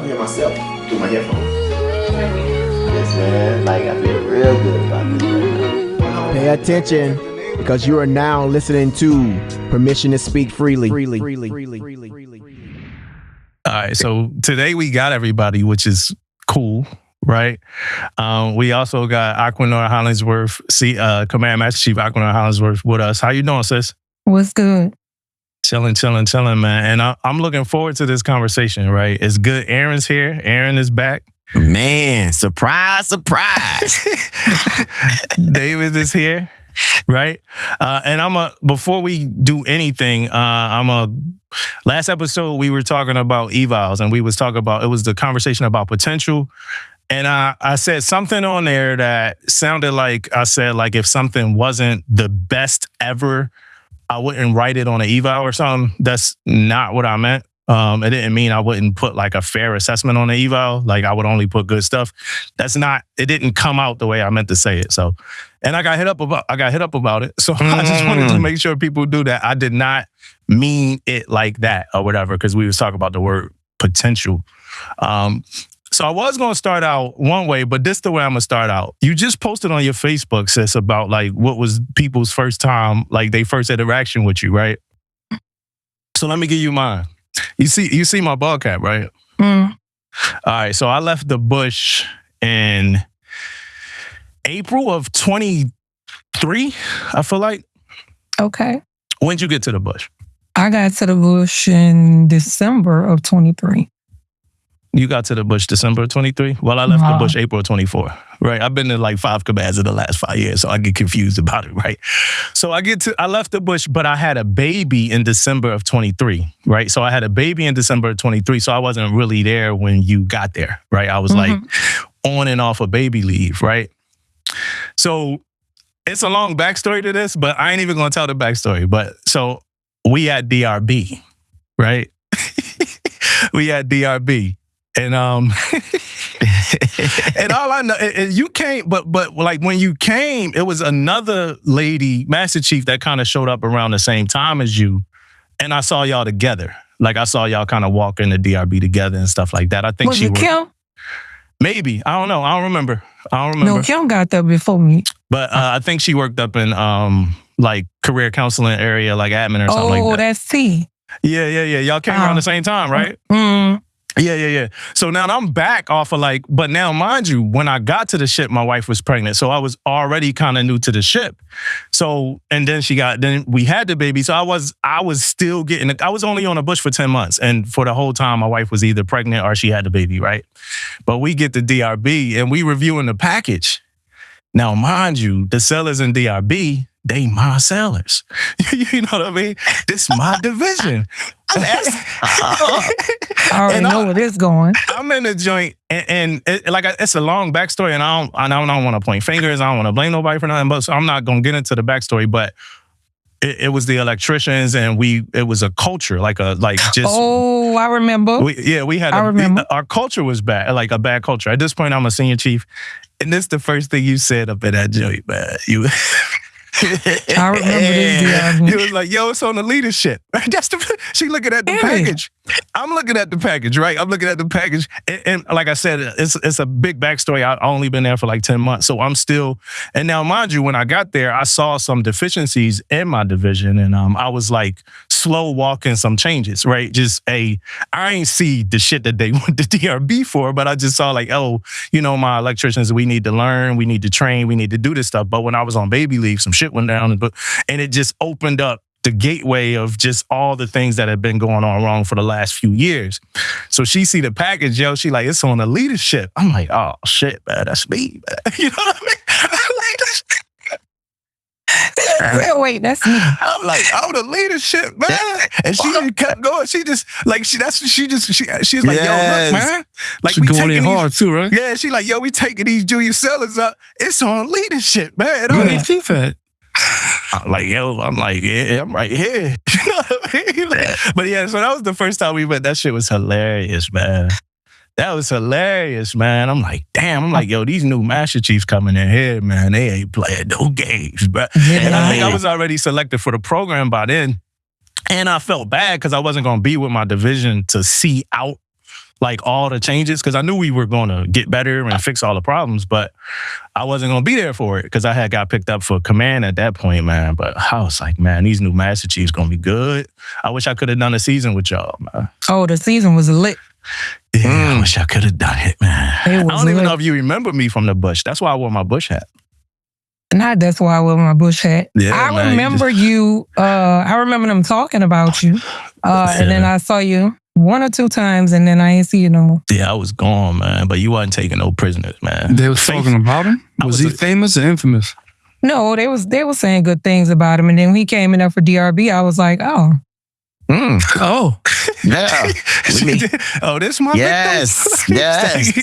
hear myself through my headphones. Yes, man. Like, I feel real good about this right now. Pay attention, because you are now listening to Permission to Speak Freely. All right, so today we got everybody, which is cool, right? We also got Aquinor Hollingsworth, Command Master Chief Aquinor Hollingsworth with us. How you doing, sis? What's good? Chilling, man. And I'm looking forward to this conversation, right? It's good. Aaron's here. Aaron is back. Man, surprise. David is here, right? And before we do anything, last episode we were talking about evals, and it was the conversation about potential. And I said something on there that sounded like I said, like, if something wasn't the best ever, I wouldn't write it on an eval or something. That's not what I meant. It didn't mean I wouldn't put like a fair assessment on the eval. Like, I would only put good stuff. It didn't come out the way I meant to say it. So, and I got hit up about it. So I just wanted to make sure people do that. I did not mean it like that or whatever, because we was talking about the word potential. So I was going to start out one way, but this is the way I'm going to start out. You just posted on your Facebook, sis, about like what was people's first time, like they first interaction with you, right? So let me give you mine. You see my ball cap, right? Mm. All right, so I left the bush in April of 23, I feel like. Okay. When'd you get to the bush? I got to the bush in December of 23. You got to the bush December 23? Well, I left the bush April 24, right? I've been to like 5 commands in the last 5 years, so I get confused about it, right? So I left the bush, but I had a baby in December of 23, right? So I had a baby in December of 23, so I wasn't really there when you got there, right? I was like on and off of baby leave, right? So it's a long backstory to this, but I ain't even gonna tell the backstory. But so we at DRB, right? We at DRB. And and all I know, and you came, but like when you came, it was another lady, Master Chief, that kind of showed up around the same time as you, and I saw y'all together. Like I saw y'all kind of walk in the DRB together and stuff like that. I think was it Kim? Maybe, I don't know. I don't remember. No, Kim got there before me. But I think she worked up in like career counseling area, like admin or something like that. Oh, that's T. Yeah. Y'all came around the same time, right? Yeah. So now I'm back off of like, but now mind you, when I got to the ship, my wife was pregnant. So I was already kind of new to the ship. So, and then then we had the baby. So I was still I was only on the bush for 10 months. And for the whole time, my wife was either pregnant or she had the baby, right? But we get the DRB and we reviewing the package. Now, mind you, the sailors in DRB, they my sailors. You know what I mean? This my division. I already know where this going. I'm in the joint, and it's a long backstory, and I don't want to point fingers. I don't want to blame nobody for nothing, but so I'm not gonna get into the backstory. But it was the electricians, and it was a culture, just. Oh, I remember. We had. Our culture was bad, like a bad culture. At this point, I'm a senior chief, and this is the first thing you said up in that joint, man. I remember this. He was like, yo, it's on the leadership. She looking at the package. I'm looking at the package, right? I'm looking at the package. And like I said, it's a big backstory. I've only been there for like 10 months. So I'm still, and now mind you, when I got there, I saw some deficiencies in my division. And I was like slow walking some changes, right? I ain't see the shit that they went to DRB for, but I just saw like, my electricians, we need to learn, we need to train, we need to do this stuff. But when I was on baby leave, some shit went down and it just opened up the gateway of just all the things that have been going on wrong for the last few years. So she see the package, she like, it's on the leadership. I'm like, oh shit, man, that's me, man. You know what I mean? I'm like, wait, that's me. I'm like, the leadership, man. And she kept going. She's like, yo, look, man. Like, she we going taking in hard too, right? Yeah, she like, yo, we taking these junior sellers up. It's on leadership, man. Where they chief at? I'm like, yeah, I'm right here. You know what I mean? But yeah, so that was the first time we met. That shit was hilarious, man. That was hilarious, man. I'm like, damn. I'm like, yo, these new Master Chiefs coming in here, man. They ain't playing no games, bro. Yeah. And I think I was already selected for the program by then. And I felt bad because I wasn't going to be with my division to see out like all the changes, because I knew we were going to get better and fix all the problems, but I wasn't going to be there for it because I had got picked up for command at that point, man. But I was like, man, these new Master Chiefs going to be good. I wish I could have done a season with y'all, man. Oh, the season was lit. Yeah, I wish I could have done it, man. It was I don't even lit. know if you remember me from the bush. That's why I wore my bush hat. Not that's why I wear my bush hat. Yeah, I man, remember you. I remember them talking about you, and then I saw you 1 or 2 times, and then I ain't see you no more. Yeah, I was gone, man. But you wasn't taking no prisoners, man. They was talking about him? Was he famous or infamous? No, they was saying good things about him, and then when he came in there for DRB, I was like, oh. Oh. Yeah. Oh, this my Yes. victim? Yes.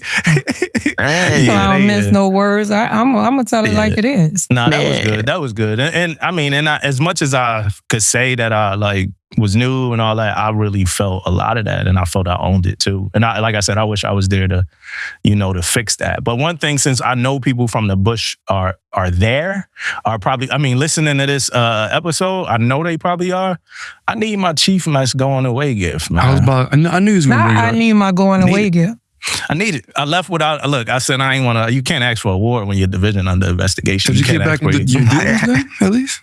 So I don't miss no words. I'm gonna tell it like it is. Nah, that was good. That was good. And I mean, as much as I could say that I like was new and all that, I really felt a lot of that, and I felt I owned it too. And like I said, I wish I was there to, to fix that. But one thing, since I know people from the bush are there, are probably, I mean, listening to this episode, I know they probably are. I need my chief mess going away gift, man. I knew he was going to bring it I up. need my going away gift. I need it. I left without. Look, I said I ain't want to. You can't ask for a award when your division under investigation. Did you can't get back ask for your dues then, at least?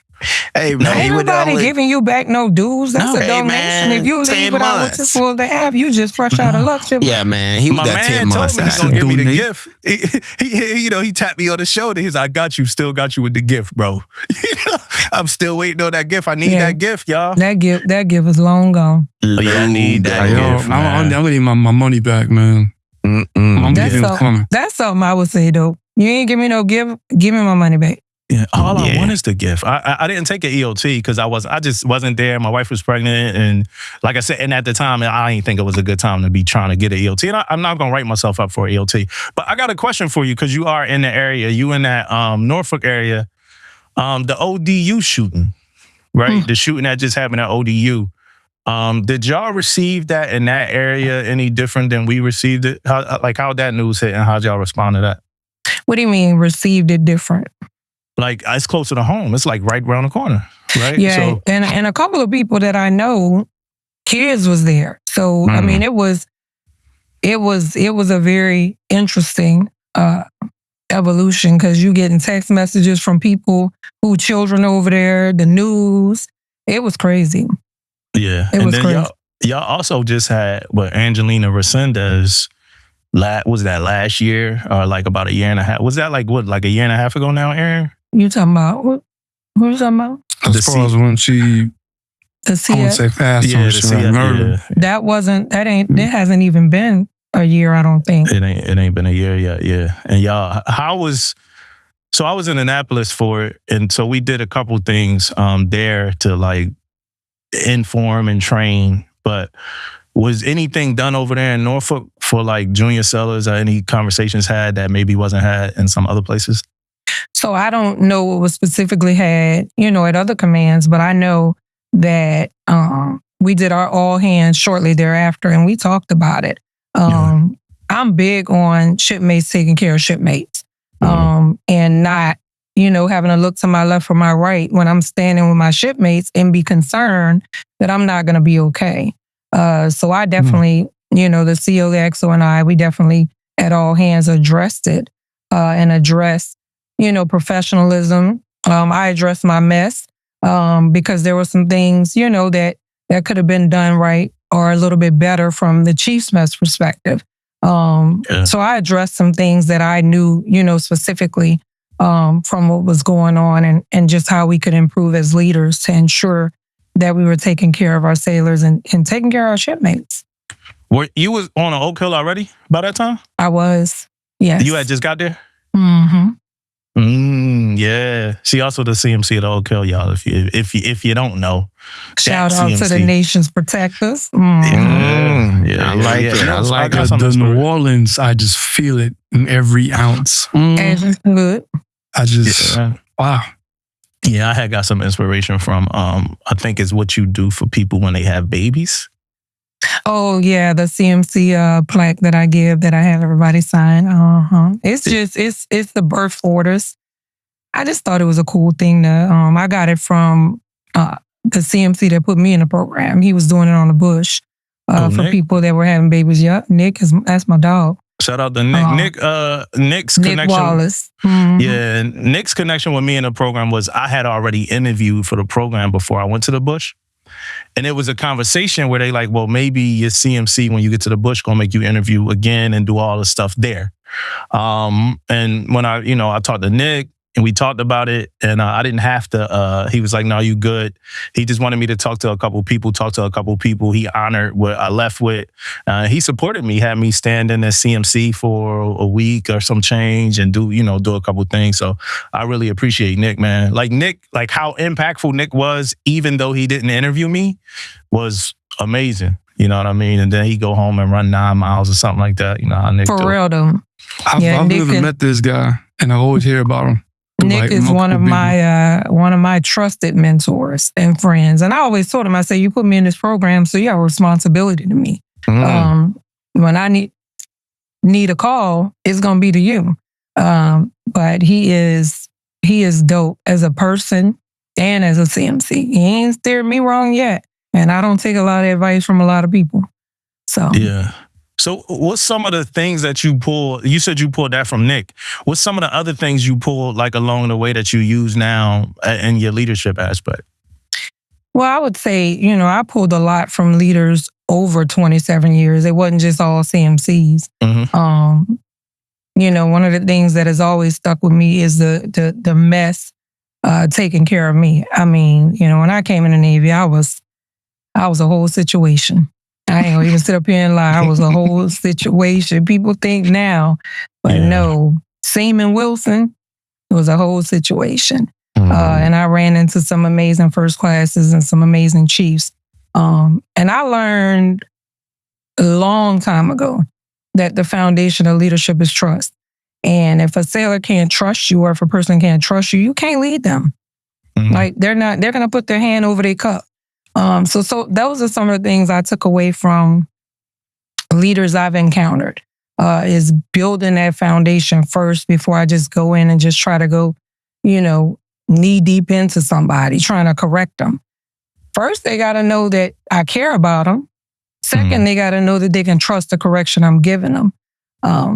Hey, man. Ain't nobody giving you back no dues. That's a donation. man, If you leave 10 without what you're months. supposed to have, you just fresh out of luck. Yeah, man. He was My got 10 man told months. me he's gonna give me the Donate. gift. He tapped me on the shoulder. He's like, I got you. Still got you with the gift, bro. I'm still waiting on that gift. I need that gift, y'all. That gift is long gone. Oh, yeah, I need that gift, I'm man. gonna need my money back, man. I'm That's getting coming. That's something I would say though. You ain't give me no gift. Give me my money back. Yeah, all I want is the gift. I didn't take an EOT because I just wasn't there. My wife was pregnant, and like I said, and at the time, I didn't think it was a good time to be trying to get an EOT. And I'm not gonna write myself up for an EOT. But I got a question for you because you are in the area. You in that Norfolk area, the ODU shooting, right? The shooting that just happened at ODU. Did y'all receive that in that area any different than we received it? How'd that news hit, and how'd y'all respond to that? What do you mean received it different? Like, it's closer to home. It's like right around the corner, right? Yeah, So, and a couple of people that I know, kids was there. So I mean, it was a very interesting evolution because you getting text messages from people who children over there, the news. It was crazy. yeah. It And was then crazy. y'all also just had Angelina Resending. Was that last year or like about a year and a half? Was that like a year and a half ago now, Aaron? You talking about what? Who you talking about? As far as when she, The I won't CS? say fast, Yeah, she got murdered. That hasn't even been a year, I don't think. It ain't been a year yet, yeah. And y'all, so I was in Annapolis for it, and so we did a couple things there to like inform and train. But was anything done over there in Norfolk for like junior sellers, or any conversations had that maybe wasn't had in some other places? So I don't know what was specifically had, at other commands, but I know that we did our all hands shortly thereafter, and we talked about it. I'm big on shipmates taking care of shipmates, and not, having to look to my left or my right when I'm standing with my shipmates and be concerned that I'm not going to be okay. So I definitely, the CO, the XO, and I, we definitely at all hands addressed it and addressed, professionalism. I addressed my mess because there were some things, that could have been done right or a little bit better from the chief's mess perspective. So I addressed some things that I knew, specifically from what was going on and just how we could improve as leaders to ensure that we were taking care of our sailors and taking care of our shipmates. You was on an Oak Hill already by that time? I was, yes. You had just got there? Mm-hmm. Yeah. She also the CMC of the Oak Hill, y'all. If you don't know, Shout out to the CMC. nation's protectors. Yeah, I like it. Yeah, I like got it. some The inspiration. New Orleans, I just feel it in every ounce. As it's good. I just, Yeah. wow. Yeah, I had got some inspiration from, I think it's what you do for people when they have babies. Oh yeah, the CMC plaque that I give that I have everybody sign. It's just it's the birth orders. I just thought it was a cool thing to. I got it from the CMC that put me in the program. He was doing it on the bush, for Nick? people that were having babies. Yep, that's my dog. Shout out to Nick. Nick's Nick connection. Wallace. Mm-hmm. Yeah, Nick's connection with me in the program was I had already interviewed for the program before I went to the bush. And it was a conversation where they like, well, maybe your CMC when you get to the bush gonna make you interview again and do all the stuff there. And when I talked to Nick and we talked about it, and I didn't have to. He was like, "No, you good." He just wanted me to talk to a couple people. He honored what I left with. He supported me, had me stand in at CMC for a week or some change and do a couple things. So I really appreciate Nick, man. Like how impactful Nick was, even though he didn't interview me, was amazing. You know what I mean? And then he go home and run 9 miles or something like that. You know how Nick For do. real though. I've never met this guy, and I always hear about him. Nick is one of my trusted mentors and friends. And I always told him, I said, you put me in this program, so you have a responsibility to me. When I need a call, it's going to be to you. But he is dope as a person and as a CMC. He ain't steered me wrong yet. And I don't take a lot of advice from a lot of people. So yeah. So what's some of the things that you pull? You said you pulled that from Nick. What's some of the other things you pulled like along the way that you use now in your leadership aspect? Well, I would say, I pulled a lot from leaders over 27 years. It wasn't just all CMCs. Mm-hmm. One of the things that has always stuck with me is the mess taking care of me. I mean, when I came in the Navy, I was a whole situation. I ain't gonna even sit up here and lie. I was a whole situation. People think now, but no. Seaman Wilson, it was a whole situation. Mm-hmm. And I ran into some amazing first classes and some amazing chiefs. And I learned a long time ago that the foundation of leadership is trust. And if a sailor can't trust you, or if a person can't trust you, you can't lead them. Mm-hmm. Like they're gonna put their hand over their cup. So those are some of the things I took away from leaders I've encountered, is building that foundation first before I just go in and just try to go, knee deep into somebody, trying to correct them. First, they got to know that I care about them. Second, they got to know that they can trust the correction I'm giving them.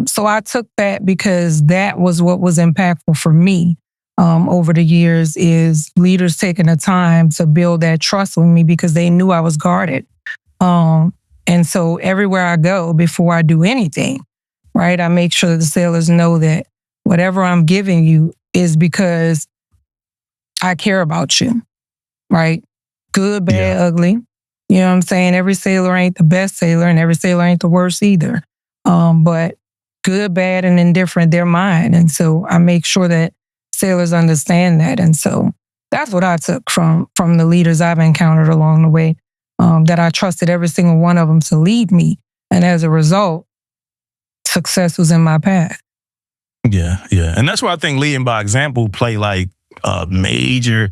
So I took that because that was what was impactful for me. Over the years is leaders taking the time to build that trust with me because they knew I was guarded. And so everywhere I go, before I do anything, right, I make sure the sailors know that whatever I'm giving you is because I care about you, right? Good, bad, ugly. You know what I'm saying? Every sailor ain't the best sailor and every sailor ain't the worst either. But good, bad, and indifferent, they're mine. And so I make sure that sailors understand that. And so that's what I took from the leaders I've encountered along the way, that I trusted every single one of them to lead me. And as a result, success was in my path. Yeah. And that's why I think leading by example play like a major...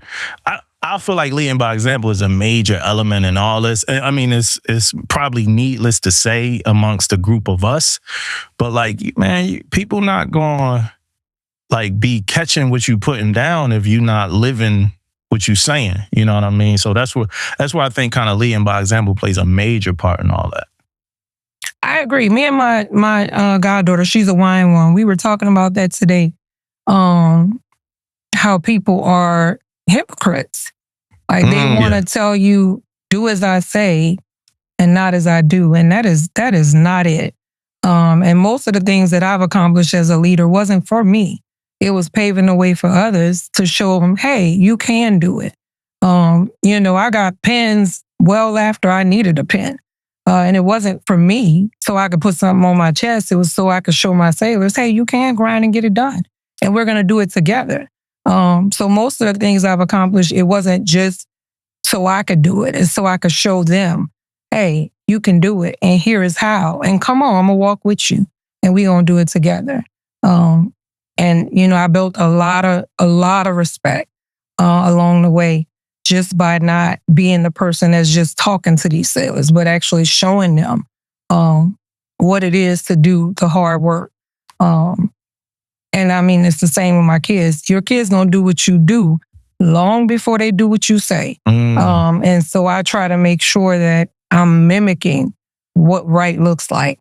I feel like leading by example is a major element in all this. I mean, it's probably needless to say amongst a group of us, but like, man, people not going to like be catching what you putting down if you're not living what you saying. You know what I mean? So that's where I think kind of leading by example plays a major part in all that. I agree. Me and my goddaughter, she's a wine one. We were talking about that today. How people are hypocrites. Like they want to tell you, do as I say and not as I do. And that is not it. And most of the things that I've accomplished as a leader wasn't for me. It was paving the way for others to show them, hey, you can do it. I got pens well after I needed a pen. And it wasn't for me so I could put something on my chest. It was so I could show my sailors, hey, you can grind and get it done. And we're going to do it together. So most of the things I've accomplished, it wasn't just so I could do it. It's so I could show them, hey, you can do it. And here is how. And come on, I'm going to walk with you. And we're going to do it together. And I built a lot of respect along the way just by not being the person that's just talking to these sailors, but actually showing them what it is to do the hard work. And I mean, it's the same with my kids. Your kids gonna do what you do long before they do what you say. And so I try to make sure that I'm mimicking what right looks like.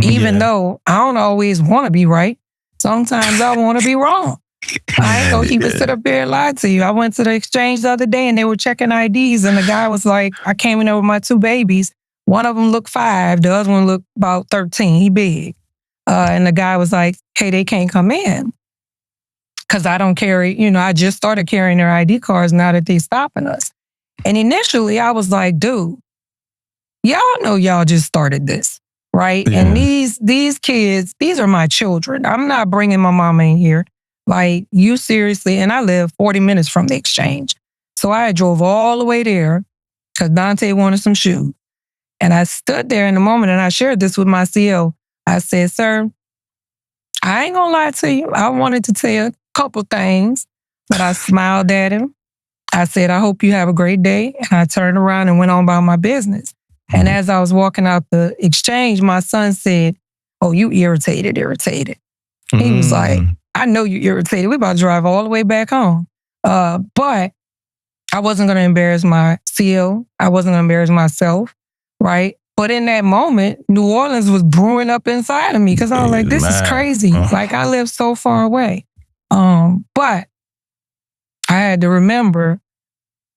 Even though I don't always want to be right, sometimes I want to be wrong. I ain't gonna even sit up there and lie to you. I went to the exchange the other day and they were checking IDs and the guy was like, I came in there with my 2 babies. One of them looked 5, the other one looked about 13. He big. And the guy was like, hey, they can't come in. Because I don't carry, I just started carrying their ID cards now that they're stopping us. And initially I was like, dude, y'all know y'all just started this, right? Yeah. And these kids, these are my children. I'm not bringing my mama in here. Like, you seriously, and I live 40 minutes from the exchange. So I drove all the way there because Dante wanted some shoes. And I stood there in the moment and I shared this with my CO. I said, sir, I ain't gonna lie to you. I wanted to tell you a couple things, but I smiled at him. I said, I hope you have a great day. And I turned around and went on about my business. And as I was walking out the exchange, my son said, oh, you irritated. He was like, I know you irritated. We about to drive all the way back home. But I wasn't going to embarrass my CO. I wasn't going to embarrass myself, right? But in that moment, New Orleans was brewing up inside of me because I was like, this is crazy. Like, I live so far away. But I had to remember,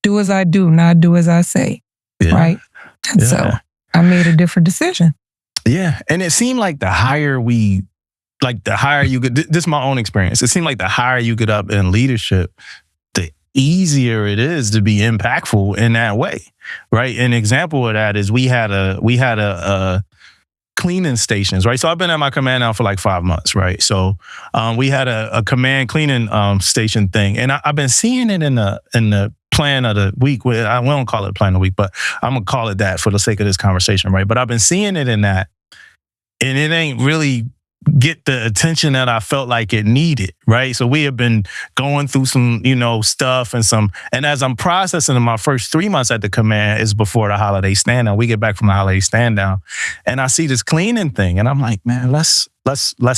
do as I do, not do as I say, right? And so I made a different decision. Yeah. And it seemed like the higher you get, this is my own experience. It seemed like the higher you get up in leadership, the easier it is to be impactful in that way, right? An example of that is we had a cleaning stations, right? So I've been at my command now for like 5 months, right? So we had a command cleaning station thing, and I've been seeing it in the plan of the week. We don't call it plan of the week, but I'm gonna call it that for the sake of this conversation, right? But I've been seeing it in that, and it ain't really get the attention that I felt like it needed, right? So we have been going through some, stuff and as I'm processing in my first 3 months at the command is before the holiday stand down. We get back from the holiday stand down and I see this cleaning thing and I'm like, man, let's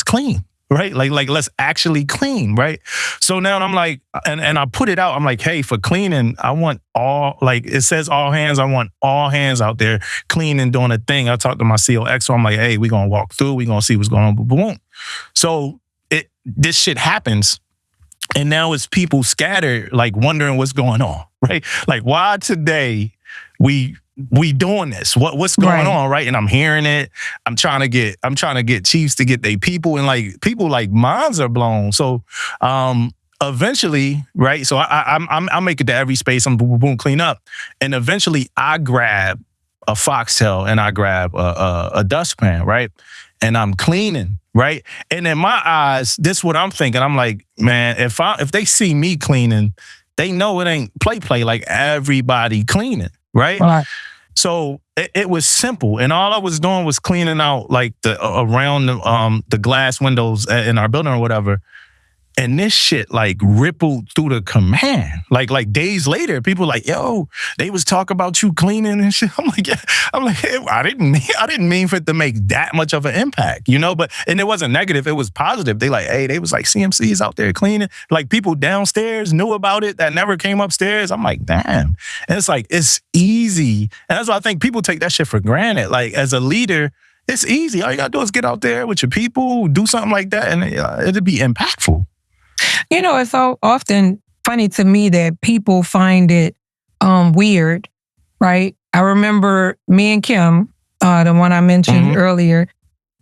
clean, right? Like let's actually clean, right? So now I'm like, and I put it out. I'm like, hey, for cleaning, I want all, like it says all hands. I want all hands out there cleaning, doing a thing. I talked to my COX, so I'm like, hey, we're going to walk through. We're going to see what's going on. Boom. So this shit happens. And now it's people scattered, like wondering what's going on, right? Like, why today we doing this? What's going on, right? And I'm hearing it. I'm trying to get chiefs to get their people, and like people like minds are blown. So eventually, right? So I make it to every space. I'm boom, clean up, and eventually I grab a foxtail and I grab a dustpan, right? And I'm cleaning, right? And in my eyes, this is what I'm thinking. I'm like, man, if they see me cleaning, they know it ain't play like everybody cleaning. Right? So it was simple, and all I was doing was cleaning out like around the glass windows in our building or whatever. And this shit like rippled through the command. Like days later, people like, yo, they was talking about you cleaning and shit. I'm like, yeah. I'm like, hey, I didn't mean for it to make that much of an impact, But and it wasn't negative, it was positive. They was like CMC's out there cleaning. Like people downstairs knew about it that never came upstairs. I'm like, damn. And it's like, it's easy. And that's why I think people take that shit for granted. Like as a leader, it's easy. All you gotta do is get out there with your people, do something like that, and it'll be impactful. It's so often funny to me that people find it weird, right? I remember me and Kim, the one I mentioned earlier,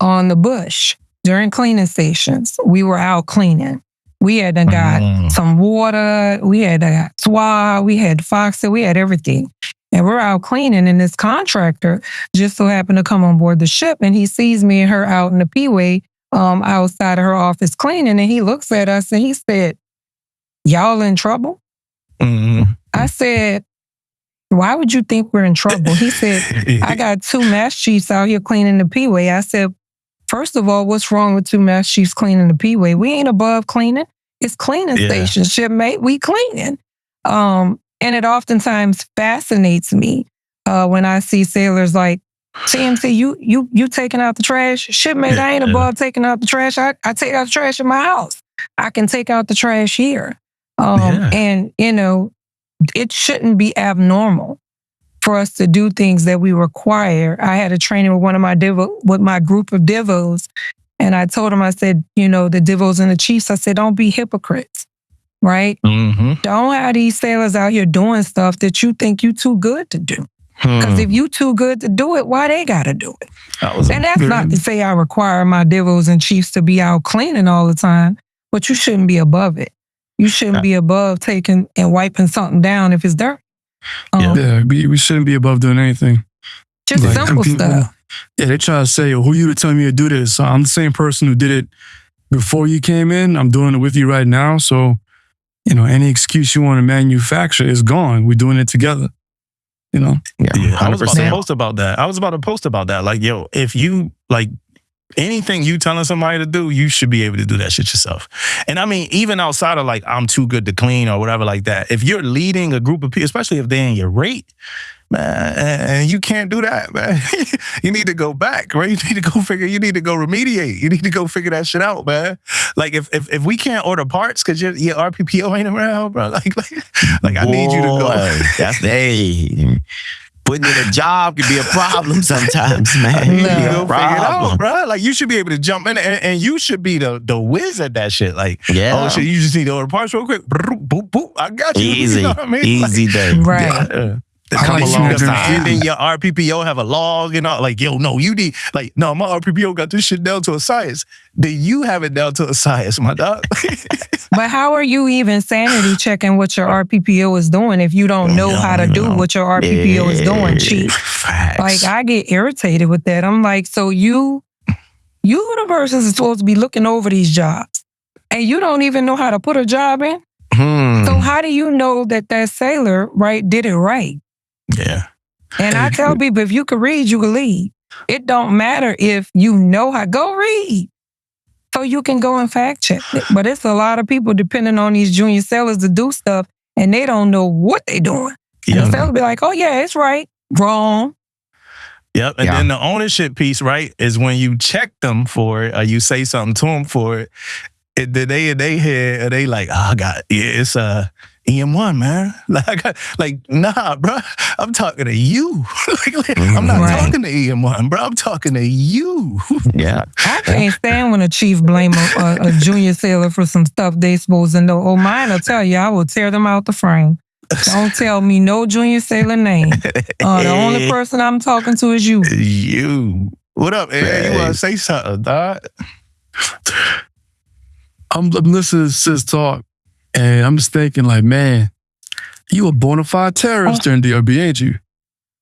on the bush during cleaning stations. We were out cleaning. We had got some water, we had got swab, we had foxtail, we had everything. And we're out cleaning, and this contractor just so happened to come on board the ship, and he sees me and her out in the P-way outside of her office cleaning, and he looks at us and he said, y'all in trouble? I said, why would you think we're in trouble? He said, I got 2 mass chiefs out here cleaning the P-way. I said, first of all, what's wrong with 2 mass chiefs cleaning the P-way? We ain't above cleaning. It's cleaning stations, shipmate. We cleaning. And it oftentimes fascinates me when I see sailors like, CMC, you taking out the trash? Shipmate, I ain't above taking out the trash. I take out the trash in my house. I can take out the trash here. And, it shouldn't be abnormal for us to do things that we require. I had a training with one of my with my group of divos, and I told them, I said, you know, the divos and the chiefs, I said, don't be hypocrites, right? Mm-hmm. Don't have these sailors out here doing stuff that you think you too good to do. Because if you too good to do it, why they got to do it? And that's not to say I require my divos and chiefs to be out cleaning all the time, but you shouldn't be above it. You shouldn't be above taking and wiping something down if it's dirty. We shouldn't be above doing anything. Just like, simple stuff. Yeah, they try to say, who are you to tell me to do this? So I'm the same person who did it before you came in. I'm doing it with you right now. So, you know, any excuse you want to manufacture is gone. We're doing it together. You know? Yeah, I was about to post about that. Like, yo, if you, like, anything you telling somebody to do, you should be able to do that shit yourself. And I mean, even outside of like, I'm too good to clean or whatever like that, if you're leading a group of people, especially if they're in your rate, man, and you can't do that, man, you need to go back, right? You need to go remediate. You need to go figure that shit out, man. Like if we can't order parts because your RPPO ain't around, bro, like I need you to go. That's putting in a job could be a problem sometimes, man. You need to go figure it out, bro. Like, you should be able to jump in and you should be the whiz at that shit. Like, oh shit, you just need to order parts real quick. Boop, boop, boop. I got you. Easy. You know what I mean? Easy day. Right. Yeah. Come along and then your RPPO have a log and all. Like, yo, no, you need, like, no, my RPPO got this shit down to a science. Then you have it down to a science, my dog. But how are you even sanity checking what your RPPO is doing if you don't know how to do what your RPPO is doing, Chief? Facts. Like, I get irritated with that. I'm like, so you the person is supposed to be looking over these jobs, and you don't even know how to put a job in? So how do you know that sailor, right, did it right? Yeah. And I tell people, if you can read, you can lead. It don't matter if you know how. Go read. So you can go and fact check it. But it's a lot of people depending on these junior sailors to do stuff, and they don't know what they're doing. And the sailor be like, oh yeah, it's right. Wrong. Yep. And then the ownership piece, right, is when you check them for it or you say something to them for it, then they in their head, they like, oh, it's EM1, man. Like, nah, bro. I'm talking to you. I'm not talking to EM1, bro. I'm talking to you. Yeah. I can't stand when a chief blame a junior sailor for some stuff they supposed to know. Oh, mine will tell you, I will tear them out the frame. Don't tell me no junior sailor name. The only person I'm talking to is you. You. What up, Ed? You want to say something, dog? I'm listening to Sis talk, and I'm just thinking like, man, you a bona fide terrorist during DRB, ain't you?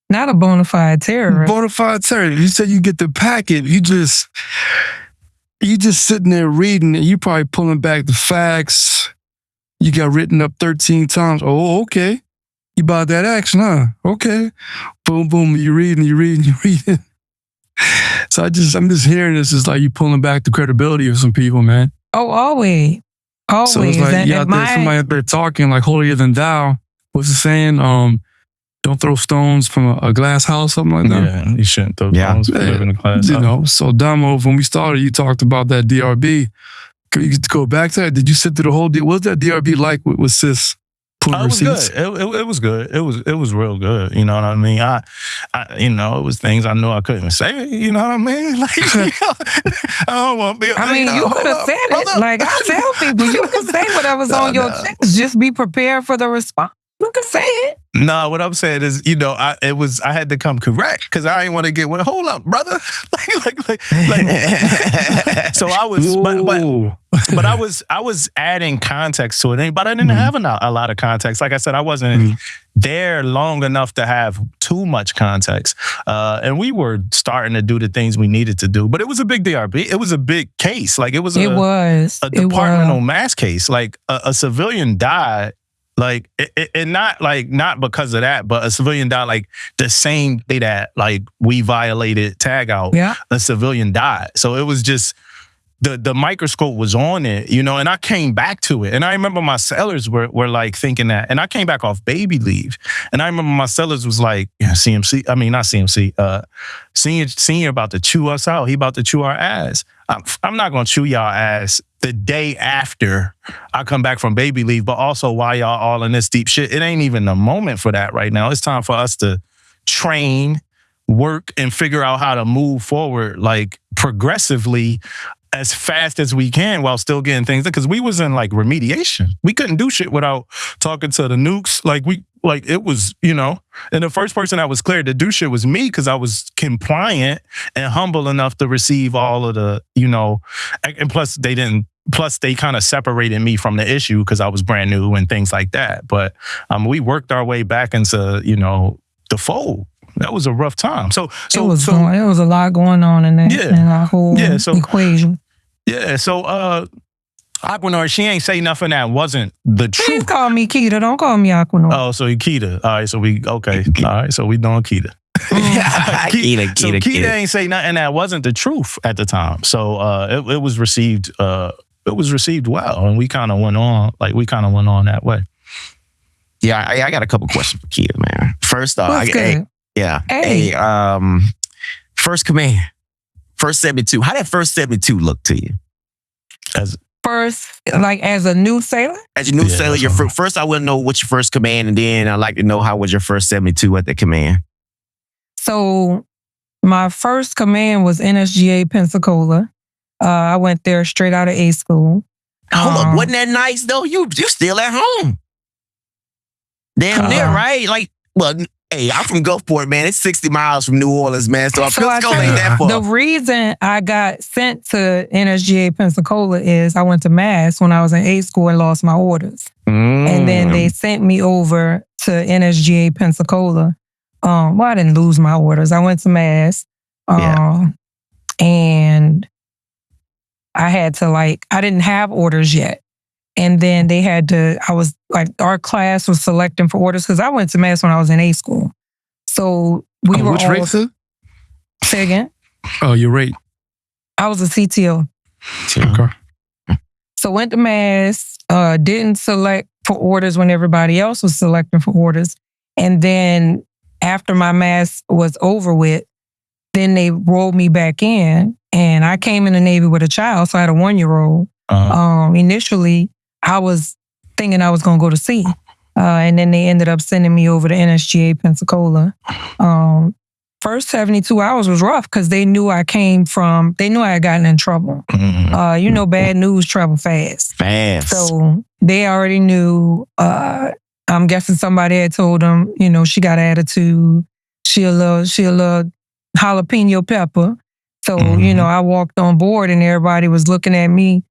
Not a bona fide terrorist. Bona fide terrorist. You said you get the packet. You just sitting there reading, and you probably pulling back the facts. You got written up 13 times. Oh, okay. You bought that action, huh? Okay. Boom, boom. You reading. So I'm just hearing this. It's like you pulling back the credibility of some people, man. Oh, always. Always. So it's like you out there, somebody out there talking like holier than thou. What's it saying? Don't throw stones from a glass house, something like that. Yeah, you shouldn't throw stones from living in a glass house. You know, so Damo, when we started, you talked about that DRB. Could you go back to that? Did you sit through the whole deal? What was that DRB like with Sis? It was good. It was good. It was real good. You know what I mean? I it was things I knew I couldn't say. You know what I mean? Like, I don't want to be. I mean, you could have said it. Like, I tell people, you can say whatever's on your chest. Just be prepared for the response. You can say it. No, what I'm saying is, I had to come correct because I didn't want to get hold up, brother. like. So I was, but I was adding context to it, but I didn't have a lot of context. Like I said, I wasn't there long enough to have too much context, and we were starting to do the things we needed to do. But it was a big DRB. It was a big case. Like it was a departmental mass case. Like a civilian died. Like, and not because of that, but a civilian died like the same day that like we violated tag out. Yeah. A civilian died. So it was just the microscope was on it, and I came back to it. And I remember my sailors were like thinking that, and I came back off baby leave. And I remember my sailors was like, not CMC, senior about to chew us out. He about to chew our ass. I'm not going to chew y'all ass the day after I come back from baby leave, but also while y'all all in this deep shit. It ain't even the moment for that right now. It's time for us to train, work, and figure out how to move forward like progressively as fast as we can while still getting things done. Because we was in like remediation. We couldn't do shit without talking to the nukes. Like it was, you know, and the first person that was cleared to do shit was me because I was compliant and humble enough to receive all of the, you know, and plus they kind of separated me from the issue because I was brand new and things like that. But we worked our way back into, you know, the fold. That was a rough time. So it was a lot going on in that, in our whole equation. Yeah, so Aquinor, she ain't say nothing that wasn't the truth. Please call me Kedia. Don't call me Aquinor. Oh, so you Kedia. All right, so we okay. All right, so we doing Kedia. Kedia. So Kedia ain't say nothing that wasn't the truth at the time. So it was received. It was received well, and we kind of went on. Like we kind of went on that way. Yeah, I got a couple questions for Kedia, man. First off, first command, first 72. How did first 72 look to you? As a new sailor? As a new sailor, first I want to know what's your first command, and then I'd like to know how was your first 72 at the command. So my first command was NSGA Pensacola. I went there straight out of A school. Hold up, wasn't that nice though? You still at home. Damn near, right? Like, well, hey, I'm from Gulfport, man. It's 60 miles from New Orleans, man. So Pensacola ain't that far. The reason I got sent to NSGA Pensacola is I went to Mass when I was in A school and lost my orders. And then they sent me over to NSGA Pensacola. Well, I didn't lose my orders. I went to Mass. And I had to I didn't have orders yet. And then our class was selecting for orders because I went to Mass when I was in A school. So we were which rate, sir? Say again? Oh, your rate. I was a CTO. Okay. So went to Mass, didn't select for orders when everybody else was selecting for orders. And then after my Mass was over with, then they rolled me back in. And I came in the Navy with a child, so I had a 1-year-old. Initially, I was thinking I was going to go to sea. And then they ended up sending me over to NSGA Pensacola. First 72 hours was rough because they knew I had gotten in trouble. Bad news travel fast. So they already knew, I'm guessing somebody had told them, she got attitude. She a little jalapeno pepper. So, I walked on board and everybody was looking at me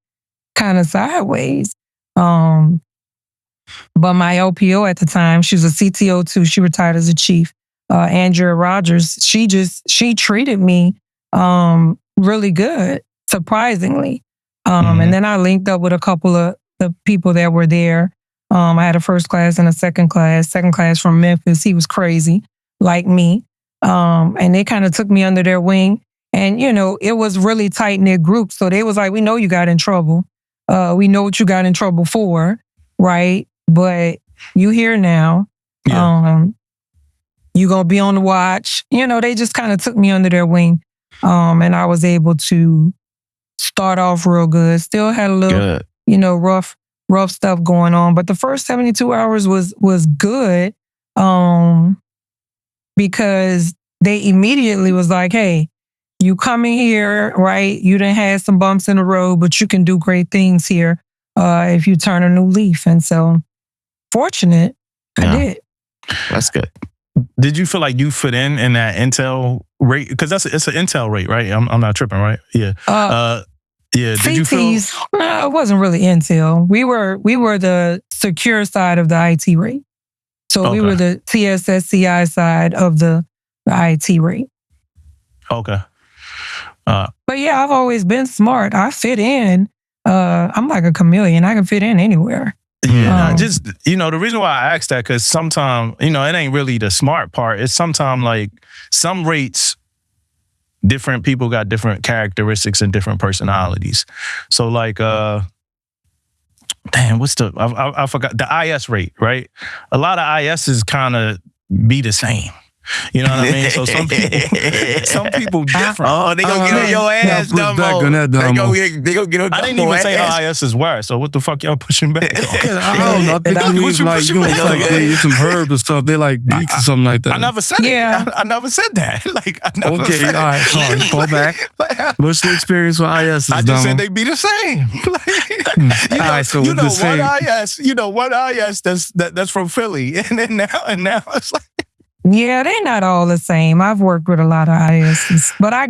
kind of sideways. But my LPO at the time, she was a CTO too. She retired as a chief. Andrea Rogers, she treated me really good, surprisingly. And then I linked up with a couple of the people that were there. I had a first class and a second class from Memphis. He was crazy, like me. And they kind of took me under their wing. And, it was really tight-knit group. So they was like, we know you got in trouble. We know what you got in trouble for, right? But you here now. Yeah. You going to be on the watch. They just kind of took me under their wing. And I was able to start off real good. Still had a little, rough stuff going on. But the first 72 hours was good because they immediately was like, hey, you coming here, right? You done had some bumps in the road, but you can do great things here if you turn a new leaf. And so, fortunate, I did. That's good. Did you feel like you fit in that intel rate? Because it's an intel rate, right? I'm not tripping, right? Yeah. Did CTs, you feel? No, it wasn't really intel. We were the secure side of the IT rate. So we were the TSSCI side of the IT rate. Okay. But yeah, I've always been smart. I fit in. I'm like a chameleon. I can fit in anywhere. Yeah, the reason why I asked that, because sometimes, it ain't really the smart part. It's sometimes like some rates, different people got different characteristics and different personalities. So like, I forgot the IS rate, right? A lot of ISs kind of be the same. You know what I mean? So some people different. Oh, they gonna get on your ass, Damo. Back on that, They Damo. gonna get on I didn't Damo even say ass. how ISs were. So what the fuck y'all pushing back? I don't know. I think it means like, you know, it's like they eat some herbs and stuff. They like beaks or something like that. I never said Yeah. it. I never said that. Like, I never Okay, said all right, sorry. Fall back. What's the experience with IS? I just said they be the same. Like, All right, so you with know the same. one IS that's from Philly, and then now it's like Yeah, they're not all the same. I've worked with a lot of ISs, but I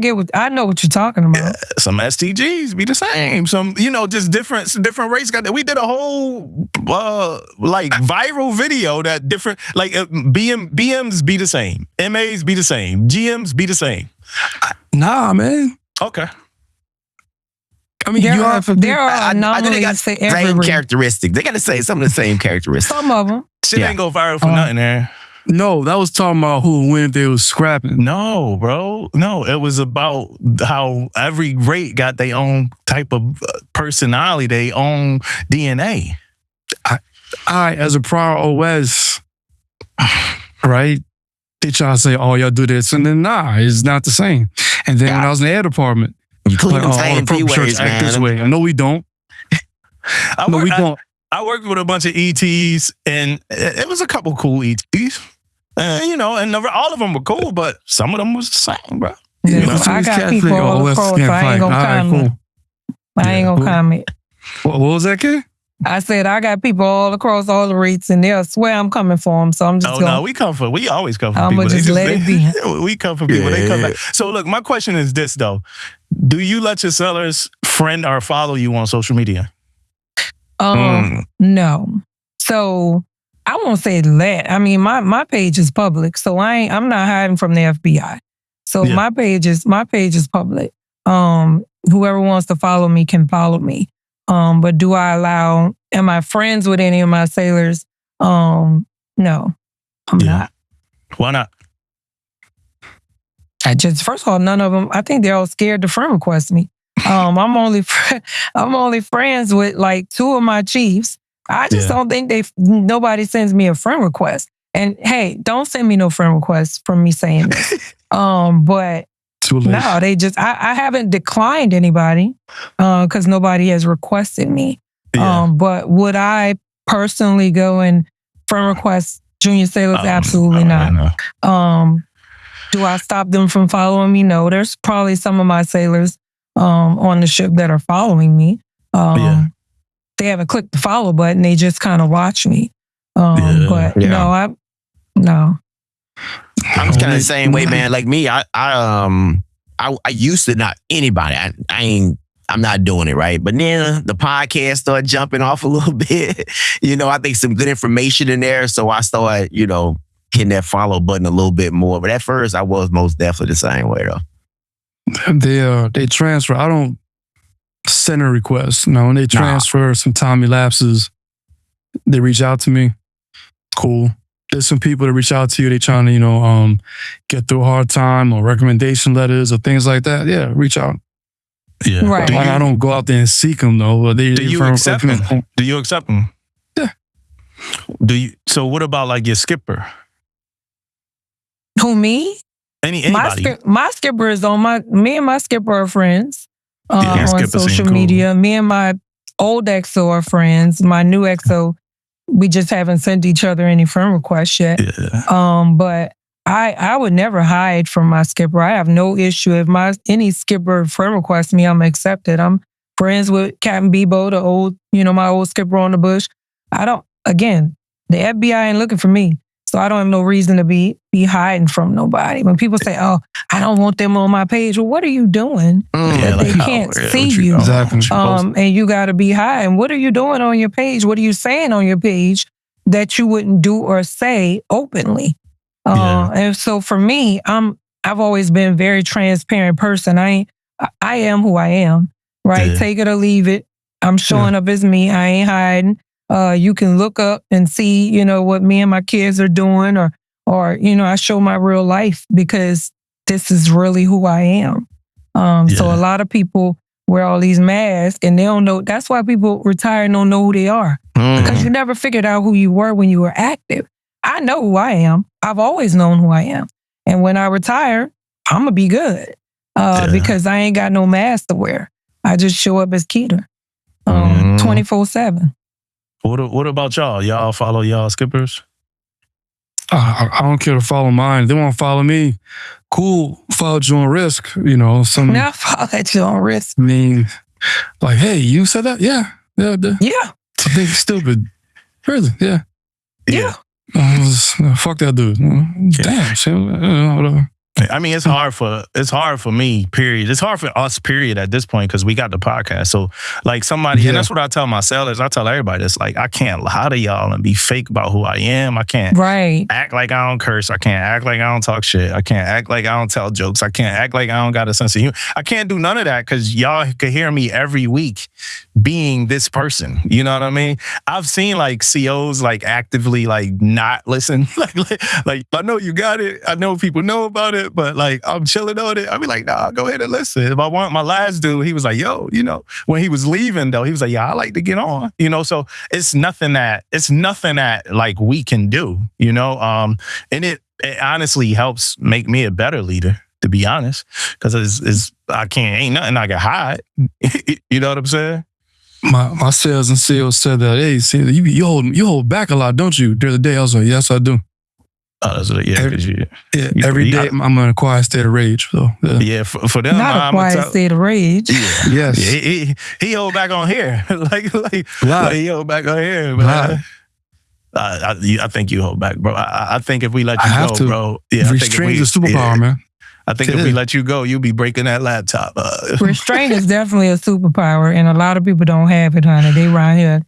know what you're talking about. some STGs be the same. Some just different race got that. We did a whole like viral video that different like BMs be the same, MAs be the same, GMs be the same. Nah, man. Okay. I mean, There are I think they got anomalies to every same race. characteristics. They got to say some of the same characteristics. Some of them. Shit Yeah. ain't go viral for nothing there. No, that was talking about who would win if they was scrapping. No, bro. No, it was about how every rate got their own type of personality, their own DNA. I, as a prior OS, right? They try to say, "Oh, y'all do this," and then nah, it's not the same. And then when I was in the air department, You clean like, them all same the purple shirts freeways, act this man. way. No, we don't. No, we don't. I worked with a bunch of ETs, and it was a couple cool ETs. And all of them were cool, but some of them was the same, bro. Yeah, You know? I got people all across. I ain't gonna comment. I ain't gonna comment. What was that, kid? I said I got people all across all the rates, and they'll swear I'm coming for them. So I'm just Oh going. no, we always come for I'ma people. just let it be. We come for people. They come back. So look, my question is this though: do you let your sellers friend or follow you on social media? No. So I won't say let. I mean, my page is public, so I'm not hiding from the FBI. So Yeah. my page is public. Whoever wants to follow me can follow me. But am I friends with any of my sailors? No, I'm not. Why not? First of all, none of them, I think they're all scared to friend request me. I'm only friends with like two of my chiefs. I just don't think nobody sends me a friend request. And hey, don't send me no friend requests from me saying this. But Too late. no, I haven't declined anybody because nobody has requested me. Yeah. But would I personally go and friend request junior sailors? Absolutely not. Do I stop them from following me? No, there's probably some of my sailors on the ship that are following me. They haven't clicked the follow button. They just kind of watch me. But no. I'm kind of the same way, man. Like me, I used to not anybody. I'm not doing it, right? But then the podcast started jumping off a little bit. I think some good information in there. So I started, hitting that follow button a little bit more. But at first, I was most definitely the same way, though. They transfer. I don't send a request. No, when they transfer, some time elapses. They reach out to me. Cool. There's some people that reach out to you. They trying to, get through a hard time or recommendation letters or things like that. Yeah, reach out. Yeah. Right. I don't go out there and seek them though. Do you accept them? Do you accept them? Yeah. So what about like your skipper? Who, me? Anybody? My skipper is me and my skipper are friends on skipper seem social cool. media. Me and my old XO are friends. My new XO, we just haven't sent each other any friend requests yet. Yeah. But I would never hide from my skipper. I have no issue. If any skipper friend requests me, I'm accepted. I'm friends with Captain Bebo, my old skipper on the bush. Again, the FBI ain't looking for me. So I don't have no reason to be hiding from nobody. When people say, "Oh, I don't want them on my page," well, what are you doing that they can't see you? Exactly. And you got to be hiding. What are you doing on your page? What are you saying on your page that you wouldn't do or say openly? And so for me, I've always been a very transparent person. I am who I am, right? Yeah. Take it or leave it. I'm showing up as me. I ain't hiding. You can look up and see, what me and my kids are doing or I show my real life because this is really who I am. So a lot of people wear all these masks and they don't know. That's why people retire and don't know who they are because you never figured out who you were when you were active. I know who I am. I've always known who I am. And when I retire, I'm going to be good because I ain't got no mask to wear. I just show up as Kedia 24/7. What about y'all? Y'all follow y'all skippers? I don't care to follow mine. They won't follow me. Cool, follow you on risk. Now follow you on risk. I mean, like, hey, you said that? Yeah. Yeah. I think it's stupid. Really? Yeah. Fuck that dude. Damn. Whatever. I mean, it's hard for me, period. It's hard for us, period, at this point, because we got the podcast. So, like, somebody, and that's what I tell my sellers, I tell everybody this, like, I can't lie to y'all and be fake about who I am. I can't act like I don't curse. I can't act like I don't talk shit. I can't act like I don't tell jokes. I can't act like I don't got a sense of humor. I can't do none of that because y'all could hear me every week being this person. You know what I mean? I've seen, like, COs, like, actively, like, not listen. like, I know you got it. I know people know about it. But like, I'm chilling on it. I'll be like, nah, go ahead and listen. If I want my last dude, he was like, yo, when he was leaving though, he was like, yeah, I like to get on, so it's nothing that like we can do, and it honestly helps make me a better leader, to be honest, because ain't nothing I can hide. You know what I'm saying? My sales and sales said that, hey, see, you hold back a lot, don't you? The other day, I was like, yes, I do. Every day I'm in a quiet state of rage. So for them, not a quiet state of rage. Yes, he hold back on here, like he hold back on here. But I think you hold back, bro. I think if we let you go, bro, restraint is a superpower, man. I think if we let you go, you'll be breaking that laptop. Restraint is definitely a superpower, and a lot of people don't have it, honey. They right here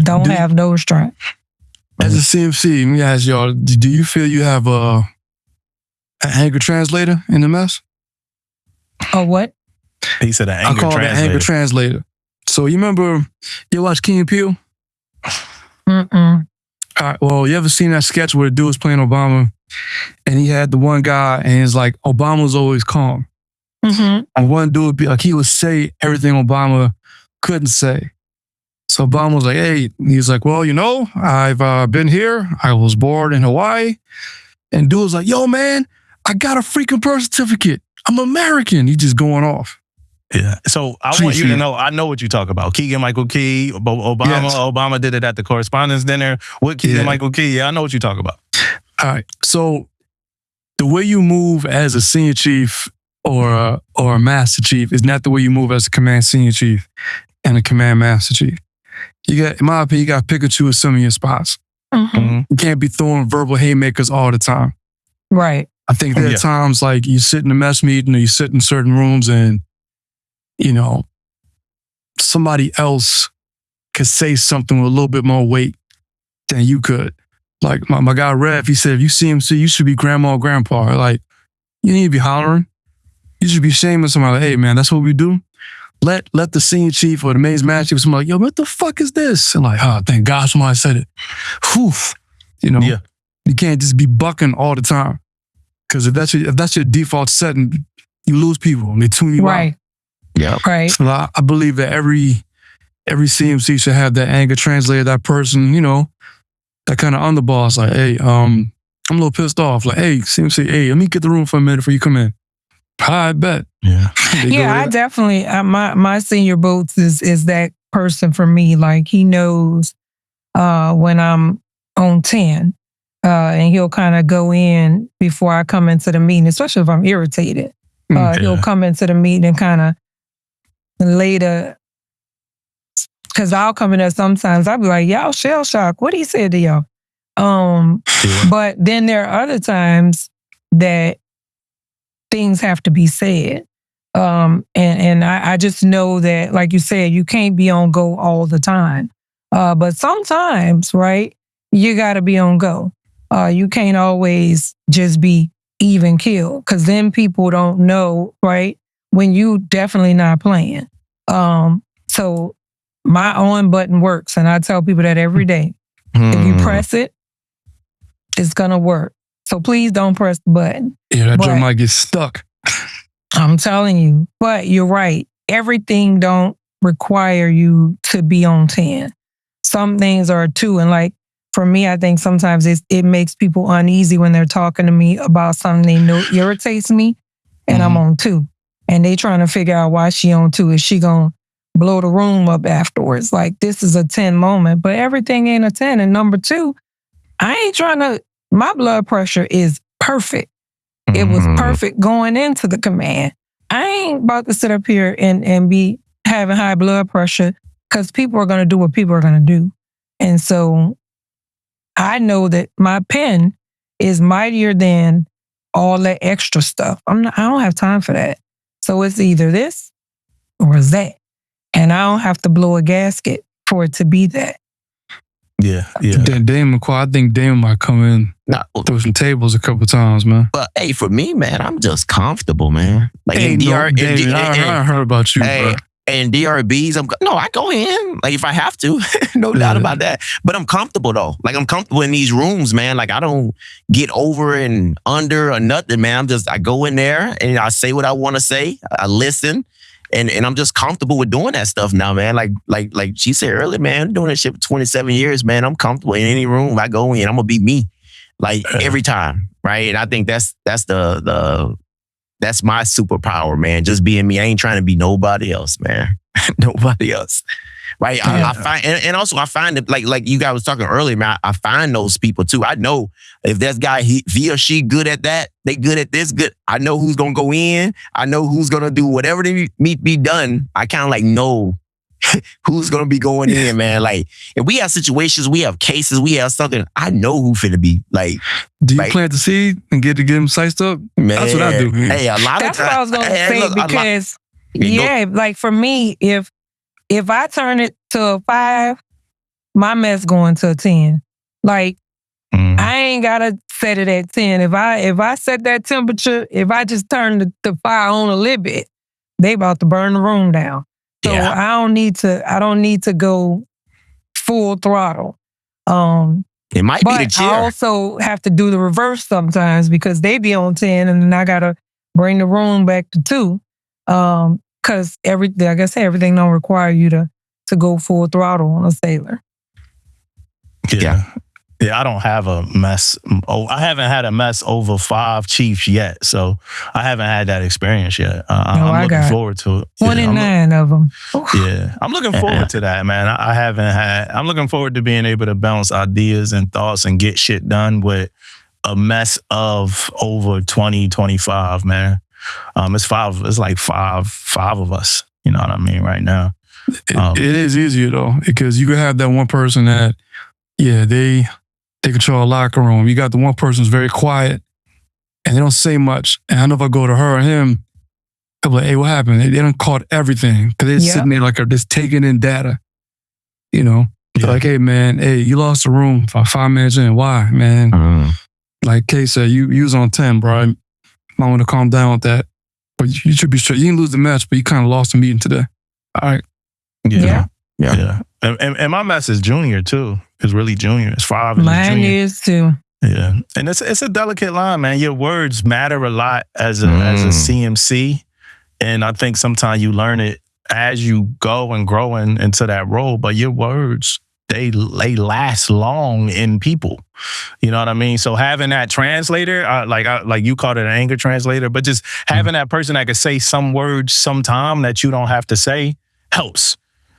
don't have no restraint. As a CMC, let me ask y'all, do you feel you have an anger translator in the mess? Oh, what? He said an anger translator. I call it an anger translator. So you remember, you watch Key and Peele? Mm-mm. All right, well, you ever seen that sketch where the dude was playing Obama and he had the one guy and it's like, Obama's always calm. Mm-hmm. And one dude would be like, he would say everything Obama couldn't say. So Obama was like, hey, he's like, well, I've been here. I was born in Hawaii. And dude was like, yo, man, I got a freaking birth certificate. I'm American. He's just going off. Yeah. So I want you to know, I know what you talk about. Keegan-Michael Key, Obama. Yes. Obama did it at the correspondence dinner with Keegan-Michael Key. Yeah, I know what you talk about. All right. So the way you move as a senior chief or a master chief is not the way you move as a command senior chief and a command master chief. In my opinion, you got to pick and choose some of your spots. Mm-hmm. You can't be throwing verbal haymakers all the time. Right. I think there are times like you sit in a mess meeting or you sit in certain rooms and, somebody else could say something with a little bit more weight than you could. Like my guy Rev, he said, if you CMC, you should be grandma or grandpa. Like, you need to be hollering. You should be shaming somebody. Like, hey, man, that's what we do. Let the senior chief or the main master chief, somebody like, yo, what the fuck is this? And like, thank God somebody said it. Whew. You can't just be bucking all the time. Because if that's your default setting, you lose people and they tune you out. Yeah. Right. So I believe that every CMC should have that anger translator, that person, that kind of underboss. Like, hey, I'm a little pissed off. Like, hey, CMC, hey, let me get the room for a minute before you come in. I bet. Yeah. I definitely, my senior boots is that person for me. Like, he knows when I'm on 10 and he'll kind of go in before I come into the meeting, especially if I'm irritated. He'll come into the meeting and kind of later, because I'll come in there sometimes, I'll be like, y'all shell shock. What he said to y'all? But then there are other times that things have to be said. And I just know that, like you said, you can't be on go all the time. But sometimes, right, you got to be on go. You can't always just be even kill, because then people don't know, right, when you definitely not playing. So my on button works, and I tell people that every day. If you press it, it's going to work. So please don't press the button. Yeah, that drum might get stuck. I'm telling you. But you're right. Everything don't require you to be on 10. Some things are 2. And like for me, I think sometimes it makes people uneasy when they're talking to me about something they know irritates me, and I'm on 2. And they trying to figure out why she on 2. Is she going to blow the room up afterwards? Like, this is a 10 moment, but everything ain't a 10. And number 2, I ain't trying to, my blood pressure is perfect. It was perfect going into the command. I ain't about to sit up here and be having high blood pressure because people are going to do what people are going to do. And so I know that my pen is mightier than all that extra stuff. I don't have time for that. So it's either this or it's that. And I don't have to blow a gasket for it to be that. Yeah. Damon, I think Damon might come in, throw some tables a couple times, man. But hey, for me, man, I'm just comfortable, man. Like Hey, I heard about you, bro. And DRBs, I go in, like if I have to, no doubt about that. But I'm comfortable though. Like I'm comfortable in these rooms, man. Like I don't get over and under or nothing, man. I go in there and I say what I want to say. I listen. And I'm just comfortable with doing that stuff now, man. Like she said earlier, man, I'm doing that shit for 27 years, man. I'm comfortable in any room I go in. I'm gonna be me, like every time, right? And I think that's my superpower, man. Just being me. I ain't trying to be nobody else, man. Nobody else, right? Yeah. I find, and also I find that like you guys was talking earlier, man. I find those people too. I know if that guy he or she good at that, they good at this. Good. I know who's gonna go in. I know who's gonna do whatever they need be done. I kind of like know who's gonna be going in, man. Like if we have situations, we have cases, we have something. I know who finna be like. Do you plant the seed and get them sized up? Man, that's what I do. Hey, a lot That's of times. what I was gonna say because like for me, if I turn it to a 5, my mess going to a 10. Like I ain't gotta set it at 10. If I set that temperature, if I just turn the fire on a little bit, they about to burn the room down. So I don't need to go full throttle. It might be the chair. I also have to do the reverse sometimes because they be on 10 and then I gotta bring the room back to 2. Because like I said, everything don't require you to go full throttle on a sailor. Yeah, I don't have a mess. I haven't had a mess over 5 chiefs yet, so I haven't had that experience yet. I'm looking forward to it. 1 in 9 of them. Yeah, I'm looking forward to that, man. I'm looking forward to being able to bounce ideas and thoughts and get shit done with a mess of over 20, 25, man. It's like five of us. You know what I mean? Right now. It is easier though, because you can have that one person that, they control a locker room. You got the one person who's very quiet and they don't say much. And I know if I go to her or him, they'll be like, hey, what happened? They done caught everything because they're sitting there like just taking in data. You know? They're like, hey, man, you lost the room for 5 minutes in. Why, man? Like Kay said, you was on 10, bro. I might want to calm down with that. But you should be straight. You didn't lose the match, but you kind of lost the meeting today. All right. Yeah. And my mess is junior too. It's really junior. It's 5 and mine is too. Yeah. And it's a delicate line, man. Your words matter a lot as a CMC. And I think sometimes you learn it as you go and grow into that role. But your words, they last long in people. You know what I mean? So having that translator, like you called it an anger translator, but just having that person that could say some words sometime that you don't have to say helps.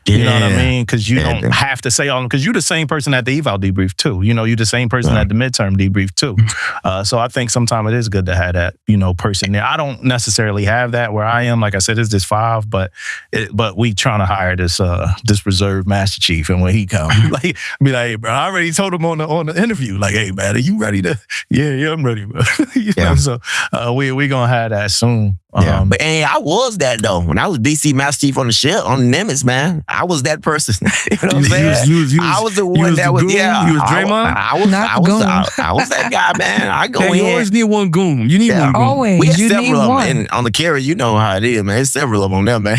You know what I mean? Because you don't have to say all them. Because you're the same person at the eval debrief too. You know, you're the same person at the midterm debrief too. So I think sometimes it is good to have that, person there. I don't necessarily have that where I am. Like I said, it's just 5, but we trying to hire this reserve master chief, and when he comes, be like, hey, bro, I already told him on the interview, like, hey, man, are you ready to? Yeah, I'm ready, bro. know, so we gonna have that soon. But I was that though. When I was BC Master Chief on the ship, on the Nimitz, man, I was that person. You know what I'm saying? I was the one that was, You was Draymond? I was that guy, man. I go in. You always need one goon. You need one goon. Always. We had you several need of them. one. And on the carrier, you know how it is, man. There's several of them on there, man.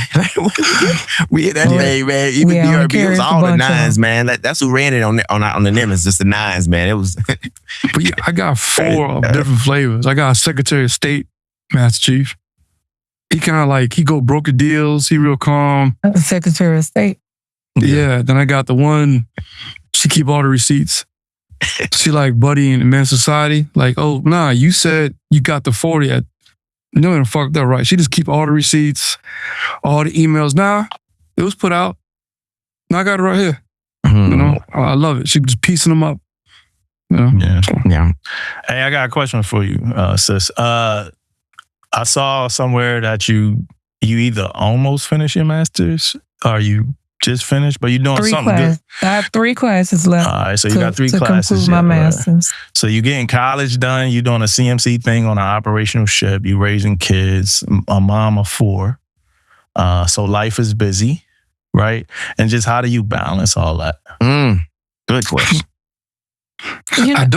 We had that thing, man. Even DRB, it was all the 9s, man. That's who ran it on the Nimitz, just the 9s, man. It was. But I got 4 of different flavors. I got a Secretary of State Master Chief. He kind of he go broker deals. He real calm. Secretary of State. Yeah. Then I got the one, she keep all the receipts. See, like, buddy in Men's Society, like, oh, nah, you said you got the 40 at, no, fucked up, right? She just keep all the receipts, all the emails. Nah, it was put out. Now I got it right here. You know, I love it. She just piecing them up. You know? Yeah. Hey, I got a question for you, sis. I saw somewhere that you either almost finished your master's or you just finished, but you're doing something good. I have 3 classes left. All right, so you got 3 to classes. conclude my master's. So you're getting college done. You're doing a CMC thing on an operational ship. You're raising kids, a mom of 4. So life is busy, right? And just how do you balance all that? Good question. You know,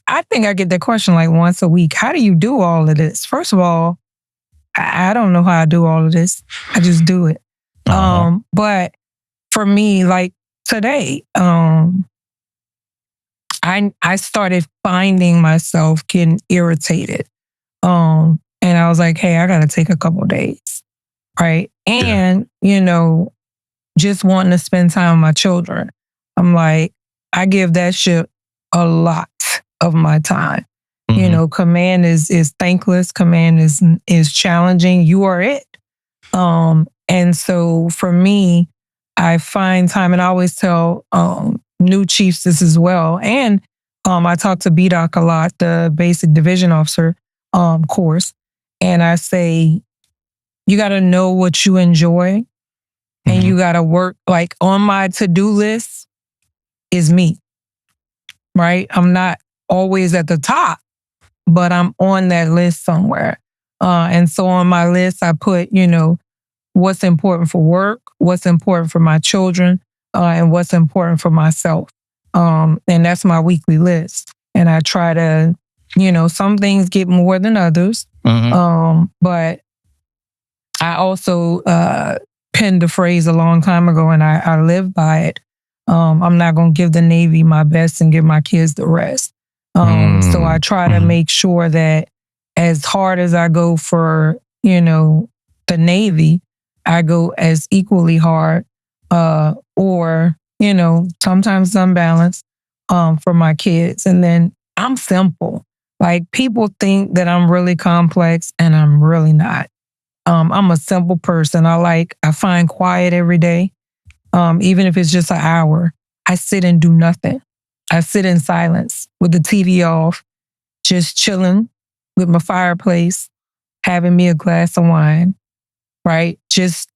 I think I get that question like once a week. How do you do all of this? First of all, I don't know how I do all of this. I just do it. But for me, like today, I started finding myself getting irritated. And I was like, hey, I got to take a couple of days. Right. And, you know, just wanting to spend time with my children. I'm like, I give that shit a lot of my time. You know, command is thankless. Command is challenging. You are it. And so for me, I find time, and I always tell new chiefs this as well. And I talk to BDOC a lot, the basic division officer course. And I say, you got to know what you enjoy and you got to work. Like on my to-do list is me, right? I'm not always at the top, but I'm on that list somewhere. And so on my list, I put, you know, what's important for work, what's important for my children, and what's important for myself. And that's my weekly list. And I try to, you know, some things get more than others. But I also penned a phrase a long time ago, and I live by it. I'm not going to give the Navy my best and give my kids the rest. So I try to make sure that as hard as I go for, you know, the Navy, I go as equally hard or, you know, sometimes unbalanced for my kids. And then I'm simple. Like people think that I'm really complex and I'm really not. I'm a simple person. I find quiet every day. Even if it's just an hour, I sit and do nothing. I sit in silence with the TV off, just chilling with my fireplace, having me a glass of wine, right? Just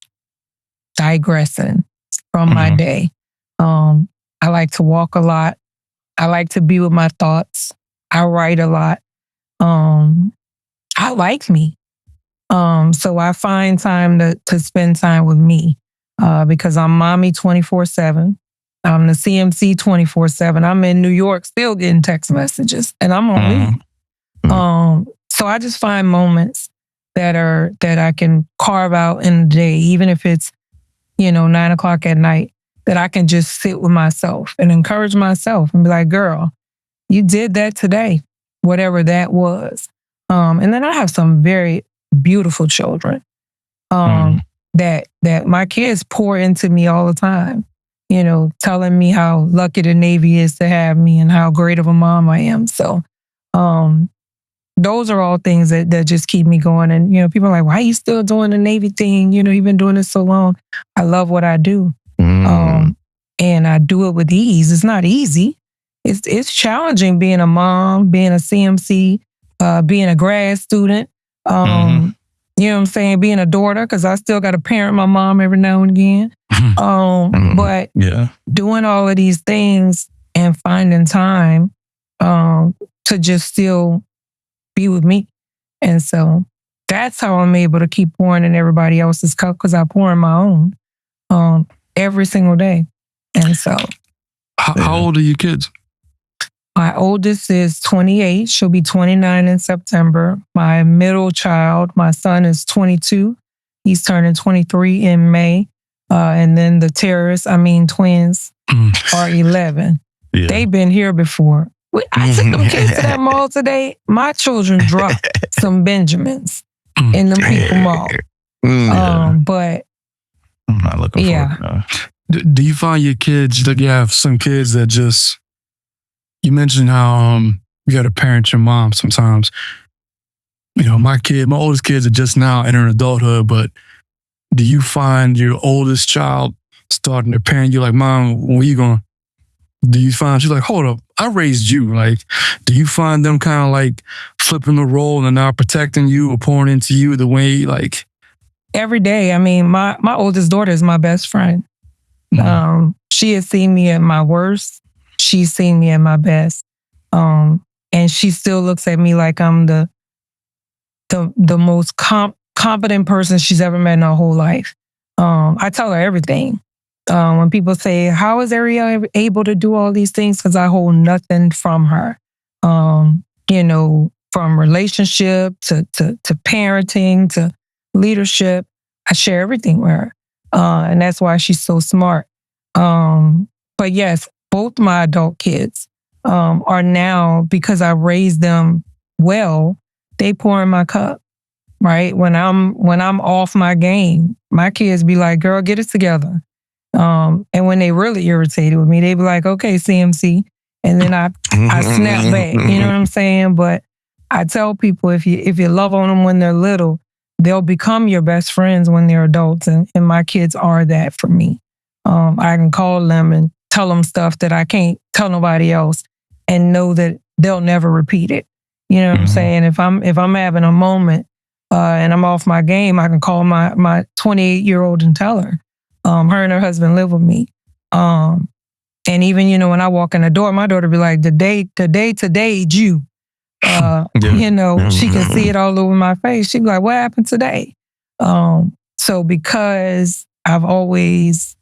digressing from my day. I like to walk a lot. I like to be with my thoughts. I write a lot. I like me. So I find time to spend time with me because I'm mommy 24/7. I'm the CMC 24/7. I'm in New York still getting text messages and I'm on leave. So I just find moments that I can carve out in the day, even if it's, you know, 9:00 at night, that I can just sit with myself and encourage myself and be like, girl, you did that today, whatever that was. And then I have some very beautiful children that my kids pour into me all the time, you know, telling me how lucky the Navy is to have me and how great of a mom I am. So those are all things that just keep me going. And, you know, people are like, why are you still doing the Navy thing? You know, you've been doing this so long. I love what I do. And I do it with ease. It's not easy. It's challenging being a mom, being a CMC, being a grad student. You know what I'm saying? Being a daughter, because I still got to parent my mom every now and again. But doing all of these things and finding time to just still be with me. And so that's how I'm able to keep pouring in everybody else's cup, because I pour in my own every single day. And so. How old are your kids? My oldest is 28. She'll be 29 in September. My middle child, my son, is 22. He's turning 23 in May. And then the twins are 11. Yeah. They've been here before. I took them kids to that mall today. My children dropped some Benjamins in the people mall. But I'm not looking for it. Do you find your kids, that you have some kids that just you mentioned how you got to parent your mom sometimes. You know, my oldest kids are just now entering adulthood, but do you find your oldest child starting to parent you like, Mom, where you going? Do you find she's like, hold up, I raised you? Like, do you find them kind of like flipping the role and now protecting you or pouring into you the way like? Every day. I mean, my oldest daughter is my best friend. She has seen me at my worst. She's seen me at my best. And she still looks at me like I'm the most competent person she's ever met in her whole life. I tell her everything. When people say, how is Ariel able to do all these things? Because I hold nothing from her. You know, from relationship to parenting to leadership, I share everything with her. And that's why she's so smart. But yes, both my adult kids are now, because I raised them well, they pour in my cup, right? When I'm off my game, my kids be like, girl, get it together. And when they really irritated with me, they be like, okay, CMC. And then I snap back, you know what I'm saying? But I tell people, if you love on them when they're little, they'll become your best friends when they're adults. And my kids are that for me. I can call them and tell them stuff that I can't tell nobody else and know that they'll never repeat it. You know what I'm saying? If I'm having a moment and I'm off my game, I can call my 28-year-old and tell her. Her and her husband live with me. And even, you know, when I walk in the door, my daughter be like, today, you. You know, she can see it all over my face. She be like, what happened today? So because I've always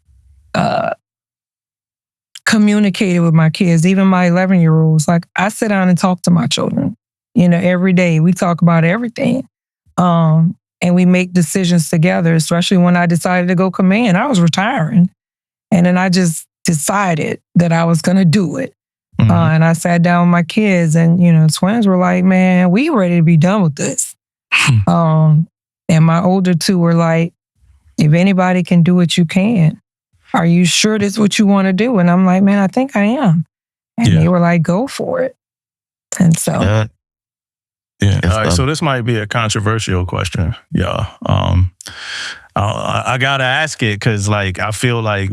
communicated with my kids, even my 11-year-olds, like I sit down and talk to my children, you know, every day. We talk about everything. And we make decisions together, especially when I decided to go command. I was retiring. And then I just decided that I was going to do it. And I sat down with my kids and, you know, twins were like, man, we ready to be done with this. And my older two were like, if anybody can do it, you can. Are you sure this is what you want to do? And I'm like, man, I think I am. And they were like, go for it. And so. Yeah. All right. So this might be a controversial question, y'all. I gotta ask it because, like, I feel like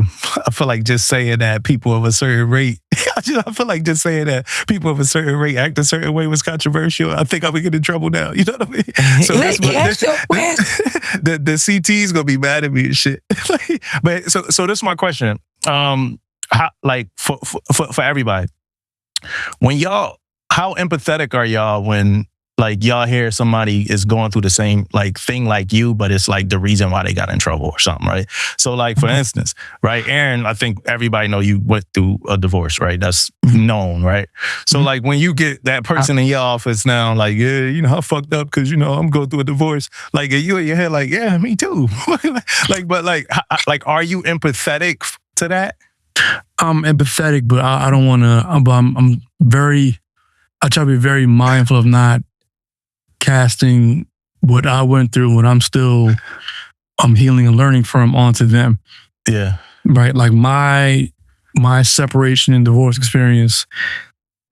just saying that people of a certain rate, I feel like just saying that people of a certain rate act a certain way was controversial. I think I'm gonna get in trouble now. You know what I mean? So the CT's gonna be mad at me and shit. But so this is my question. How, like for everybody, when y'all, how empathetic are y'all when, like, y'all hear somebody is going through the same, like, thing like you, but it's like the reason why they got in trouble or something, right? So, like, for instance, right, Aaron, I think everybody know you went through a divorce, right? That's known, right? So, like, when you get that person in your office now, like, yeah, you know, I fucked up because, you know, I'm going through a divorce. Like, you in your head, like, yeah, me too. Like, are you empathetic to that? I'm empathetic, but I don't want to. I try to be very mindful of not casting what I went through, what I'm healing and learning from onto them. Yeah. Right. Like my separation and divorce experience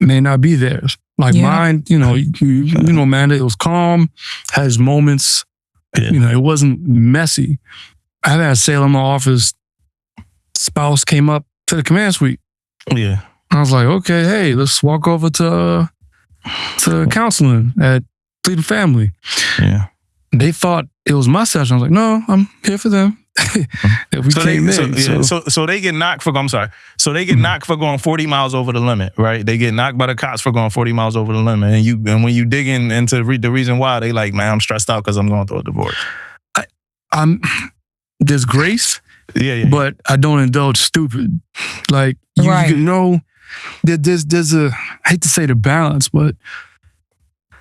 may not be theirs. Like mine, you know, you know, Amanda, it was calm, has moments, you know, it wasn't messy. I had a sale in my office, spouse came up to the command suite. Yeah. I was like, okay, hey, let's walk over to counseling at Fleet and Family. Yeah. They thought it was my session. I was like, no, I'm here for them. So they get knocked for, I'm sorry. So they get knocked for going 40 miles over the limit, right? They get knocked by the cops for going 40 miles over the limit. And when you dig into the reason why, they like, man, I'm stressed out because I'm going through a divorce. There's grace, but I don't indulge stupid. Like, you know, there's a, I hate to say the balance, but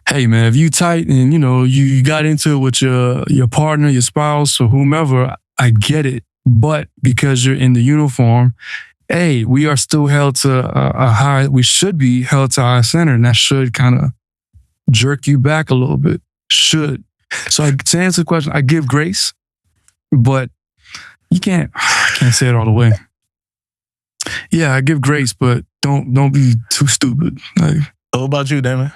hey, man, if you tight and, you know, you got into it with your partner, your spouse, or whomever, I get it. But because you're in the uniform, hey, we are still held to we should be held to our center, and that should kind of jerk you back a little bit. Should. So to answer the question, I give grace, but I can't say it all the way. Yeah, I give grace, but don't be too stupid. Like, What about you, Damon?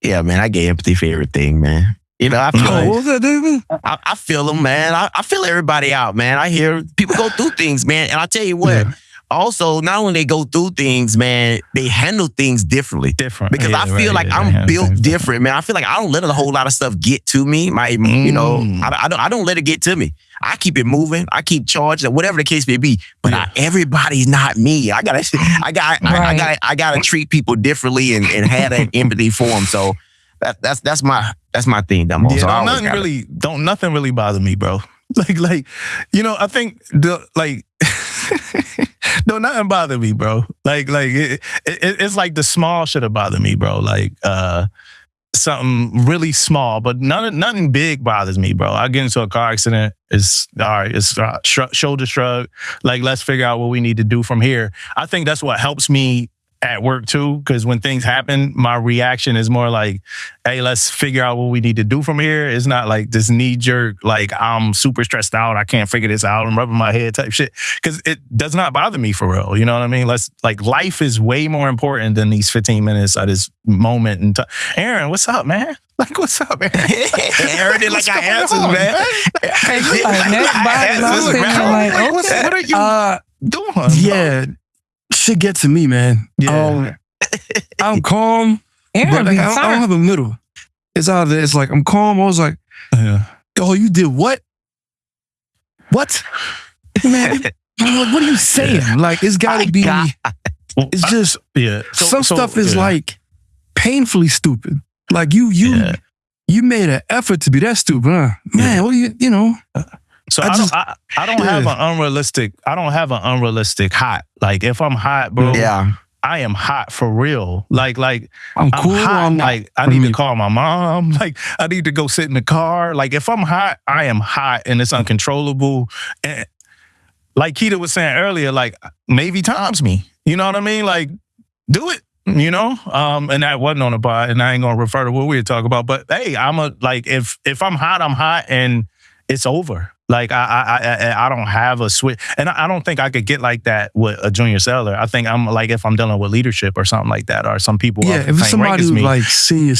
Yeah, man, I get empathy for everything, man. You know, I feel what was that, David? I feel them, man. I feel everybody out, man. I hear people go through things, man. And I'll tell you what, also, not only they go through things, man, they handle things differently. Because I feel like I'm built different, man. I feel like I don't let a whole lot of stuff get to me. You know, I don't let it get to me. I keep it moving. I keep charged, whatever the case may be. But everybody's not me. I gotta treat people differently and have that empathy for them. So that's my thing, Damo. Yeah, So don't nothing really bother me, bro. Like, you know, I think don't nothing bother me, bro. Like it's like the small shit that bother me, bro. Like something really small, but nothing big bothers me, bro. I get into a car accident. It's all right. It's shoulder shrug. Like, let's figure out what we need to do from here. I think that's what helps me at work too, because when things happen, my reaction is more like, hey, let's figure out what we need to do from here. It's not like this knee jerk, like I'm super stressed out, I can't figure this out, I'm rubbing my head type shit. Because it does not bother me for real. You know what I mean? Life is way more important than these 15 minutes of this moment. And Aaron, what's up, man? Like, what's up, man? Aaron did like I answers, man. What are you doing? Yeah. Shit get to me, man. Yeah. I'm calm, but like, I don't have a middle. It's either it's like I'm calm. I was like, oh, you did what? What, man? What are you saying? Like, it's got to be. It's just some stuff is like painfully stupid. Like you made an effort to be that stupid, huh? Man, what do you know? So I don't have an unrealistic hot. Like, if I'm hot, bro, I am hot for real. Like I'm cool. Hot. Like, I need to call my mom. Like, I need to go sit in the car. Like, if I'm hot, I am hot and it's uncontrollable. And like Kedia was saying earlier, like, Navy times me. You know what I mean? Like, do it. You know, and that wasn't on the pod, and I ain't gonna refer to what we were talking about. But hey, if I'm hot, and it's over. Like, I don't have a switch, and I don't think I could get like that with a junior sailor. I think I'm like, if I'm dealing with leadership or something like that, or some people, if somebody like senior,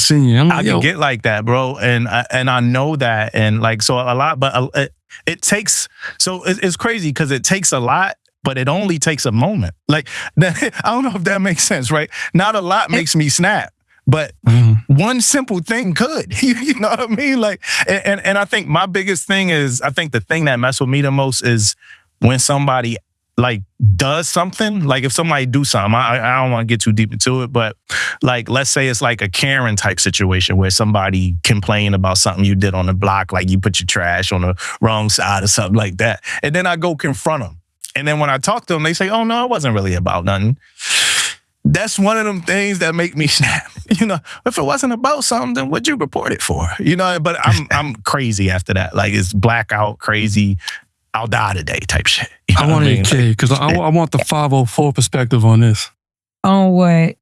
I can get like that, bro, and I know that, and like, so a lot, but it takes. So it's crazy because it takes a lot. But it only takes a moment. Like, I don't know if that makes sense, right? Not a lot makes me snap, but one simple thing could. You know what I mean? Like, and I think my biggest thing is, I think the thing that messes with me the most is when somebody like does something. Like, if somebody do something, I don't want to get too deep into it, but like, let's say it's like a Karen type situation where somebody complained about something you did on the block, like you put your trash on the wrong side or something like that, and then I go confront them. And then when I talk to them, they say, oh, no, it wasn't really about nothing. That's one of them things that make me snap. You know, if it wasn't about something, then what'd you report it for? You know, but I'm crazy after that. Like, it's blackout crazy, I'll die today type shit. You know I want to because I want the 504 perspective on this. On what?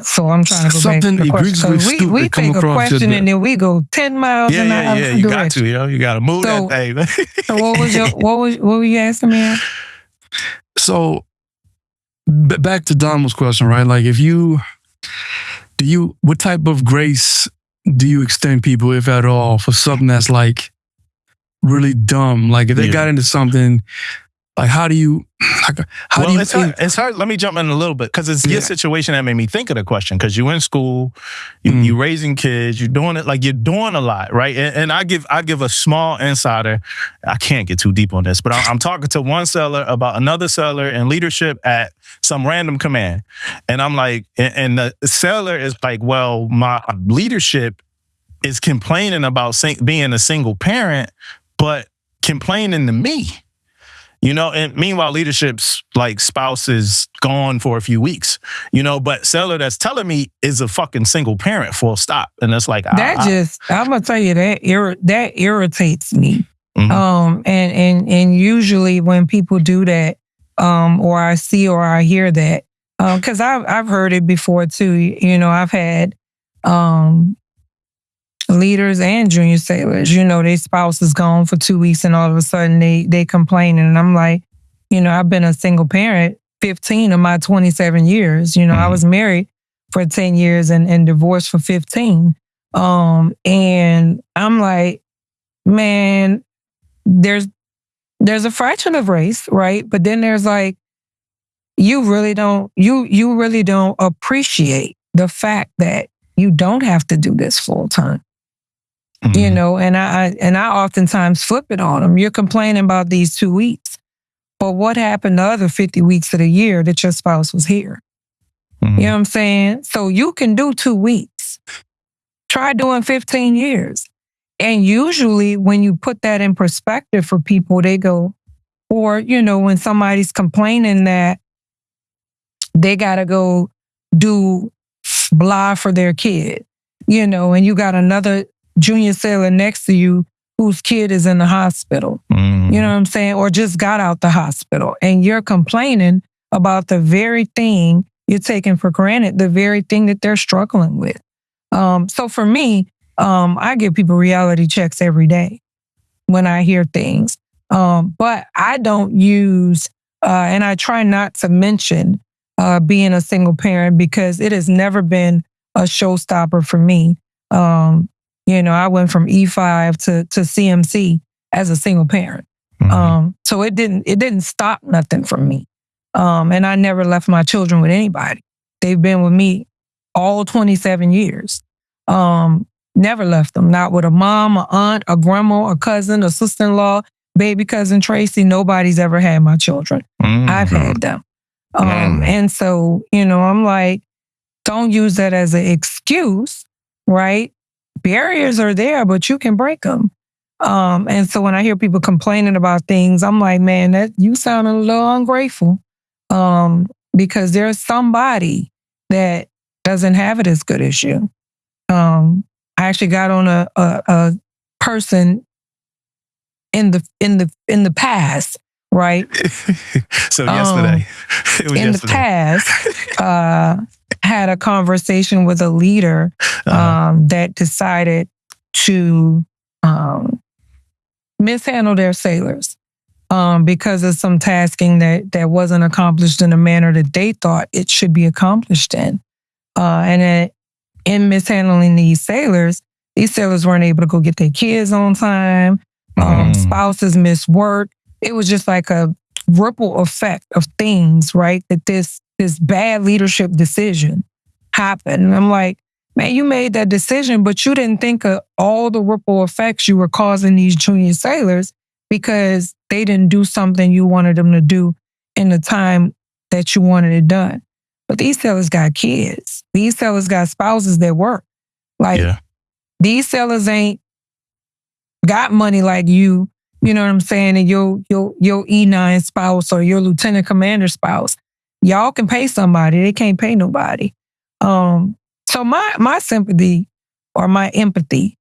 So I'm trying to go Something back to the question. stupid We take a question and then we go 10 miles an hour. Yeah, you got to, you got to move that thing. So what were you asking me? So back to Damo's question, right? Like, what type of grace do you extend people, if at all, for something that's like really dumb? Like, if they got into something, like, how do you? It's hard. Let me jump in a little bit because it's your situation that made me think of the question. Because you're in school, you raising kids, you're doing it, like, you're doing a lot, right? And I give a small insider. I can't get too deep on this, but I'm talking to one seller about another seller in leadership at some random command, and I'm like, and the seller is like, well, my leadership is complaining about being a single parent, but complaining to me. You know, and meanwhile, leadership's like spouse is gone for a few weeks, you know, but seller that's telling me is a fucking single parent, full stop. And it's like, I'm going to tell you that irritates me. Mm-hmm. And usually when people do that, or I see or I hear that, cause I've heard it before too. You know, I've had, leaders and junior sailors, you know, their spouse is gone for 2 weeks and all of a sudden they complaining. And I'm like, you know, I've been a single parent 15 of my 27 years. You know, I was married for 10 years and divorced for 15. And I'm like, man, there's a fraction of race, right? But then there's like, you really don't appreciate the fact that you don't have to do this full time. You know, and I oftentimes flip it on them. You're complaining about these 2 weeks, but what happened the other 50 weeks of the year that your spouse was here? You know what I'm saying? So you can do 2 weeks. Try doing 15 years. And usually when you put that in perspective for people, they go, or, you know, when somebody's complaining that they got to go do blah for their kid, you know, and you got another junior sailor next to you whose kid is in the hospital, you know what I'm saying? Or just got out the hospital, and you're complaining about the very thing you're taking for granted, the very thing that they're struggling with. So for me, I give people reality checks every day when I hear things. But I don't use, and I try not to mention being a single parent, because it has never been a showstopper for me. You know, I went from E5 to CMC as a single parent. So it didn't stop nothing from me. And I never left my children with anybody. They've been with me all 27 years. Never left them, not with a mom, a aunt, a grandma, a cousin, a sister-in-law, baby cousin Tracy. Nobody's ever had my children. I've had them. And so, you know, I'm like, don't use that as an excuse, right? Barriers are there, but you can break them. And so when I hear people complaining about things, I'm like, man, that you sound a little ungrateful. Because there's somebody that doesn't have it as good as you. I actually got on a person in the past, right? So yesterday, it was in the past, had a conversation with a leader that decided to mishandle their sailors because of some tasking that wasn't accomplished in a manner that they thought it should be accomplished in. And in mishandling these sailors weren't able to go get their kids on time. Spouses missed work. It was just like a ripple effect of things, right? That this bad leadership decision happened. And I'm like, man, you made that decision, but you didn't think of all the ripple effects you were causing these junior sailors because they didn't do something you wanted them to do in the time that you wanted it done. But these sailors got kids. These sailors got spouses that work. Like, these sailors ain't got money like you know what I'm saying, and your E9 spouse or your lieutenant commander spouse. Y'all can pay somebody. They can't pay nobody. So my sympathy or my empathy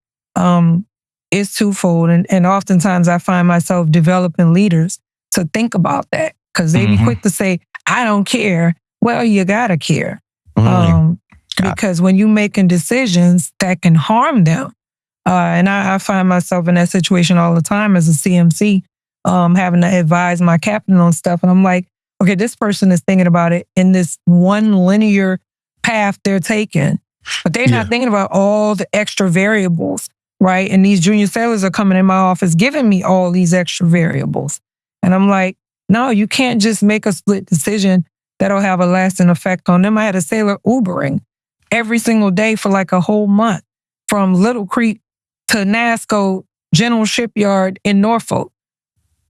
is twofold. And oftentimes I find myself developing leaders to think about that, because they be quick to say, I don't care. Well, you gotta care. Because when you're making decisions that can harm them, and I find myself in that situation all the time as a CMC, having to advise my captain on stuff. And I'm like, okay, this person is thinking about it in this one linear path they're taking, but they're not thinking about all the extra variables, right? And these junior sailors are coming in my office giving me all these extra variables. And I'm like, no, you can't just make a split decision that'll have a lasting effect on them. I had a sailor Ubering every single day for like a whole month from Little Creek to NASCO General Shipyard in Norfolk.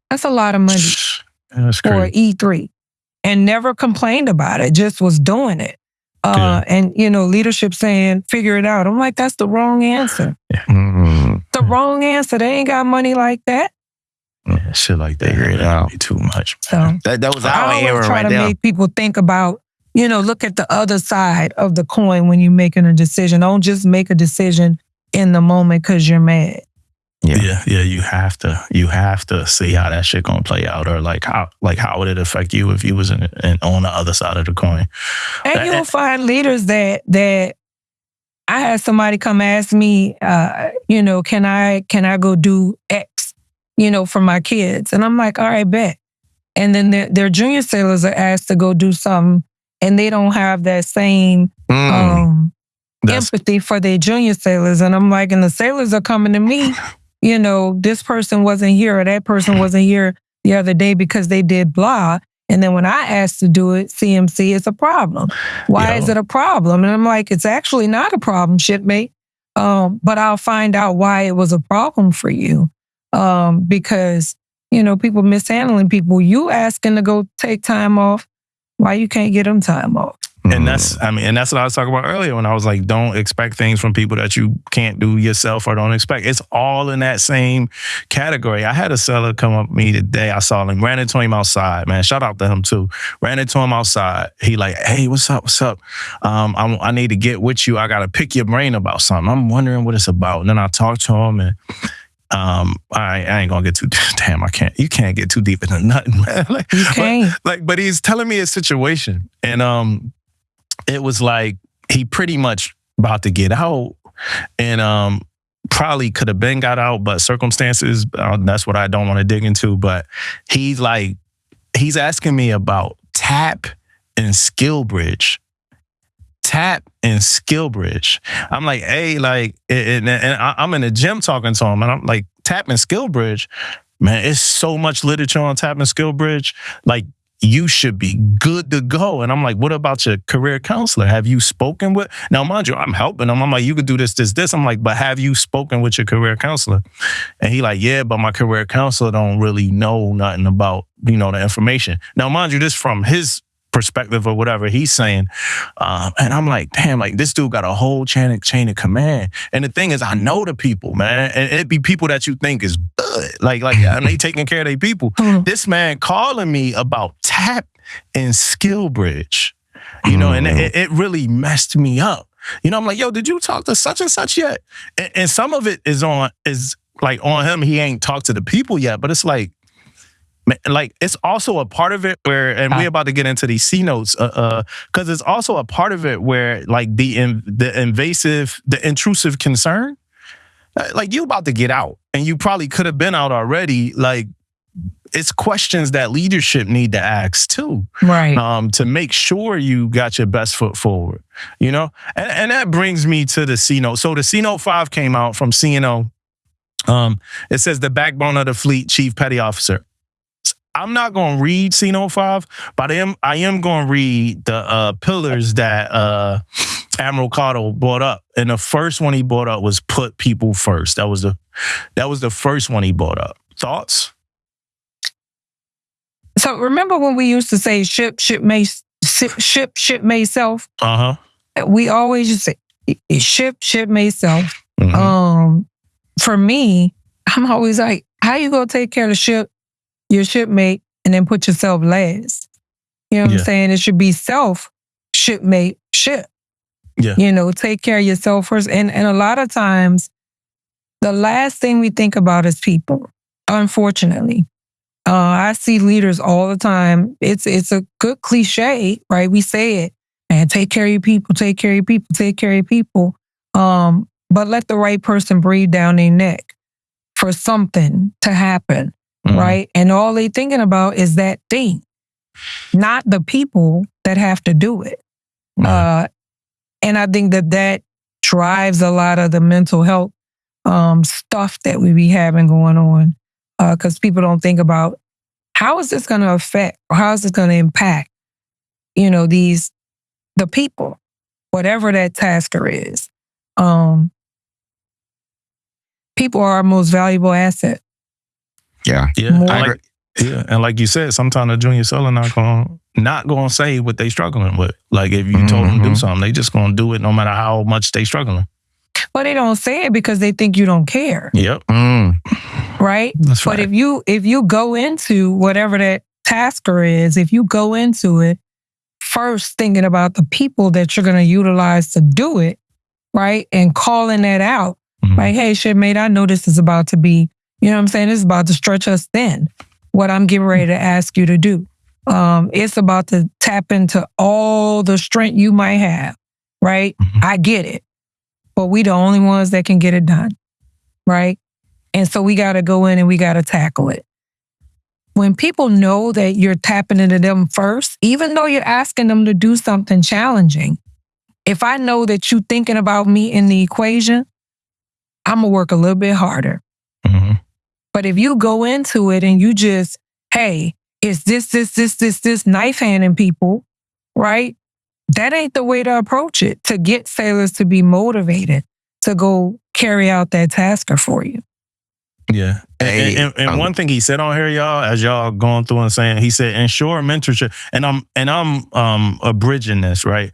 That's a lot of money for E3. And never complained about it, just was doing it. And, you know, leadership saying, figure it out. I'm like, that's the wrong answer. The wrong answer. They ain't got money like that. Yeah, shit like that. Figure it out. Be too much. So that was our I era always try right to there. make people think about, you know, look at the other side of the coin when you're making a decision. Don't just make a decision in the moment because you're mad. Yeah. You have to see how that shit gonna play out, or like how would it affect you if you was on the other side of the coin. And you'll find leaders that I had somebody come ask me, you know, can I go do X, you know, for my kids? And I'm like, all right, bet. and then their junior sailors are asked to go do something, and they don't have that same empathy for their junior sailors. And I'm like, and the sailors are coming to me, this person wasn't here or that person wasn't here the other day because they did blah. And then when I asked to do it, CMC, it's a problem. Why is it a problem? And I'm like, it's actually not a problem, shipmate. But I'll find out why it was a problem for you. Because, people mishandling people. You asking to go take time off, why you can't get them time off? And that's what I was talking about earlier when I was like, don't expect things from people that you can't do yourself or don't expect. It's all in that same category. I had a seller come up to me today. I saw him, ran into him outside, man. Shout out to him too. Ran into him outside. He like, hey, what's up? What's up? I need to get with you. I got to pick your brain about something. I'm wondering what it's about. And then I talked to him and I ain't gonna get too damn. You can't get too deep into nothing, man. You can't. But he's telling me his situation, and it was like he pretty much about to get out, and probably could have been got out, but circumstances. That's what I don't want to dig into. But he's asking me about TAP and skill bridge. TAP and skill bridge. I'm like, hey, and I'm in the gym talking to him, and I'm like, TAP and skill bridge, man, it's so much literature on TAP and skill bridge. Like, you should be good to go. And I'm like, what about your career counselor? Have you spoken with? Now, mind you, I'm helping him. I'm like, you could do this, this, this. I'm like, but have you spoken with your career counselor? And he like, yeah, but my career counselor don't really know nothing about, the information. Now, mind you, this from his perspective or whatever he's saying. And I'm like, damn, like this dude got a whole chain of command. And the thing is, I know the people, man. And it'd be people that you think is good. Like they taking care of their people. This man calling me about TAP and skill bridge, and it really messed me up. I'm like, yo, did you talk to such and such yet? And some of it is on him. He ain't talked to the people yet, but it's like it's also a part of it where, and we're about to get into these CNOtes, because it's also a part of it where like the intrusive concern, like you about to get out and you probably could have been out already. Like it's questions that leadership need to ask too, right? To make sure you got your best foot forward, and that brings me to the CNOte. So the CNOte 5 came out from CNO. It says the backbone of the fleet, Chief Petty Officer. I'm not going to read CNOte 5, but I am going to read the pillars that Admiral Cotto brought up. And the first one he brought up was put people first. That was the first one he brought up. Thoughts? So remember when we used to say ship made self? Uh-huh. We always used to say ship made self. Mm-hmm. For me, I'm always like, how you going to take care of the ship, your shipmate, and then put yourself last? You know what I'm saying? It should be self, shipmate, ship. Yeah. Take care of yourself first. And a lot of times, the last thing we think about is people, unfortunately. I see leaders all the time. It's a good cliche, right? We say it, man, take care of your people, take care of your people, take care of your people. But let the right person breathe down their neck for something to happen. Right? And all they thinking about is that thing, not the people that have to do it. And I think that drives a lot of the mental health stuff that we be having going on. Because people don't think about how is this going to affect or how is this going to impact, the people, whatever that tasker is. People are our most valuable asset. Yeah. And like you said, sometimes a junior seller not gonna say what they struggling with. Like if you told them to do something, they just gonna do it no matter how much they struggling. But they don't say it because they think you don't care. Yep. Right? That's right. But if you go into whatever that tasker is, if you go into it first thinking about the people that you're gonna utilize to do it, right? And calling that out. Like, hey, shipmate, I know this is about to be, you know what I'm saying? It's about to stretch us thin, what I'm getting ready to ask you to do. It's about to tap into all the strength you might have, right? I get it. But we the only ones that can get it done, right? And so we got to go in and we got to tackle it. when people know that you're tapping into them first, even though you're asking them to do something challenging, if I know that you're thinking about me in the equation, I'm going to work a little bit harder. Mm-hmm. But if you go into it and you just, hey, it's this knife handing people, right? That ain't the way to approach it, to get sailors to be motivated to go carry out that tasker for you. Yeah. And one thing he said on here, y'all, as y'all going through and saying, he said, ensure mentorship. And I'm abridging this, right?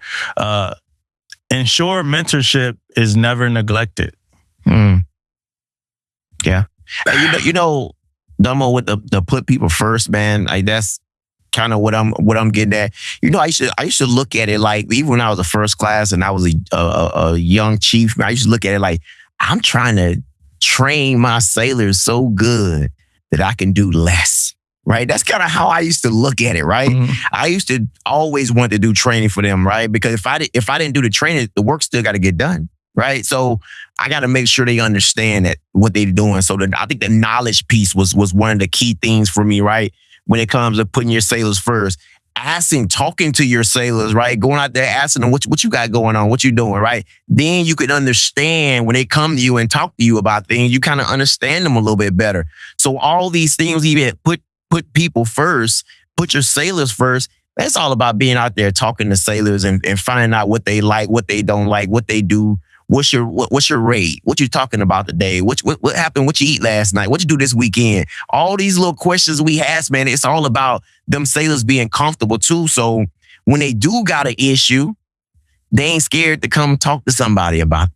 Ensure mentorship is never neglected. Yeah. You know, Damo, with the put people first, man, like that's kind of what I'm getting at. You know, I used to look at it like, even when I was a first class and I was a young chief, I used to look at it like, I'm trying to train my sailors so good that I can do less, right? That's kind of how I used to look at it, right? Mm-hmm. I used to always want to do training for them, right? Because if I didn't do the training, the work still got to get done, right? So I got to make sure they understand that what they're doing. So I think the knowledge piece was one of the key things for me, right? When it comes to putting your sailors first. Talking to your sailors, right? Going out there asking them what you got going on, what you doing, right? Then you can understand when they come to you and talk to you about things, you kind of understand them a little bit better. So all these things, even put people first, put your sailors first. That's all about being out there talking to sailors and finding out what they like, what they don't like, what they do. What's your rate? What you talking about today? What happened? What you eat last night? What you do this weekend? All these little questions we ask, man, it's all about them sailors being comfortable too. So when they do got an issue, they ain't scared to come talk to somebody about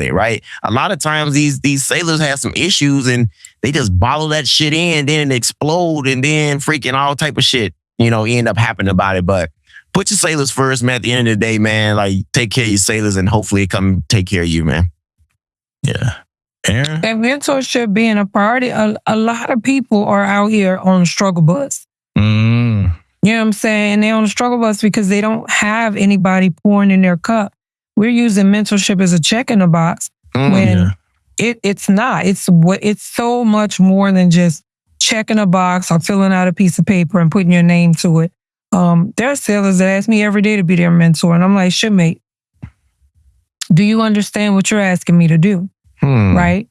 it, right? A lot of times these sailors have some issues and they just bottle that shit in, then it explode, and then freaking all type of shit, end up happening about it. But put your sailors first, man. At the end of the day, man, like take care of your sailors and hopefully come take care of you, man. Yeah. Aaron? And mentorship being a priority, a lot of people are out here on the struggle bus. You know what I'm saying? They're on the struggle bus because they don't have anybody pouring in their cup. We're using mentorship as a check in the box when it's not. It's so much more than just checking a box or filling out a piece of paper and putting your name to it. There are sailors that ask me every day to be their mentor, and I'm like, shipmate, do you understand what you're asking me to do? Right?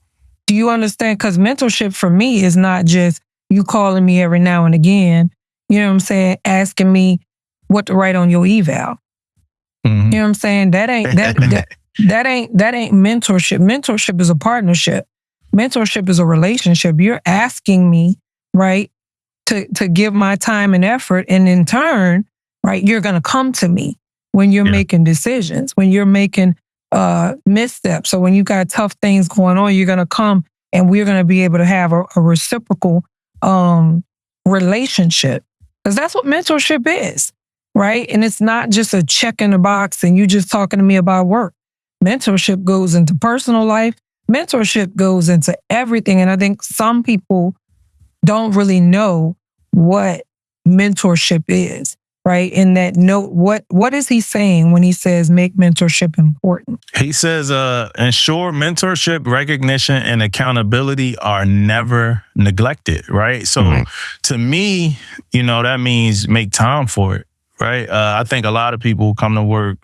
Do you understand? Because mentorship for me is not just you calling me every now and again, you know what I'm saying, asking me what to write on your eval. You know what I'm saying? That ain't mentorship. Mentorship is a partnership. Mentorship is a relationship. You're asking me, right, to give my time and effort, and in turn, right, you're going to come to me when you're making decisions, when you're making missteps. So when you got tough things going on, you're going to come and we're going to be able to have a reciprocal relationship, because that's what mentorship is, right? And it's not just a check in the box and you just talking to me about work. Mentorship goes into personal life. Mentorship goes into everything. And I think some people don't really know what mentorship is, right? In that note, what is he saying when he says make mentorship important? He says, ensure mentorship, recognition, and accountability are never neglected, right? So to me, that means make time for it, right? I think a lot of people come to work.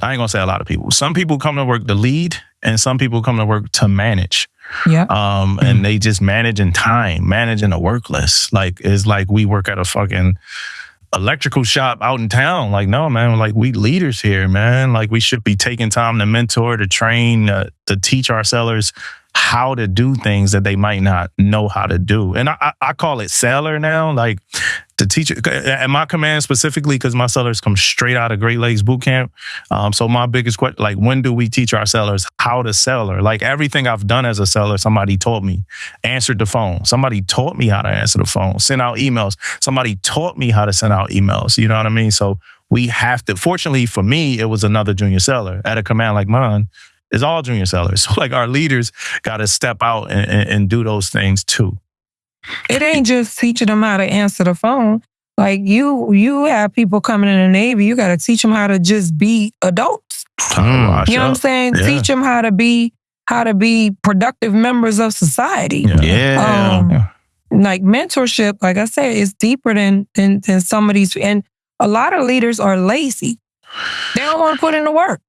I ain't gonna say a lot of people. Some people come to work to lead, and some people come to work to manage. Yeah. And they just managing time, managing a work list. Like, it's like we work at a fucking electrical shop out in town. Like, no, man, like we leaders here, man. Like we should be taking time to mentor, to train, to teach our sellers how to do things that they might not know how to do. And I call it sailor now, like to teach it at my command specifically, because my sellers come straight out of Great Lakes boot camp. So my biggest question, like, when do we teach our sellers how to seller? Like everything I've done as a seller, somebody taught me. Answered the phone. Somebody taught me how to answer the phone. Send out emails. Somebody taught me how to send out emails. You know what I mean? So we have to, fortunately for me, it was another junior seller at a command like mine. It's all junior sellers. So like our leaders got to step out and do those things too. It ain't just teaching them how to answer the phone. Like you have people coming in the Navy, you got to teach them how to just be adults. You know what I'm saying? Yeah. Teach them how to be productive members of society. Yeah. like mentorship, like I said, is deeper than some of these. And a lot of leaders are lazy. They don't want to put in the work.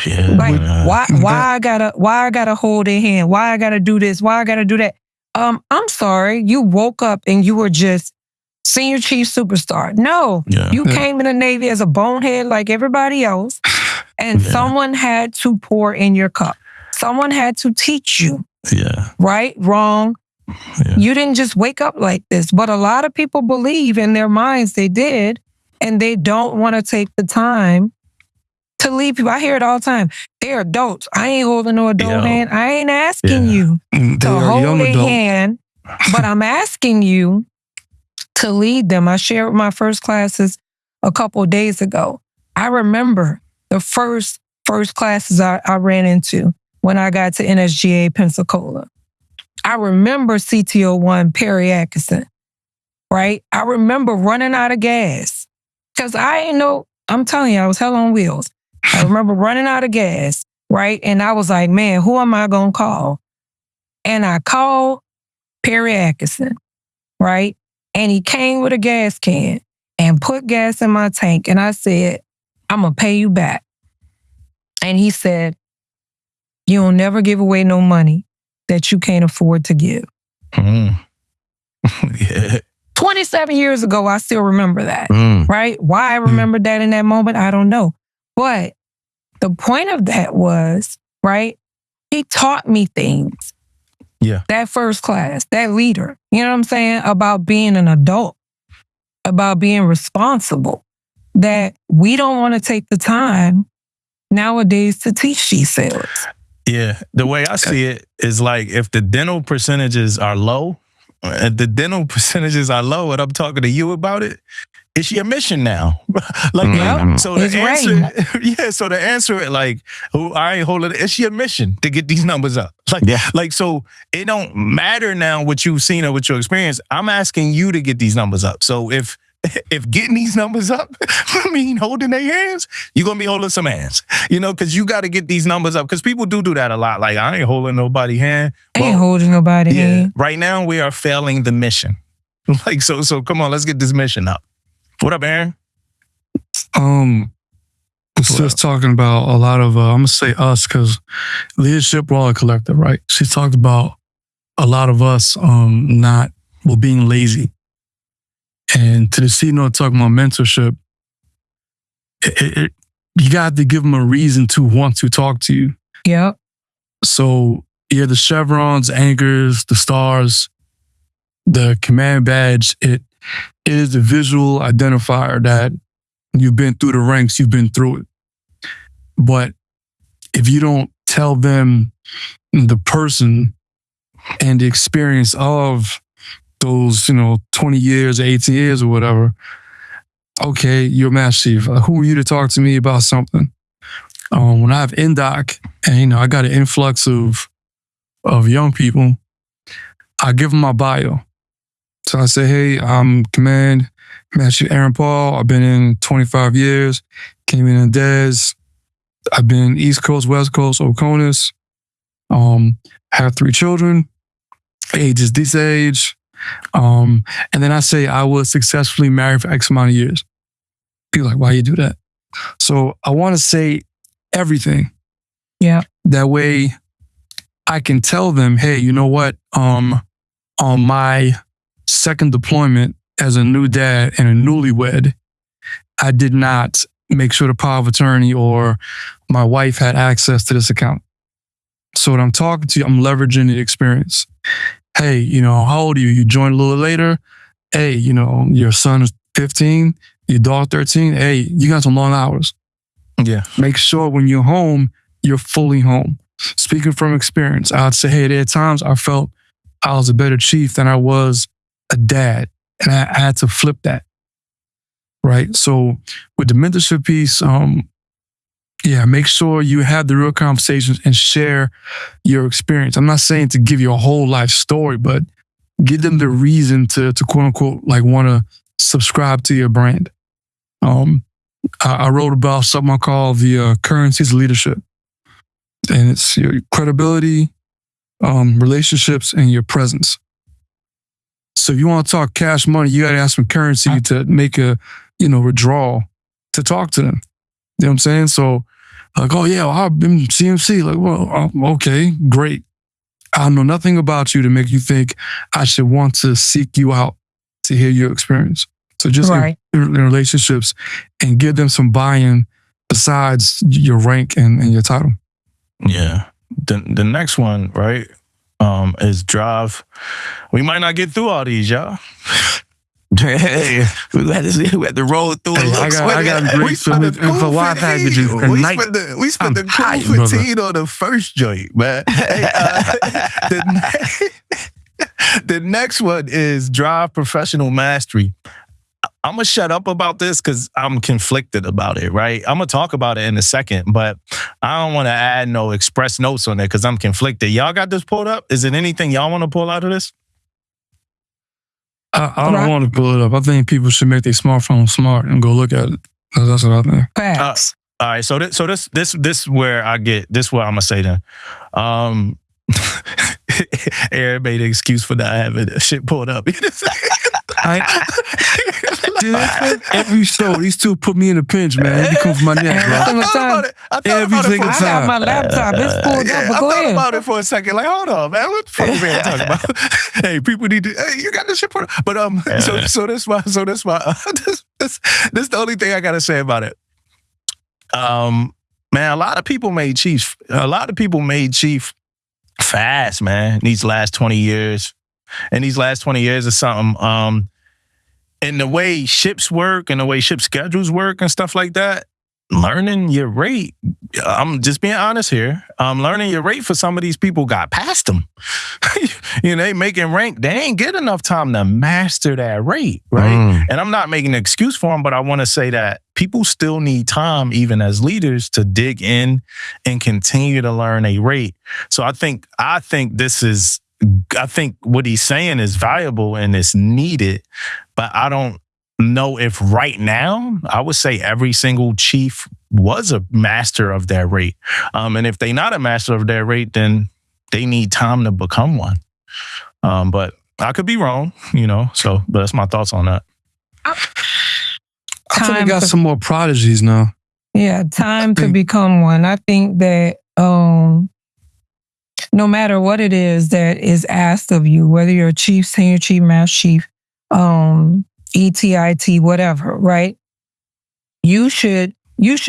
Yeah. Like why I gotta hold their hand? Why I gotta do this? Why I gotta do that? I'm sorry. You woke up and you were just senior chief superstar. No, you came in the Navy as a bonehead like everybody else, and someone had to pour in your cup. Someone had to teach you. Yeah. Right, wrong. Yeah. You didn't just wake up like this. But a lot of people believe in their minds they did, and they don't want to take the time to lead people. I hear it all the time. They're adults. I ain't holding no adult hand. I ain't asking you to hold a hand, but I'm asking you to lead them. I shared with my first classes a couple of days ago. I remember the first classes I ran into when I got to NSGA Pensacola. I remember CTO1 Perry Atkinson, right? I remember running out of gas because I ain't know, I'm telling you, I was hell on wheels. I remember running out of gas, right? And I was like, man, who am I going to call? And I called Perry Atkinson, right? And he came with a gas can and put gas in my tank. And I said, I'm going to pay you back. And he said, you'll never give away no money that you can't afford to give. Yeah. 27 years ago, I still remember that, right? Why I remembered that in that moment, I don't know. But the point of that was, right, he taught me things. Yeah. That first class, that leader, you know what I'm saying? About being an adult, about being responsible, that we don't want to take the time nowadays to teach these sailors. Yeah. The way I see it is like if the dental percentages are low, and and I'm talking to you about it, it's your mission now. Like, so the answer, so the answer, like, I ain't holding it. It's your mission to get these numbers up. Like, so it don't matter now what you've seen or what your experience. I'm asking you to get these numbers up. So if getting these numbers up, I mean, holding their hands, you're going to be holding some hands, you know, because you got to get these numbers up. Because people do that a lot. Like, I ain't holding nobody's hand. I ain't holding nobody's hand. Right now, we are failing the mission. Like, so come on, let's get this mission up. What up, Aaron? Was just talking about a lot of, I'm going to say us, because leadership, we're all a collective, right? She talked about a lot of us being lazy. And to the CNOte talking about mentorship, you got to give them a reason to want to talk to you. Yep. So, the chevrons, anchors, the stars, the command badge, it is the visual identifier that you've been through the ranks, you've been through it. But if you don't tell them the person and the experience of those, 20 years, 18 years or whatever, okay, you're a master chief. Who are you to talk to me about something? When I have NDOC and, I got an influx of young people, I give them my bio. So I say, hey, I'm Command Master Chief Aaron Paul. I've been in 25 years, came in DES. I've been East Coast, West Coast, Oconus. Have 3 children, age is this age. And then I say I was successfully married for X amount of years. People are like, why you do that? So I want to say everything. Yeah. That way I can tell them, hey, you know what? On my second deployment as a new dad and a newlywed, I did not make sure the power of attorney or my wife had access to this account. So when I'm talking to you, I'm leveraging the experience. Hey, how old are you? You joined a little later. Hey, your son is 15, your daughter 13. Hey, you got some long hours. Yeah. Make sure when you're home, you're fully home. Speaking from experience, I'd say, hey, there are times I felt I was a better chief than I was a dad. And I had to flip that. Right? So with the mentorship piece, make sure you have the real conversations and share your experience. I'm not saying to give you a whole life story, but give them the reason to quote unquote, like want to subscribe to your brand. I wrote about something I call the currencies of leadership. And it's your credibility, relationships, and your presence. So if you want to talk cash money, you got to have some currency to make a, withdrawal to talk to them. You know what I'm saying? So like, oh yeah, I've been CMC. Like, well, okay, great. I know nothing about you to make you think I should want to seek you out to hear your experience. So just in relationships and give them some buy-in besides your rank and your title. Yeah. The next one, right, is drive. We might not get through all these, y'all. Hey, we had to roll through it. I got great for live packages. We spent the cool 15 on the first joint, man. Hey, the next one is drive professional mastery. I'm going to shut up about this because I'm conflicted about it, right? I'm going to talk about it in a second, but I don't want to add no express notes on it because I'm conflicted. Y'all got this pulled up? Is it anything y'all want to pull out of this? I don't want to pull it up. I think people should make their smartphone smart and go look at it. That's what I think. Facts. All right, so this where I get this. What I'm gonna say then. Aaron made an excuse for not having shit pulled up. Every show, these two put me in a pinch, man. It becomes my neck, bro. Every single time. I got my laptop. It's pulled up. I Go thought ahead. about it for a second. Like, hold on, man. What the fuck is man talking about? Hey, people need to. Hey, you got this shit pulled up. But so this why. This the only thing I gotta say about it. Man, a lot of people made Chief fast, man. These last 20 years. And these last 20 years or something. And the way ships work and the way ship schedules work and stuff like that, learning your rate, I'm just being honest here, learning your rate for some of these people got past them. They making rank, they ain't get enough time to master that rate, right? And I'm not making an excuse for them, but I want to say that people still need time, even as leaders, to dig in and continue to learn a rate. So I think what he's saying is valuable and it's needed, but I don't know if right now, I would say every single chief was a master of their rate. And if they're not a master of their rate, then they need time to become one. But I could be wrong, but that's my thoughts on that. I think we got some more prodigies now. Yeah, time to become one. I think that no matter what it is that is asked of you, whether you're a chief, senior chief, master chief, ETIT, whatever, right? You should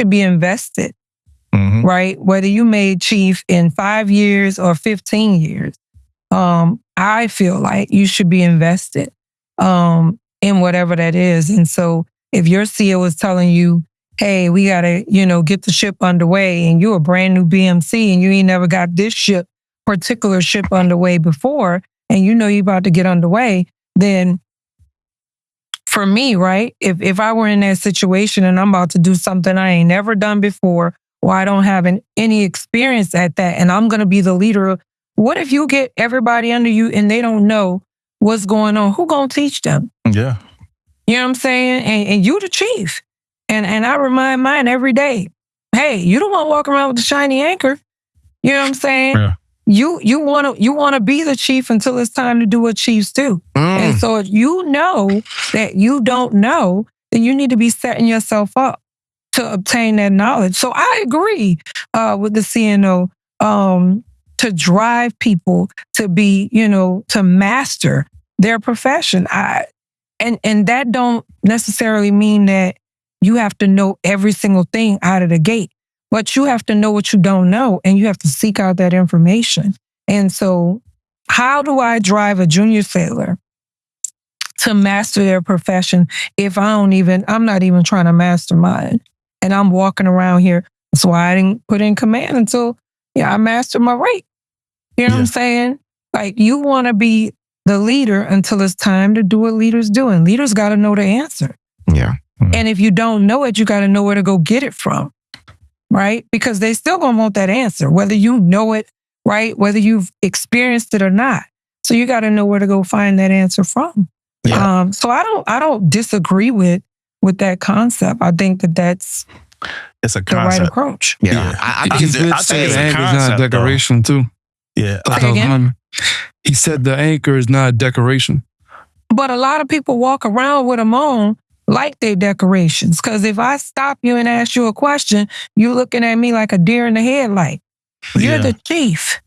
be invested, right? Whether you made chief in 5 years or 15 years, I feel like you should be invested in whatever that is. And so if your CEO is telling you, hey, we got to, get the ship underway, and you're a brand new BMC and you ain't never got this particular ship underway before, and you're about to get underway, then for me, right, if I were in that situation and I'm about to do something I ain't never done before, or I don't have any experience at that, and I'm going to be the leader, what if you get everybody under you and they don't know what's going on? Who going to teach them? Yeah. You know what I'm saying? And you the chief. And I remind mine every day, hey, you don't want to walk around with the shiny anchor. You know what I'm saying? Yeah. You want to be the chief until it's time to do what chiefs do. And so if you know that you don't know, then you need to be setting yourself up to obtain that knowledge. So I agree with the CNO to drive people to be, to master their profession. And that don't necessarily mean that you have to know every single thing out of the gate. But you have to know what you don't know, and you have to seek out that information. And so how do I drive a junior sailor to master their profession if I'm not even trying to master mine? And I'm walking around here. That's why I didn't put in command until I mastered my rate. You know what I'm saying? Like, you want to be the leader until it's time to do what leaders do. And leaders got to know the answer. Yeah. And if you don't know it, you got to know where to go get it from. Right? Because they still gonna want that answer, whether you know it, right? Whether you've experienced it or not. So you got to know where to go find that answer from. Yeah. So I don't disagree with that concept. I think that's it's a concept. The right approach. Yeah. I think it's a concept, not a decoration too. Yeah. He said the anchor is not a decoration. But a lot of people walk around with them on like they decorations. Because if I stop you and ask you a question, you looking at me like a deer in the headlight. You're the chief,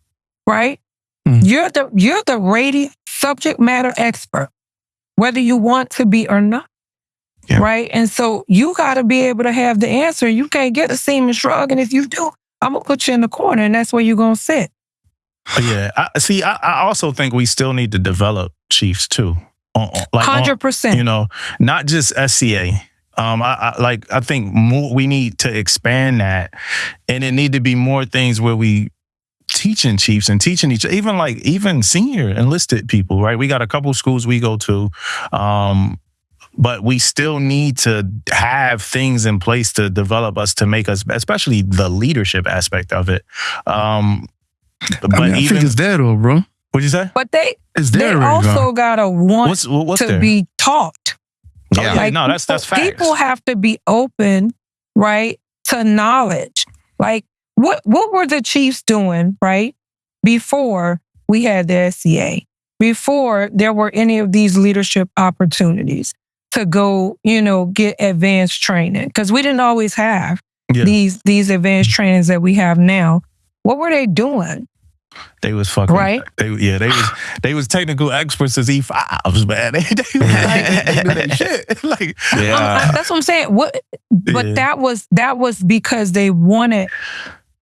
right? You're the radio subject matter expert, whether you want to be or not. Yeah. Right? And so you got to be able to have the answer. You can't get a seaman shrug. And if you do, I'm going to put you in the corner and that's where you're going to sit. Yeah. I also think we still need to develop chiefs too. 100%. Not just SCA. I think more, we need to expand that, and it need to be more things where we teaching chiefs and teaching each, even senior enlisted people, right? We got a couple schools we go to, but we still need to have things in place to develop us, to make us, especially the leadership aspect of it. I think it's there though, bro. What'd you say? But they also gotta want to there? Be taught. Yeah, like, no, that's facts. People have to be open, right, to knowledge. Like, what were the chiefs doing, right, before we had the SCA, before there were any of these leadership opportunities to go, get advanced training? Because we didn't always have these advanced trainings that we have now. What were they doing? They was fucking right. They was technical experts as E5s, man. They do that shit. That's what I'm saying. But that was because they wanted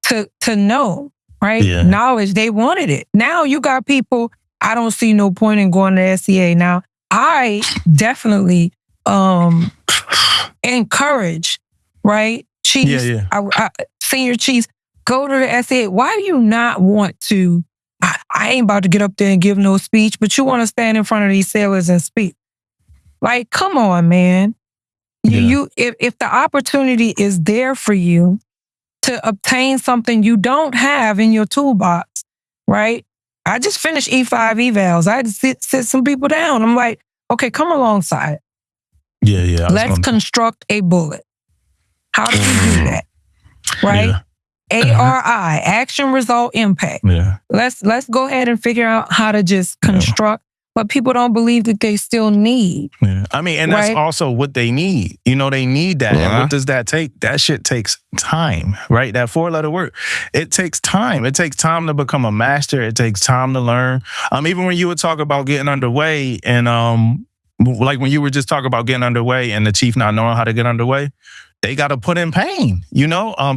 to know, right? Yeah. Knowledge. They wanted it. Now you got people. I don't see no point in going to SCA. Now I definitely encourage, right, chiefs, senior chiefs. Go to the SCA. Why do you not want to? I ain't about to get up there and give no speech, but you want to stand in front of these sailors and speak. Like, come on, man. If the opportunity is there for you to obtain something you don't have in your toolbox, right? I just finished E5 evals. I had to sit some people down. I'm like, okay, come alongside. Yeah. Let's construct a bullet. How do we do that? Right? Yeah. ARI, action, result, impact. Yeah. Let's go ahead and figure out how to just construct what people don't believe that they still need. Yeah. I mean, and that's also what they need. They need that. Yeah. And what does that take? That shit takes time, right? That 4-letter word. It takes time. It takes time to become a master. It takes time to learn. Even when you would talk about getting underway and like when you were just talking about getting underway and the chief not knowing how to get underway, they got to put in pain,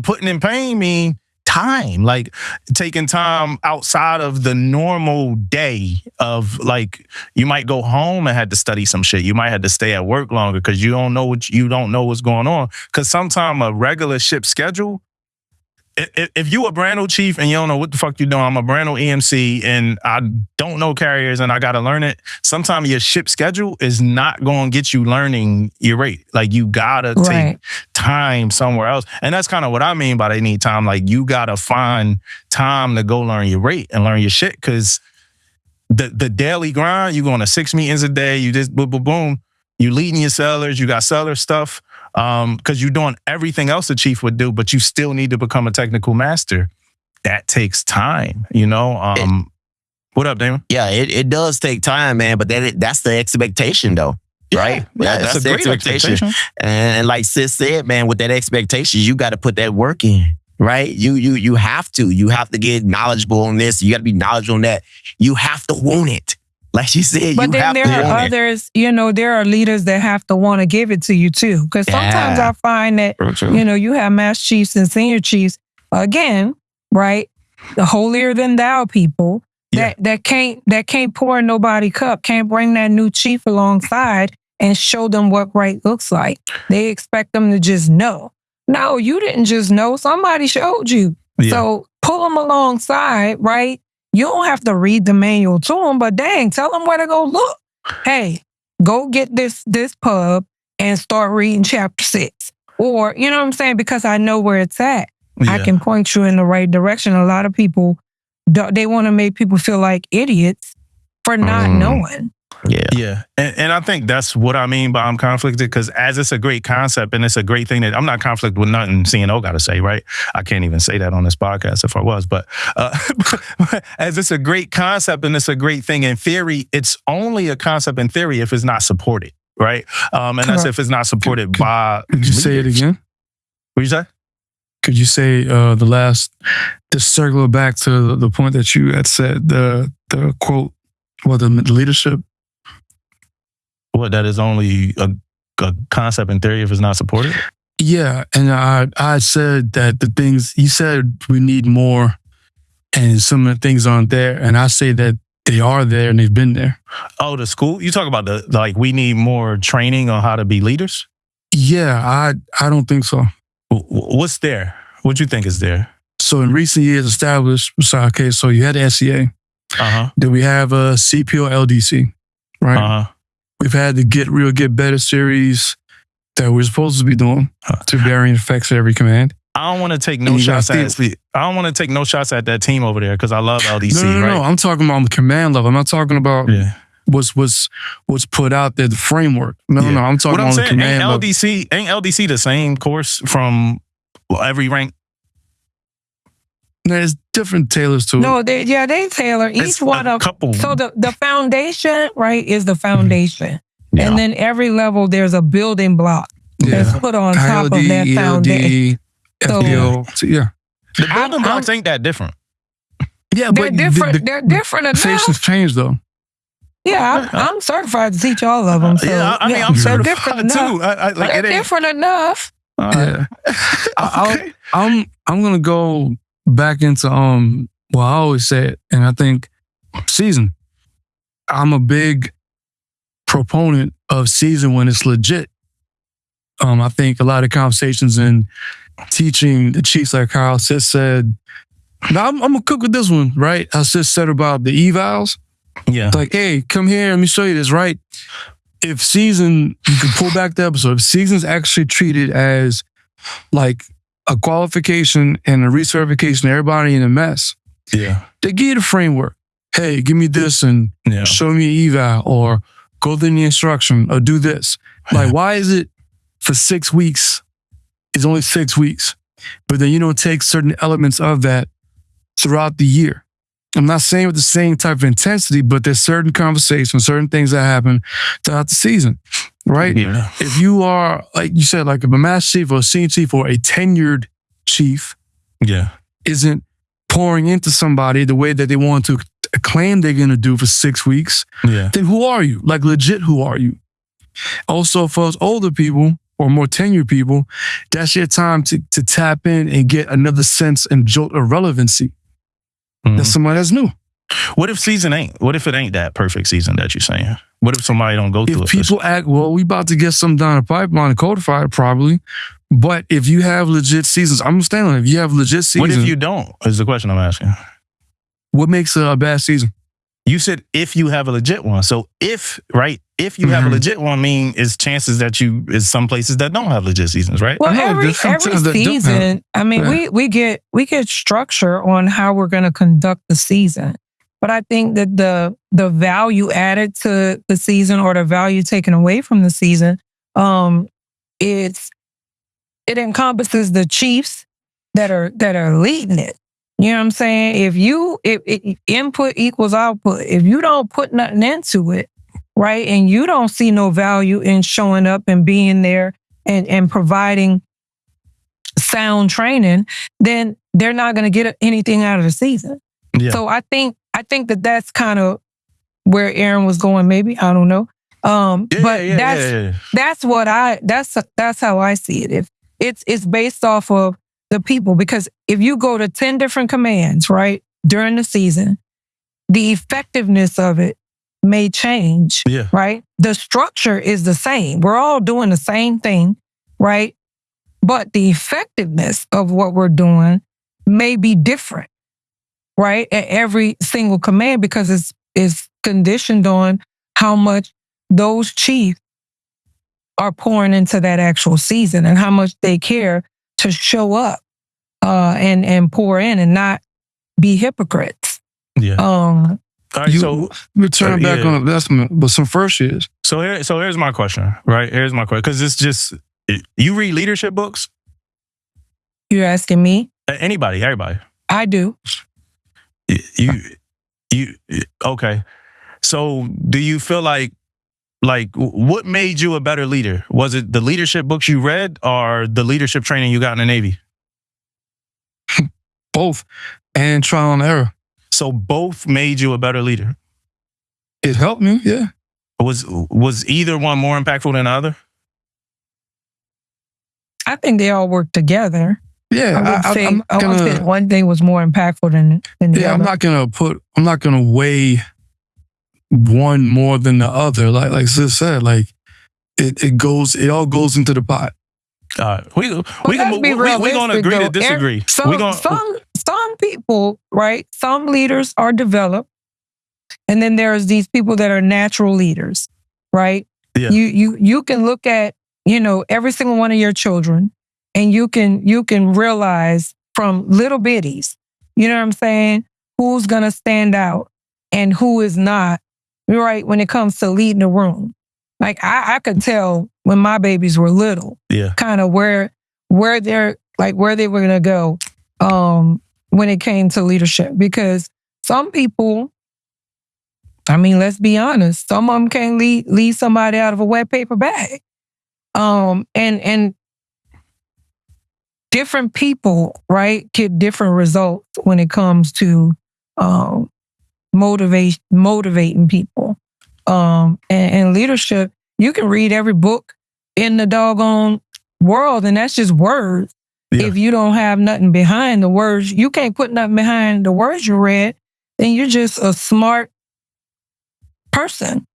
putting in pain mean time, like taking time outside of the normal day of, like, you might go home and had to study some shit. You might have to stay at work longer because you don't know what's going on. Because sometimes a regular ship schedule, if you a brand new chief and you don't know what the fuck you doing, I'm a brand new EMC and I don't know carriers and I got to learn it. Sometimes your ship schedule is not going to get you learning your rate. Like, you got to take time somewhere else. And that's kind of what I mean by they need time. Like, you got to find time to go learn your rate and learn your shit. Because the daily grind, you going to 6 meetings a day, you just boom, boom, boom. You leading your sellers, you up seller stuff. Because you're doing everything else a chief would do, but you still need to become a technical master. That takes time, What up, Damon? Yeah, it does take time, man, but that's the expectation, though, right? Yeah, that's the expectation. And like Sis said, man, with that expectation, you got to put that work in, right? You have to get knowledgeable on this. You got to be knowledgeable on that. You have to want it. Like she said, but then there are others, there are leaders that have to want to give it to you too. Because sometimes I find that, you have master chiefs and senior chiefs, again, right? The holier than thou people that can't pour in nobody's cup, can't bring that new chief alongside and show them what right looks like. They expect them to just know. No, you didn't just know. Somebody showed you. Yeah. So pull them alongside, right? You don't have to read the manual to them, but dang, tell them where to go look. Hey, go get this pub and start reading chapter 6. Or, you know what I'm saying? Because I know where it's at. Yeah. I can point you in the right direction. A lot of people, they want to make people feel like idiots for not knowing. Yeah. And I think that's what I mean by I'm conflicted, because as it's a great concept and it's a great thing that I'm not conflicted with nothing CNO got to say, right? I can't even say that on this podcast if I was, but as it's a great concept and it's a great thing in theory, it's only a concept in theory if it's not supported, right? And that's if it's not supported by... Could you say it again? What you say? Could you say just circle back to the point that you had said, the quote, the leadership? What, that is only a concept in theory if it's not supported? Yeah, and I said that the things, you said we need more and some of the things aren't there, and I say that they are there and they've been there. Oh, the school? You talk about we need more training on how to be leaders? Yeah, I don't think so. What's there? What do you think is there? So in recent years established, so you had the SCA. Then we have a CPO LDC, right? We've had the Get Better series that we're supposed to be doing to varying effects of every command. I don't want to take no shots at that team over there because I love LDC. No. I'm talking about on the command level. I'm not talking about what's put out there, the framework. No. I'm talking on the command level. Ain't LDC the same course from every rank? There's different tailors to it. No, they tailor each one of couple. So the foundation, right, is the foundation. Yeah. And then every level there's a building block that's put on top of that foundation. FDL. The building blocks ain't that different. Yeah, they're but different. They're different enough. Faces change though. Yeah, I'm certified to teach all of them. So, I'm certified too. They're different enough. Yeah. I'm gonna go back into I always say it, and I think season. I'm a big proponent of season when it's legit. I think a lot of conversations in teaching the Chiefs, like Kyle just said, now I'm gonna cook with this one, right? I just said about the evals. Yeah. It's like, hey, come here, let me show you this, right? If season, you can pull back the episode, if season's actually treated as like a qualification and a recertification, everybody in a mess. Yeah. They give you the framework. Hey, give me this and show me an eval, or go through the instruction, or do this. Like, why is it for 6 weeks? It's only 6 weeks. But then you don't take certain elements of that throughout the year. I'm not saying with the same type of intensity, but there's certain conversations, certain things that happen throughout the season, right? Yeah. If you are, like you said, like a master chief or a senior chief or a tenured chief, isn't pouring into somebody the way that they want to claim they're going to do for 6 weeks, then who are you? Like legit, who are you? Also, for us older people or more tenured people, that's your time to tap in and get another sense and jolt of relevancy. That's somebody that's new. What if it ain't that perfect season that you're saying? What if somebody don't go through it? If people act, well, we about to get something down the pipeline and codify it probably. But if you have legit seasons, I'm understanding. If you have legit seasons. What if you don't, is the question I'm asking. What makes a bad season? You said if you have a legit one. So if you have a legit one, is chances that is some places that don't have legit seasons, right? Well, every season, we get structure on how we're going to conduct the season. But I think that the value added to the season or the value taken away from the season, it encompasses the chiefs that are leading it. You know what I'm saying? If input equals output, if you don't put nothing into it, right, and you don't see no value in showing up and being there and providing sound training, then they're not going to get anything out of the season. Yeah. So I think that that's kind of where Aaron was going. Maybe, I don't know. That's how I see it. If it's based off of the people, because if you go to 10 different commands, right, during the season, the effectiveness of it may change, right? The structure is the same. We're all doing the same thing, right? But the effectiveness of what we're doing may be different, right? At every single command, because it's conditioned on how much those chiefs are pouring into that actual season and how much they care to show up and pour in and not be hypocrites. Yeah. All right, You return back on investment, but some first years. So here's my question, right? Here's my question, because it's just, you read leadership books? You're asking me? Anybody, everybody. I do. You okay. So do you feel like what made you a better leader? Was it the leadership books you read or the leadership training you got in the Navy? Both. And trial and error. So both made you a better leader? It helped me, yeah. Was either one more impactful than the other? I think they all work together. Yeah, I would say one thing was more impactful than the other. I'm not gonna weigh one more than the other. Like Sis said, like it all goes into the pot. We're gonna agree to disagree. Some people, right? Some leaders are developed, and then there's these people that are natural leaders, right? Yeah. You can look at, every single one of your children, and you can realize from little bitties, you know what I'm saying, who's gonna stand out and who is not, right, when it comes to leading the room. Like I could tell when my babies were little, kind of where they were gonna go when it came to leadership. Because some people, I mean, let's be honest, some of them can't lead somebody out of a wet paper bag. And different people, right, get different results when it comes to motivating people. And leadership, you can read every book in the doggone world, and that's just words. Yeah. If you don't have nothing behind the words, you can't put nothing behind the words you read, then you're just a smart person.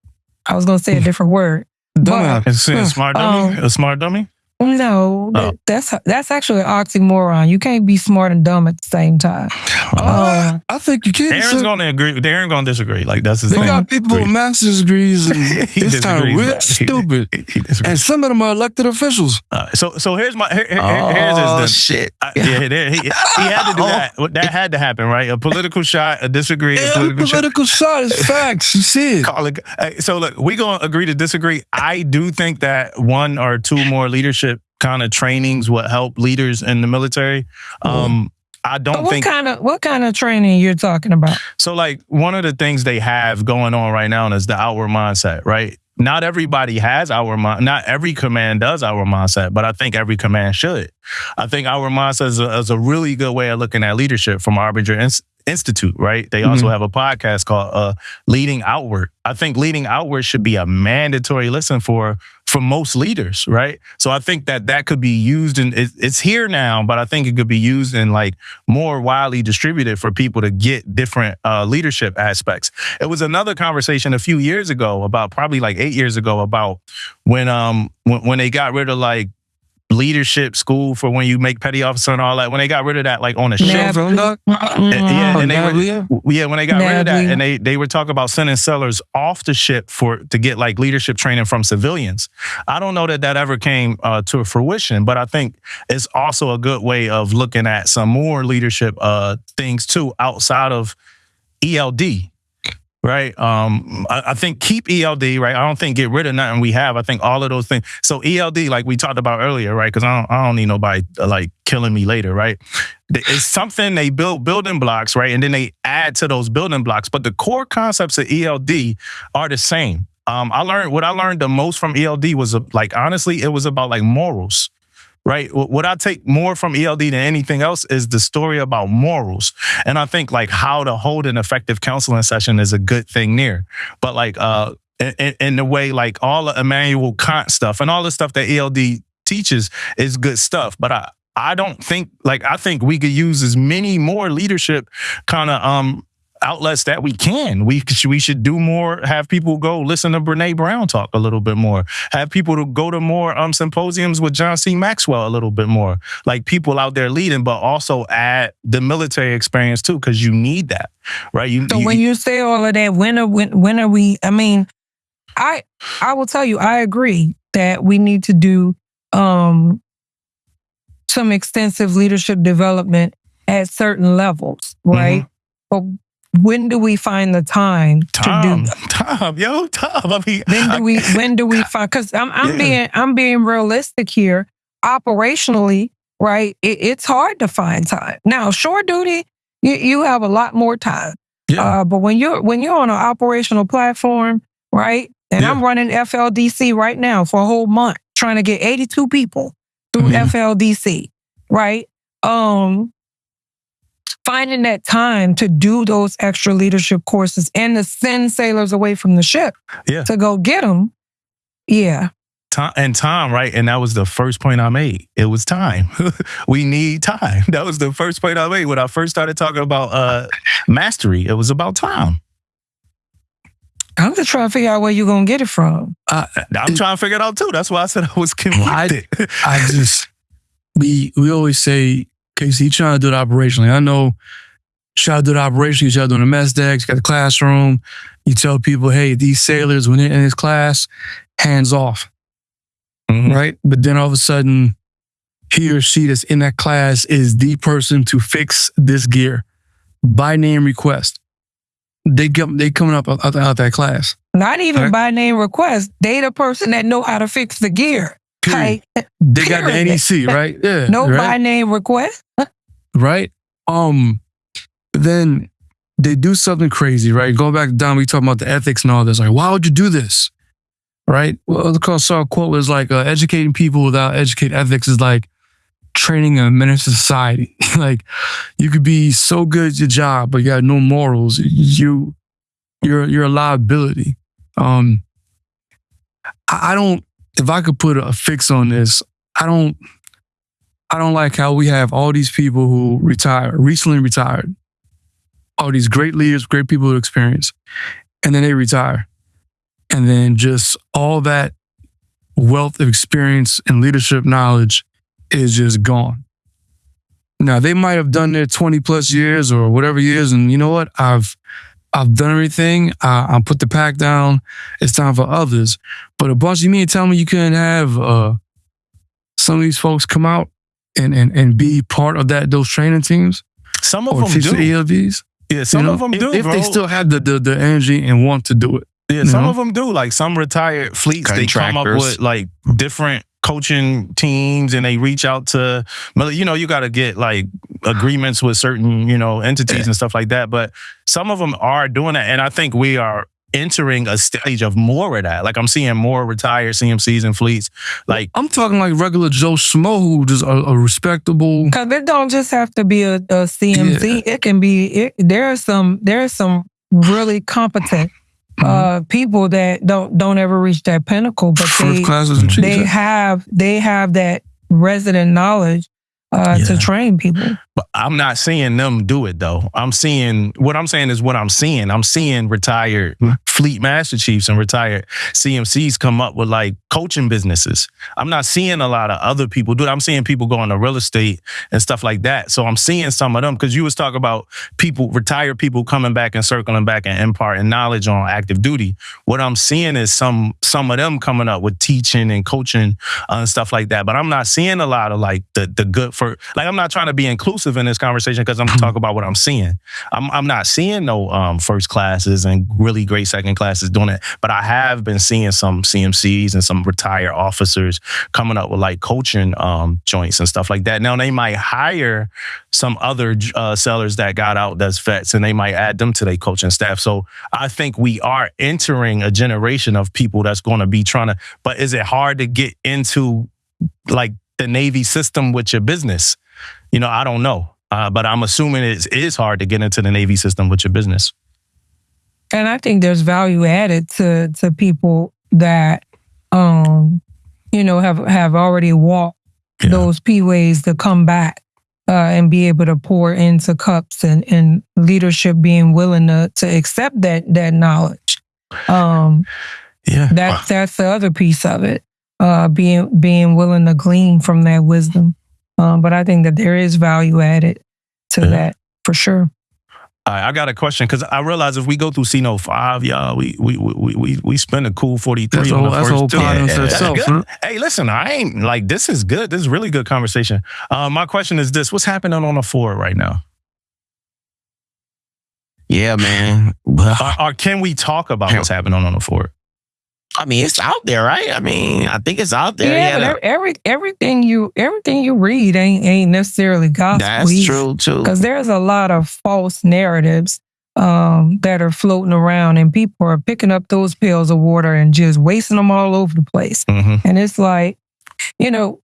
I was going to say a different word. Smart dummy? A smart dummy? No, that's actually an oxymoron. You can't be smart and dumb at the same time. I think you can. Aaron's going to agree. Aaron's going to disagree. Like that's his thing. They got people with master's degrees, and it's kind of real stupid. And some of them are elected officials. So here's here's his shit. He had to do that. That had to happen, right? A political shot, a disagree. Yeah, a political shot is facts. You see it. So look, we're going to agree to disagree. I do think that one or two more leadership kind of trainings would help leaders in the military. I don't think. What kind of training you're talking about? So like one of the things they have going on right now is the outward mindset, right? Not everybody has not every command does outward mindset, but I think every command should. I think outward mindset is a really good way of looking at leadership from Arbinger Institute, right? They also have a podcast called Leading Outward. I think leading outward should be a mandatory listen for most leaders, right? So I think that could be used, and it's here now, but I think it could be used in like more widely distributed for people to get different leadership aspects. It was another conversation a few years ago, about probably like 8 years ago, about when they got rid of like leadership school for when you make petty officer and all that, when they got rid of that, like on the ship. When they got rid of that, and they were talking about sending sellers off the ship to get like leadership training from civilians. I don't know that ever came to fruition, but I think it's also a good way of looking at some more leadership things too outside of ELD. Right. I think keep ELD, right? I don't think get rid of nothing we have. I think all of those things. So ELD, like we talked about earlier, right? Because I don't need nobody like killing me later, right? It's something they build building blocks, right? And then they add to those building blocks. But the core concepts of ELD are the same. What I learned the most from ELD was like, honestly, it was about like morals. Right. What I take more from ELD than anything else is the story about morals. And I think like how to hold an effective counseling session is a good thing there. But like in the way like all the Immanuel Kant stuff and all the stuff that ELD teaches is good stuff. But I don't think I think we could use as many more leadership kind of outlets that we can. We should do more, have people go listen to Brene Brown talk a little bit more, have people to go to more symposiums with John C. Maxwell a little bit more, like people out there leading, but also add the military experience too, because you need that, right? When you say all of that, when are we, I mean, I will tell you, I agree that we need to do some extensive leadership development at certain levels, right? But when do we find the time to do that? Tom. I mean, When do we find? Because I'm being realistic here. Operationally, right? It's hard to find time. Now, shore duty, you have a lot more time. Yeah. But when you're on an operational platform, right? And I'm running FLDC right now for a whole month, trying to get 82 people through FLDC, right? Finding that time to do those extra leadership courses and to send sailors away from the ship to go get them. Yeah. Time, right? And that was the first point I made. It was time. We need time. That was the first point I made when I first started talking about mastery. It was about time. I'm just trying to figure out where you're going to get it from. I'm trying to figure it out too. That's why I said I was conflicted. We always say, Casey, you trying to do it operationally. I know, try to do it operationally. You try to do it in the mess decks, you got the classroom. You tell people, hey, these sailors, when they're in this class, hands off. Right? But then all of a sudden, he or she that's in that class is the person to fix this gear by name request. They coming up out that class. Not even by name request. They the person that know how to fix the gear. Period. They got the NEC, right? Yeah. No by name request. Right? Then they do something crazy, right? Going back to Damo, we talking about the ethics and all this. Like, why would you do this? Right? Well, I saw a quote was like, educating people without educated ethics is like training a menace to society. Like, you could be so good at your job, but you got no morals. You're a liability. I don't. If I could put a fix on this, I don't like how we have all these people who recently retired, all these great leaders, great people with experience, and then they retire. And then just all that wealth of experience and leadership knowledge is just gone. Now, they might have done their 20 plus years or whatever years, and you know what? I've done everything. I put the pack down. It's time for others. But a bunch of me tell me you couldn't have some of these folks come out and be part of those training teams. Some of them do. ELVs. Yeah, some of them do. If they still have the energy and want to do it. Yeah, some of them do. Like some retired fleets, they come up with like different coaching teams and they reach out to, you got to get like agreements with certain, entities and stuff like that. But some of them are doing that. And I think we are entering a stage of more of that. Like I'm seeing more retired CMCs and fleets. Like I'm talking like regular Joe Schmo who just a respectable. Because it don't just have to be a CMC. It can be, there are some really competent people that don't ever reach that pinnacle, but they have that resident knowledge to train people. But I'm not seeing them do it though. I'm seeing retired fleet master chiefs and retired CMCs come up with like coaching businesses. I'm not seeing a lot of other people do it. I'm seeing people go into real estate and stuff like that. So I'm seeing some of them because you was talking about retired people coming back and circling back and imparting knowledge on active duty. What I'm seeing is some of them coming up with teaching and coaching and stuff like that. But I'm not seeing a lot of like the good for, like I'm not trying to be inclusive in this conversation because I'm talking about what I'm seeing. I'm not seeing no first classes and really great second classes doing it, but I have been seeing some CMCs and some retired officers coming up with like coaching joints and stuff like that. Now they might hire some other sellers that got out that's vets and they might add them to their coaching staff. So I think we are entering a generation of people that's going to be trying to, but is it hard to get into like the Navy system with your business? I don't know. But I'm assuming it is hard to get into the Navy system with your business. And I think there's value added to people that, have already walked those P-ways to come back and be able to pour into cups and leadership being willing to accept that knowledge. That's the other piece of it. Being willing to glean from that wisdom. But I think that there is value added to that for sure. All right, I got a question because I realize if we go through CNOte 5, y'all, we spend a cool 43 on the first two. Itself, huh? Hey, listen, I ain't like this is good. This is really good conversation. My question is this: what's happening on the 4 right now? Yeah, man. Or can we talk about what's happening on the fort? I mean, it's out there, right? I mean, I think it's out there. Yeah, but everything you read ain't necessarily gospel. That's true too. Because there's a lot of false narratives that are floating around, and people are picking up those pails of water and just wasting them all over the place. Mm-hmm. And it's like, you know,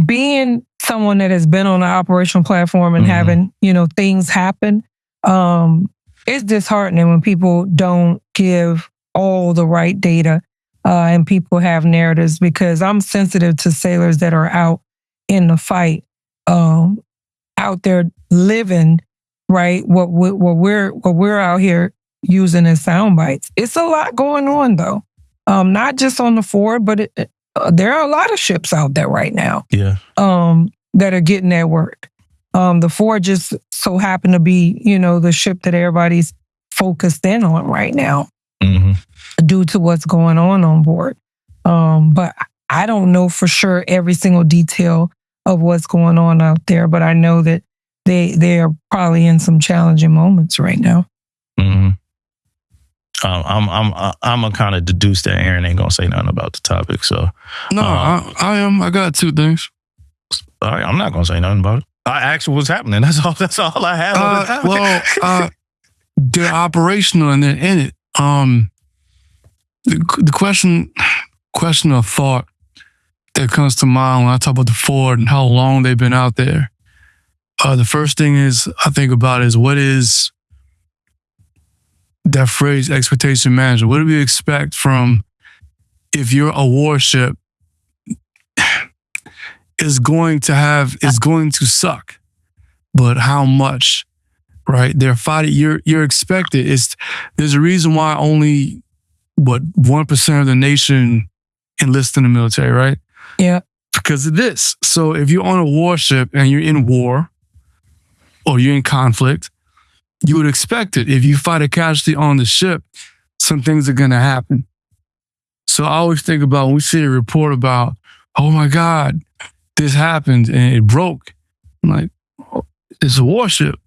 being someone that has been on an operational platform and having, you know, things happen, it's disheartening when people don't give all the right data and people have narratives, because I'm sensitive to sailors that are out in the fight, out there living, right? What we're out here using as sound bites. It's a lot going on though, not just on the Ford, but there are a lot of ships out there right now. Yeah. That are getting that work. The Ford just so happened to be, you know, the ship that everybody's focused in on right now. Due to what's going on board. But I don't know for sure every single detail of what's going on out there, but I know that they are probably in some challenging moments right now. I'm gonna kind of deduce that Aaron ain't gonna say nothing about the topic. So no, I am. I got two things. All right, I'm not gonna say nothing about it. I asked what's happening. That's all I have on the topic. Well, they're operational and they're in it. The question of thought that comes to mind when I talk about the Ford and how long they've been out there. The first thing I think about is, what is that phrase, expectation management? What do we expect from, if you're a warship, is going to suck, but how much, right? They're fighting. You're expected. There's a reason why only 1% of the nation enlist in the military, right? Yeah. Because of this. So if you're on a warship and you're in war or you're in conflict, you would expect it. If you fight a casualty on the ship, some things are going to happen. So I always think about when we see a report about, oh my God, this happened and it broke. I'm like, oh, it's a warship.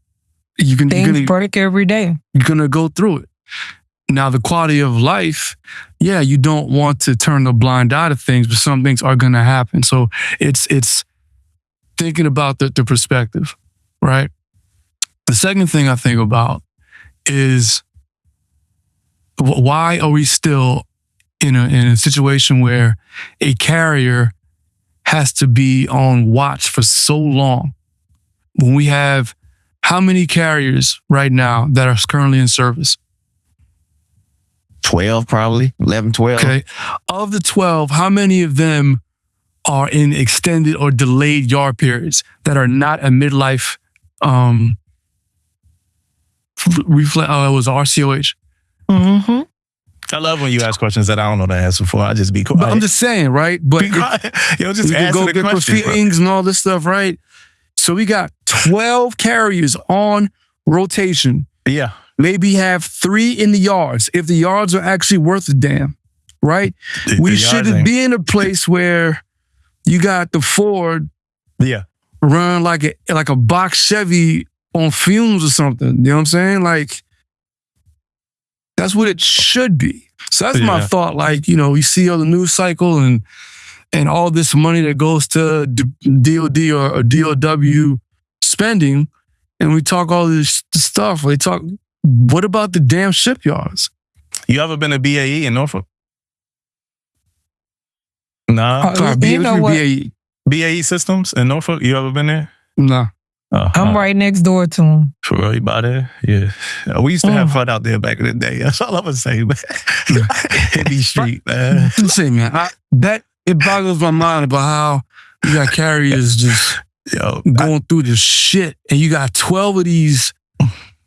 Things break every day. You're going to go through it. Now, the quality of life, yeah, you don't want to turn a blind eye to things, but some things are going to happen. So it's thinking about the perspective, right? The second thing I think about is, why are we still in a situation where a carrier has to be on watch for so long? When we have how many carriers right now that are currently in service? 12, probably 11, 12. Okay. Of the 12, how many of them are in extended or delayed yard periods that are not a midlife reflect? Oh, it was RCOH. Mm-hmm. I love when you ask questions that I don't know the answer for. I just be quiet. But I'm just saying, right? But Yo, just you can answer go the get question, proceedings and all this stuff, right? So we got 12 carriers on rotation. Yeah. Maybe have 3 in the yards, if the yards are actually worth a damn, right? We shouldn't be in a place where you got the Ford run like a box Chevy on fumes or something. You know what I'm saying? Like, that's what it should be. So that's my thought. Like, you know, we see all the news cycle and all this money that goes to DOD or DOW spending, and we talk all this stuff. We talk, what about the damn shipyards? You ever been to BAE in Norfolk? Nah. You know what? BAE Systems in Norfolk? You ever been there? Nah. I'm right next door to him. For real, you about there? Yeah. We used to have fun out there back in the day. That's all I'm going to say, man. Hippie street, man. Listen, man, it boggles my mind about how you got carriers just going through this shit, and you got 12 of these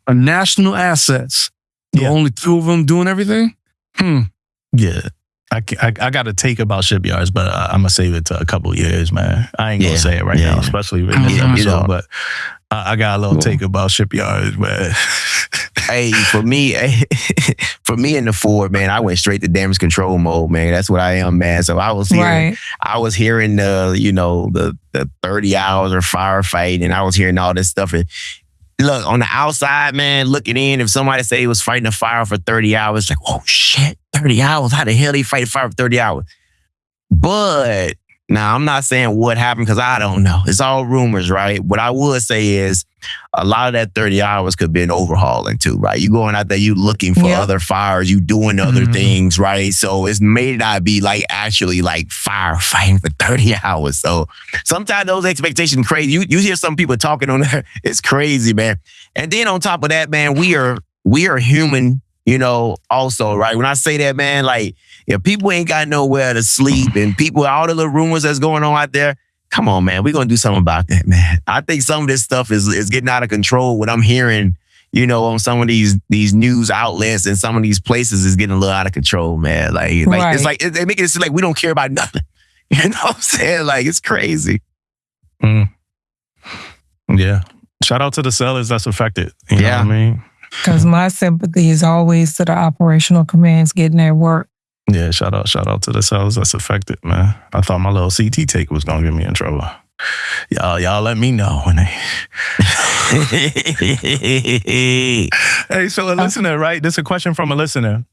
national assets. Only 2 of them doing everything? Yeah. I got a take about shipyards, but I'm going to save it to a couple of years, man. I ain't going to say it right now, especially in this episode, but I got a little take about shipyards, man. Hey, for me in the Ford, man, I went straight to damage control mode, man. That's what I am, man. So I was hearing the 30 hours of firefight, and I was hearing all this stuff, and look, on the outside, man, looking in, if somebody say he was fighting a fire for 30 hours, like, oh shit, 30 hours? How the hell they fight a fire for 30 hours? But now I'm not saying what happened because I don't know. It's all rumors, right? What I would say is a lot of that 30 hours could be an overhauling too, right? You going out there, you looking for other fires, you doing other things, right? So it may not be like actually like firefighting for 30 hours. So sometimes those expectations are crazy. You hear some people talking on there, it's crazy, man. And then on top of that, man, we are human, also, right? When I say that, man, like if people ain't got nowhere to sleep and people, all the little rumors that's going on out there, come on, man, we're going to do something about that, man. I think some of this stuff is getting out of control. What I'm hearing, on some of these news outlets and some of these places is getting a little out of control, man. Like it's like, they make it seem like we don't care about nothing. You know what I'm saying? Like, it's crazy. Yeah. Shout out to the sellers that's affected. You know what I mean? Because my sympathy is always to the operational commands getting their work. Yeah, shout out to the sellers that's affected, man. I thought my little CT take was gonna get me in trouble. Y'all let me know when they. Hey, so a listener, right? This is a question from a listener.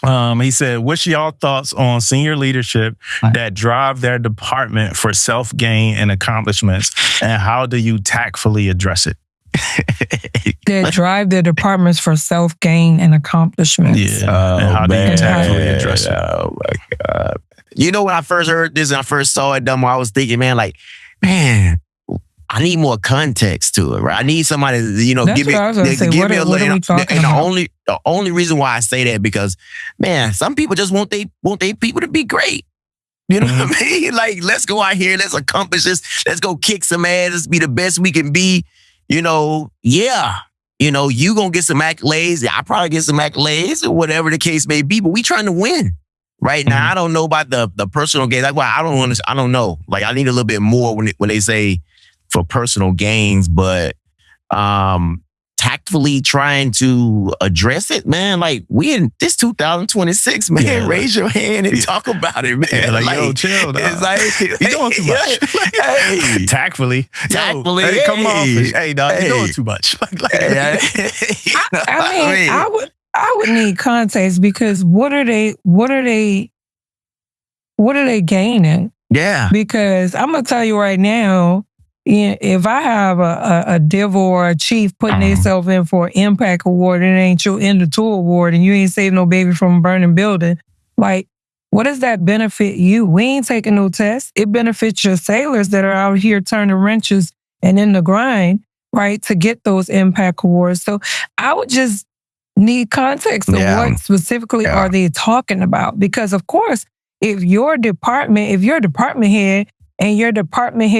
He said, what's y'all thoughts on senior leadership that drive their department for self-gain and accomplishments, and how do you tactfully address it? That drive their departments for self-gain and accomplishments. Yeah. And how do you tactfully address it? Oh my God. When I first heard this and I first saw it, Damo, I was thinking, man, I need more context to it, right? I need somebody to, give me a little. The only reason why I say that because, man, some people just want they people to be great. You know what I mean? Like, let's go out here, let's accomplish this, let's go kick some ass, let's be the best we can be. You gonna get some accolades. I probably get some accolades or whatever the case may be, but we trying to win. Right now, I don't know about the personal gains. Like, well, I don't know. Like, I need a little bit more when they say for personal gains, but tactfully trying to address it, man. Like, we in this 2026, man. Yeah, raise your hand and talk about it, man. Yeah, like, yo, chill. It's like, you doing too much. Hey, tactfully. Hey, come on. Hey, dog, you doing too much. I would need context because what are they gaining? Yeah. Because I'm gonna tell you right now, if I have a div or a chief putting themselves in for an impact award and it ain't your end of tour award and you ain't saved no baby from a burning building, like, what does that benefit you? We ain't taking no tests. It benefits your sailors that are out here turning wrenches and in the grind, right, to get those impact awards. So I would just need context of what specifically are they talking about? Because of course, if your department head and your department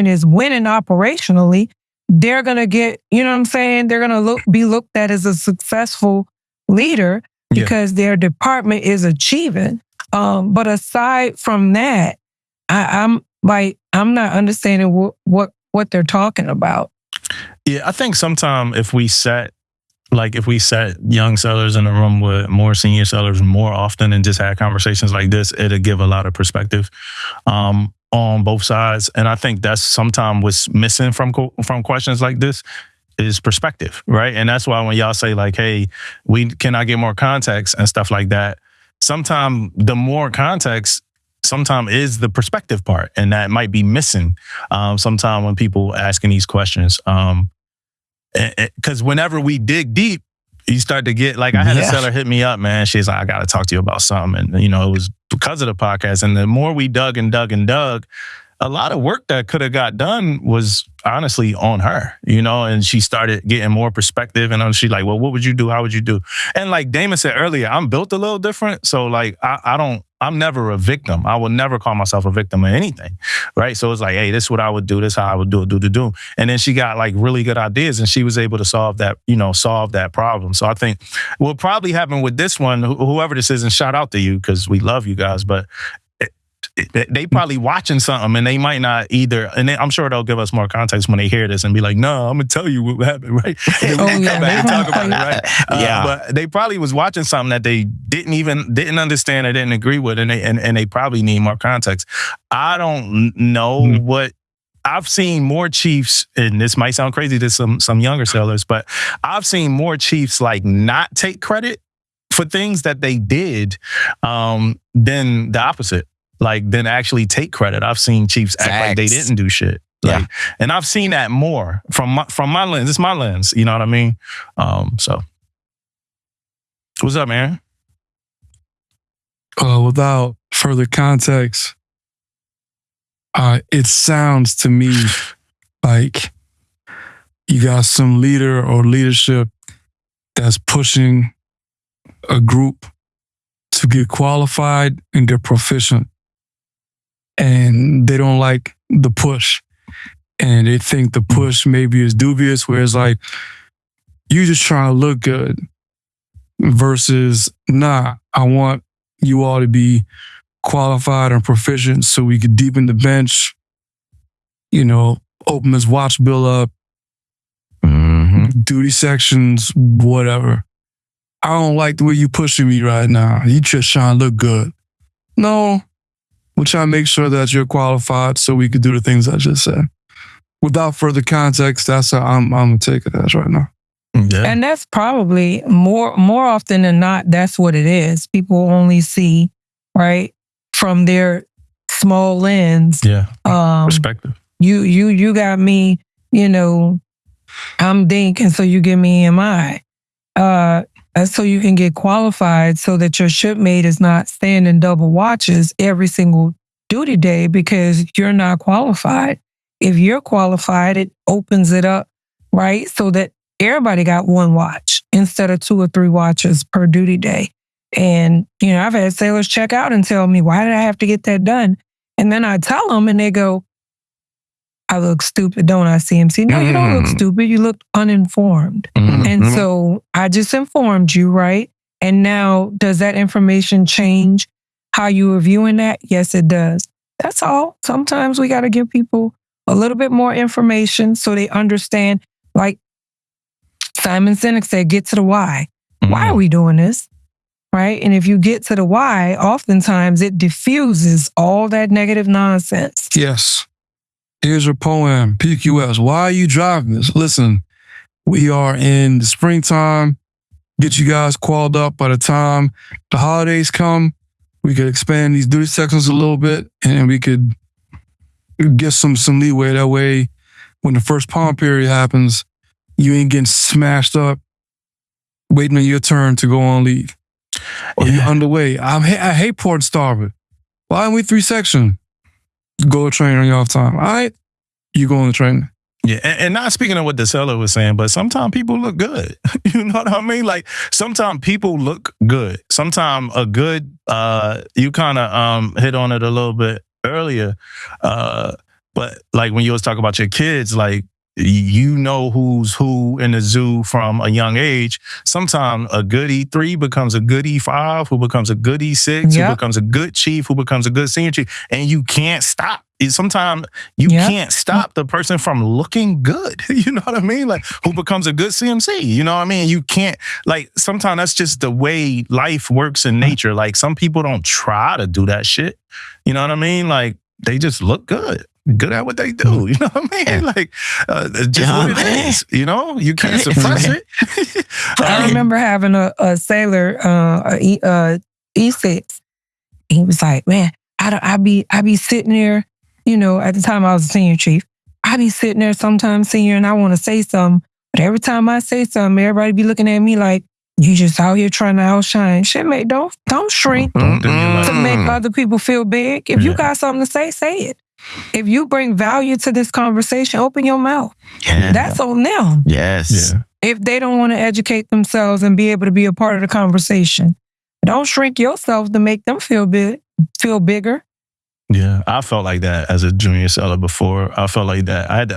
is winning operationally, they're going to get, you know what I'm saying? They're going to be looked at as a successful leader because their department is achieving. But aside from that, I'm not understanding what they're talking about. Yeah, I think sometimes if we set young sellers in a room with more senior sellers more often and just had conversations like this, it'll give a lot of perspective on both sides. And I think that's sometimes what's missing from questions like this is perspective, right? And that's why when y'all say like, hey, can I get more context and stuff like that, sometimes the more context sometimes is the perspective part. And that might be missing sometimes when people asking these questions. Because whenever we dig deep, you start to get, like, I had a seller hit me up, man. She's like, I got to talk to you about something. And, it was because of the podcast. And the more we dug, a lot of work that could have got done was honestly on her, and she started getting more perspective. And she's like, well, what would you do? How would you do? And like Damon said earlier, I'm built a little different. So like, I'm never a victim. I will never call myself a victim of anything, right? So it's like, hey, this is what I would do. This is how I would do it, And then she got like really good ideas and she was able to solve that problem. So I think what probably happened with this one, whoever this is, and shout out to you because we love you guys, but they probably watching something and they might not either. And I'm sure they'll give us more context when they hear this and be like, no, I'm going to tell you what happened, right? And then we come back and talk about it, right? But they probably was watching something that they didn't understand or didn't agree with, and they probably need more context. I don't know what I've seen more chiefs, and this might sound crazy to some younger sailors, but I've seen more chiefs like not take credit for things that they did than the opposite. Like, then actually take credit. I've seen chiefs act like they didn't do shit. Like, and I've seen that more from my lens. It's my lens. You know what I mean? So, what's up, man? Without further context, it sounds to me like you got some leader or leadership that's pushing a group to get qualified and get proficient. And they don't like the push. And they think the push maybe is dubious, where it's like, you just trying to look good versus, nah, I want you all to be qualified and proficient so we could deepen the bench, open this watch bill up, duty sections, whatever. I don't like the way you pushing me right now. You just trying to look good. No, we're trying to make sure that you're qualified so we could do the things I just said. Without further context, that's how I'm going to take it as right now. Yeah. And that's probably more often than not, that's what it is. People only see, right, from their small lens. Yeah. Perspective. You got me, I'm Dink, and so you give me EMI. So you can get qualified so that your shipmate is not standing double watches every single duty day because you're not qualified. If you're qualified, it opens it up, right? So that everybody got one watch instead of 2 or 3 watches per duty day. And, I've had sailors check out and tell me, why did I have to get that done? And then I tell them and they go, I look stupid, don't I, CMC? No, you don't look stupid. You look uninformed. And so I just informed you, right? And now, does that information change how you are viewing that? Yes, it does. That's all. Sometimes we got to give people a little bit more information so they understand. Like Simon Sinek said, get to the why. Why are we doing this? Right? And if you get to the why, oftentimes it diffuses all that negative nonsense. Yes. Here's your poem, PQS. Why are you driving this? Listen, we are in the springtime. Get you guys qualled up. By the time the holidays come, we could expand these duty sections a little bit and we could get some leeway. That way, when the first palm period happens, you ain't getting smashed up waiting on your turn to go on leave. Or you're underway. I hate port starboard. Why aren't we 3 section? Go to training on your off time. All right, you go on the training. Yeah, and not speaking of what the seller was saying, but sometimes people look good. You know what I mean? Like, sometimes people look good. Sometimes a good, you kind of hit on it a little bit earlier, but like when you was talking about your kids, like, who's who in the zoo from a young age. Sometimes a good E3 becomes a good E5, who becomes a good E6, who becomes a good chief, who becomes a good senior chief. And you can't stop. Sometimes you can't stop the person from looking good. You know what I mean? Like, who becomes a good CMC. You know what I mean? You can't, like, sometimes that's just the way life works in nature. Like, some people don't try to do that shit. You know what I mean? Like, they just look good at what they do. You know what I mean? Like, just what it is. You can't suppress it. I remember having a sailor, E6. He was like, man, I be sitting there, at the time I was a senior chief. I be sitting there sometimes senior and I want to say something, but every time I say something, everybody be looking at me like, you just out here trying to outshine. Shit, mate, don't shrink to make other people feel big. If you got something to say it. If you bring value to this conversation, open your mouth. Yeah. That's on them. Yes. Yeah. If they don't want to educate themselves and be able to be a part of the conversation, don't shrink yourself to make them feel bigger. Yeah, I felt like that as a junior seller before. I felt like that.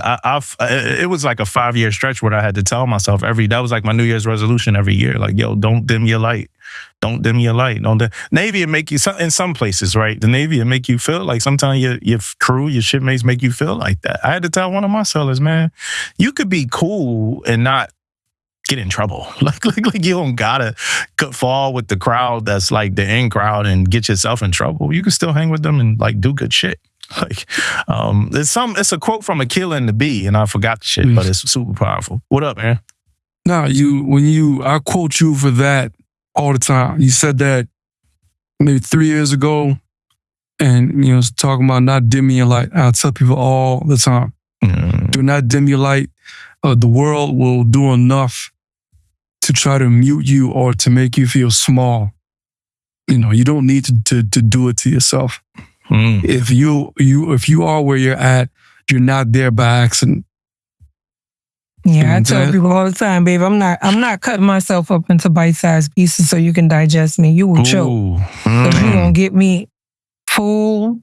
It was like a 5-year stretch where I had to tell myself that was like my New Year's resolution every year. Like, yo, don't dim your light. Don't dim your light. Navy will make you, in some places, right? The Navy will make you feel like sometimes your crew, your shipmates make you feel like that. I had to tell one of my sellers, man, you could be cool and not get in trouble. Like you don't gotta fall with the crowd that's like the in crowd and get yourself in trouble. You can still hang with them and like do good shit. Like, it's a quote from Aquila and the Bee, and I forgot the shit, but it's super powerful. What up, man? No, I quote you for that all the time. You said that maybe 3 years ago, and talking about not dimming your light. I tell people all the time, do not dim your light. The world will do enough to try to mute you or to make you feel small. You don't need to do it to yourself. If you are where you're at, you're not there by accident. Yeah, I tell people all the time, babe, I'm not cutting myself up into bite-sized pieces so you can digest me. You will choke. Because you gonna get me full.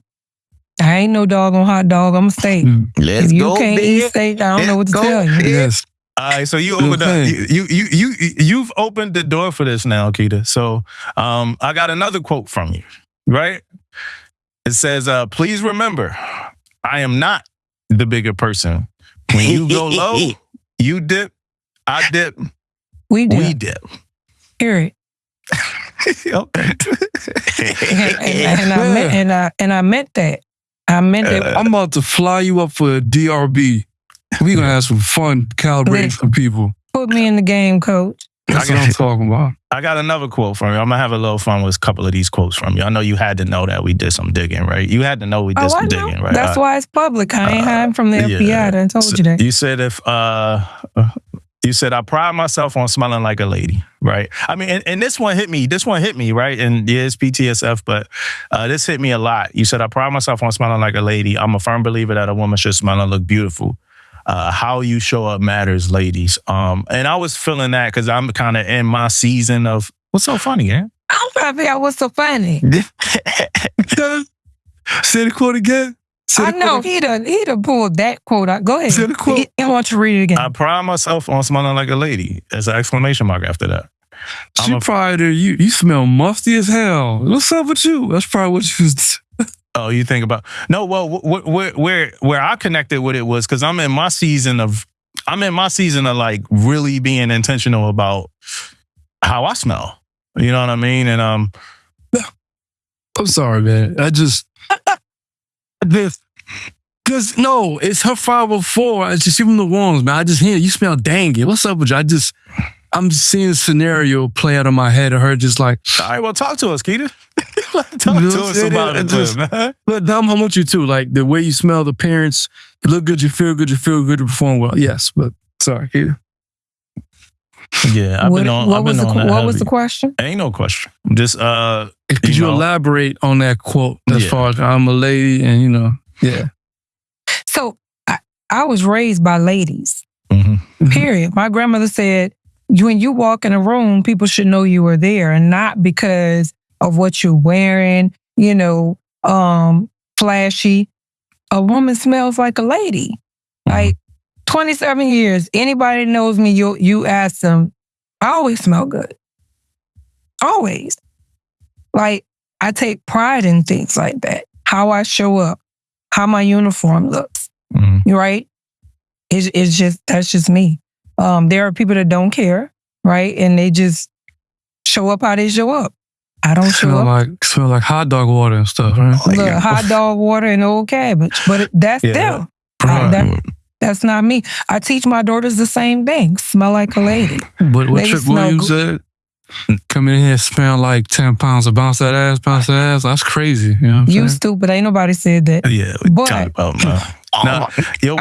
I ain't no dog on hot dog. I'm a steak. Let's if you go, can't eat steak, I don't know what to tell you. Yes. All right, so you opened up. You've opened the door for this now, Kedia. So I got another quote from you, right? It says, "Please remember, I am not the bigger person. When you go low, you dip, I dip, we dip. Period." Okay. and I meant that. I meant that. I'm about to fly you up for a DRB. We're going to have some fun calibrating for people. Put me in the game, coach. That's what I'm talking about. I got another quote from you. I'm going to have a little fun with a couple of these quotes from you. I know you had to know that we did some digging, right? You had to know we did some digging, right? That's why it's public. I ain't hiding from the FBI. I done told you that. You said I pride myself on smelling like a lady, right? I mean, and this one hit me. Right? And yeah, it's PTSF, but this hit me a lot. You said, I pride myself on smelling like a lady. I'm a firm believer that a woman should smell and look beautiful. How you show up matters, ladies. And I was feeling that because I'm kind of in my season of, what's so funny, man? I'm trying to figure out what's so funny. Say the quote again. I know he done pulled that quote out. Go ahead. Say the quote. I want you to read it again. I pride myself on smelling like a lady. There's an exclamation mark after that. She probably you smell musty as hell. What's up with you? That's probably what she was. Oh, you think about no? Well, where I connected with it was because I'm in my season of like really being intentional about how I smell. You know what I mean? And I'm sorry, man. I just because no, it's her 504. It's just even the ones, man. I just hear you smell dangy. What's up with you? I'm just seeing a scenario play out of my head of her just like, all right, well, talk to us, Kedia. Talk to us about it, man. But Dom, I want you too. Like the way you smell, the appearance, you look good, you feel good, you perform well. Yes, but sorry, Kedia. Yeah, what was the question? Ain't no question. Just could you elaborate on that quote as far as I'm a lady and yeah. So I was raised by ladies. Period. My grandmother said, when you walk in a room, people should know you are there, and not because of what you're wearing, flashy. A woman smells like a lady. Like 27 years, anybody knows me, you ask them, I always smell good. Always. Like, I take pride in things like that. How I show up, how my uniform looks, right? That's just me. There are people that don't care, right? And they just show up how they show up. I don't show up. Smell like hot dog water and stuff, right? Look, hot dog water and old cabbage, but that's them. That's not me. I teach my daughters the same thing. Smell like a lady. But what Tripp Williams said, come in here and smell like 10 pounds of bounce that ass. That's crazy. You know what I'm saying? Stupid. Ain't nobody said that. Yeah, we talk about now,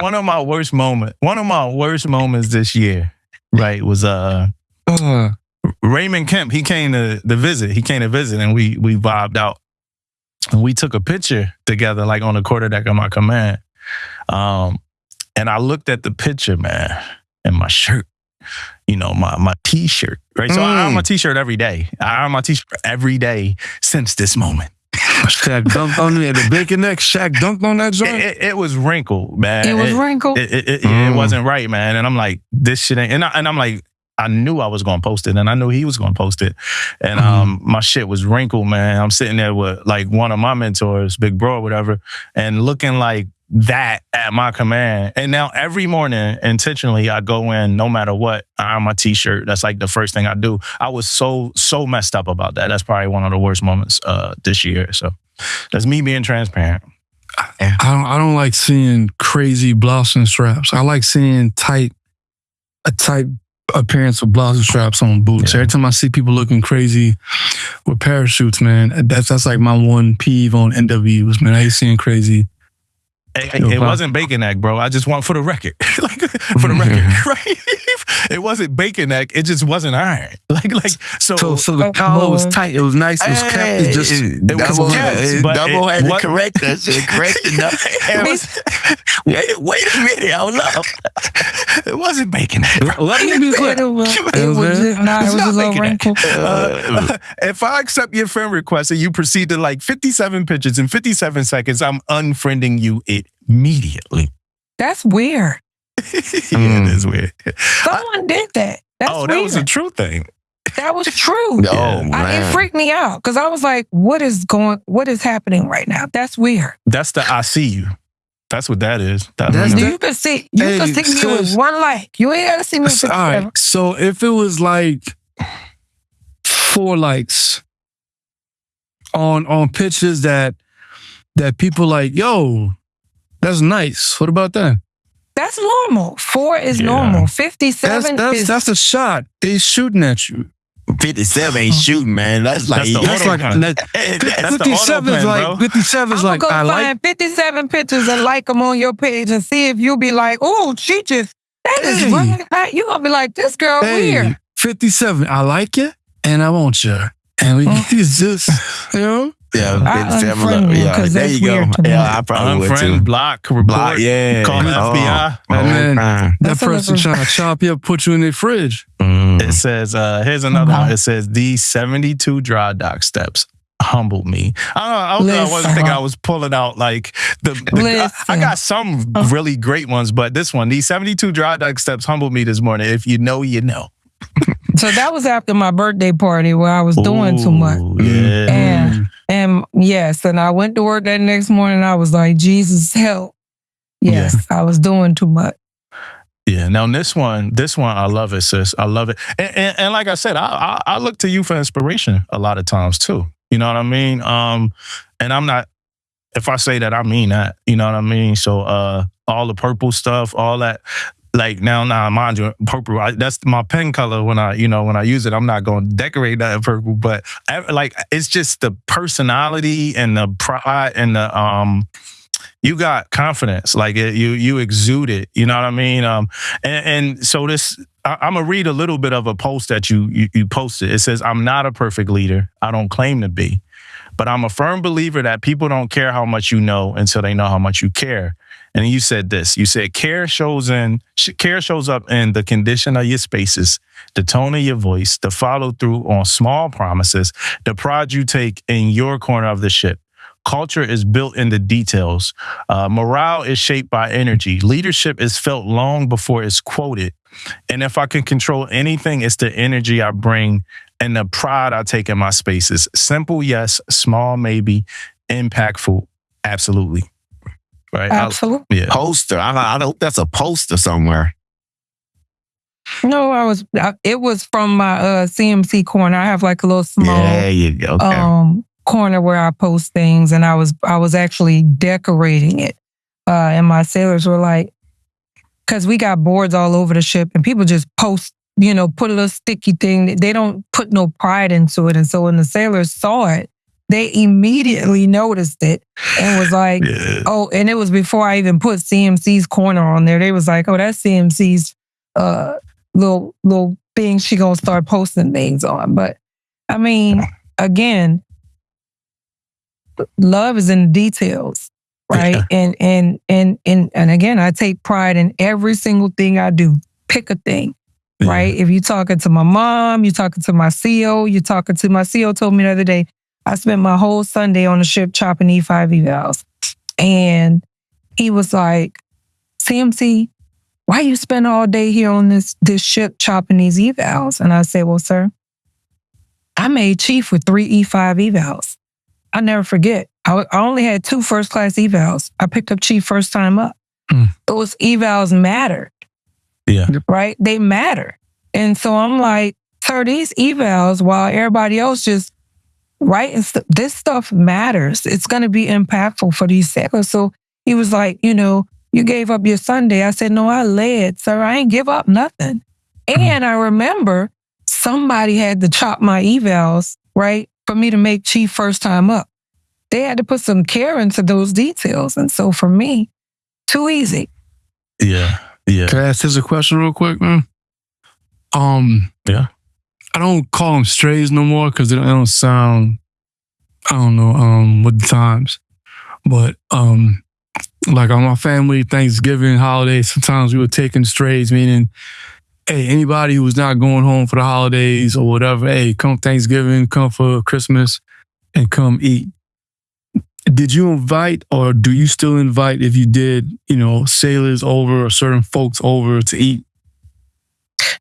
one of my worst moments this year, right, was Raymond Kemp. He came to visit, and we vibed out. And we took a picture together, like on the quarterdeck of my command. And I looked at the picture, man, and my shirt, my T-shirt, right? So I iron my T-shirt every day. I iron my T-shirt every day since this moment. Shaq dunked on it, the bacon neck. Shaq dunked on that joint. It was wrinkled, man. It was wrinkled. It wasn't right, man. And I'm like, this shit ain't. And I'm like, I knew I was going to post it, and I knew he was going to post it. And my shit was wrinkled, man. I'm sitting there with like one of my mentors, Big Bro or whatever, and looking like that at my command. And now every morning, intentionally, I go in, no matter what, I iron my T-shirt. That's like the first thing I do. I was so messed up about that. That's probably one of the worst moments this year. So that's me being transparent. I don't like seeing crazy blouse and straps. I like seeing a tight appearance of blouse and straps on boots. Every time I see people looking crazy with parachutes, man, that's like my one peeve on NWs, man. I hate seeing crazy. It wasn't bacon neck, bro. I just want for the record. For the record, right? It wasn't bacon neck. It just wasn't iron. So the collar was tight. It was nice. It was kept. It just Damo had to correct us. Wait a minute, hold up. It wasn't bacon neck. Let me be clear. It was just a little wrinkle. If I accept your friend request and you proceed to like 57 pictures in 57 seconds, I'm unfriending you immediately. That's weird. Yeah, it is weird. Someone did that. That's that weird. was a true thing. That was true. Oh, man. It freaked me out because I was like, what is happening right now? That's weird. That's the I see you. That's what that is. You can see me with one like. You ain't gotta see me with all right. So if it was like 4 likes on pictures that people like, yo, that's nice. What about that? That's normal. 4 is normal. 57 is... That's a shot. They shooting at you. 57 ain't shooting, man. That's like... That's like 57 is like... 57 is like... I'm gonna find 57 pictures and like them on your page and see if you'll be like, oh, that is right. You're gonna be like, this girl weird. 57, I like you and I want you. And we just, you know... Yeah, there you go. Yeah, I probably would too. Block, report, call the FBI. That person trying to chop you up, put you in their fridge. It says, here's another one. It says, these 72 dry dock steps humbled me. I wasn't thinking I was pulling out like I got some really great ones, but this one, these 72 dry dock steps humbled me this morning. If you know, you know. So that was after my birthday party where I was doing too much. Yeah. And yes, and I went to work that next morning. I was like, Jesus, help. Yes, I was doing too much. Yeah. Now this one, I love it, sis. I love it. And like I said, I look to you for inspiration a lot of times too. You know what I mean? And I'm not, if I say that, I mean that. You know what I mean? So all the purple stuff, all that. Like now, mind you, purple, that's my pen color when I use it. I'm not going to decorate that in purple, but like it's just the personality and the pride and the you got confidence. Like you exude it. You know what I mean? And so this, I'm gonna read a little bit of a post that you posted. It says, "I'm not a perfect leader. I don't claim to be, but I'm a firm believer that people don't care how much you know until they know how much you care." And you said this. You said care shows up in the condition of your spaces, the tone of your voice, the follow through on small promises, the pride you take in your corner of the ship. Culture is built in the details. Morale is shaped by energy. Leadership is felt long before it's quoted. And if I can control anything, it's the energy I bring and the pride I take in my spaces. Simple, yes. Small, maybe. Impactful, absolutely. Right? Absolutely. Poster. I hope that's a poster somewhere. No, it was from my CMC corner. I have like a little small there you go. Okay. Corner where I post things, and I was actually decorating it. And my sailors were like, because we got boards all over the ship and people just post, put a little sticky thing. They don't put no pride into it. And so when the sailors saw it, they immediately noticed it and was like, oh, and it was before I even put CMC's corner on there. They was like, oh, that's CMC's little thing she gonna start posting things on. But I mean, again, love is in the details, right? Yeah. And again, I take pride in every single thing I do. Pick a thing, right? If you're talking to my mom, you're talking to my CO, my CO told me the other day, I spent my whole Sunday on the ship chopping E5 evals. And he was like, CMC, why you spend all day here on this ship chopping these evals? And I said, well, sir, I made chief with 3 E5 evals. I never forget. I only had 2 first-class evals. I picked up chief first time up. Those evals matter. Yeah. Right? They matter. And so I'm like, sir, these evals, while everybody else just right? This stuff matters. It's going to be impactful for these sailors. So he was like, you gave up your Sunday. I said, no, I led, sir. I ain't give up nothing. And I remember somebody had to chop my evals, right, for me to make chief first time up. They had to put some care into those details. And so for me, too easy. Yeah. Yeah. Can I ask this a question real quick, man? Yeah. I don't call them strays no more because they don't sound, I don't know, with the times. But like on my family, Thanksgiving, holidays, sometimes we were taking strays, meaning, hey, anybody who was not going home for the holidays or whatever, hey, come Thanksgiving, come for Christmas, and come eat. Did you invite, or do you still invite if you did, sailors over or certain folks over to eat?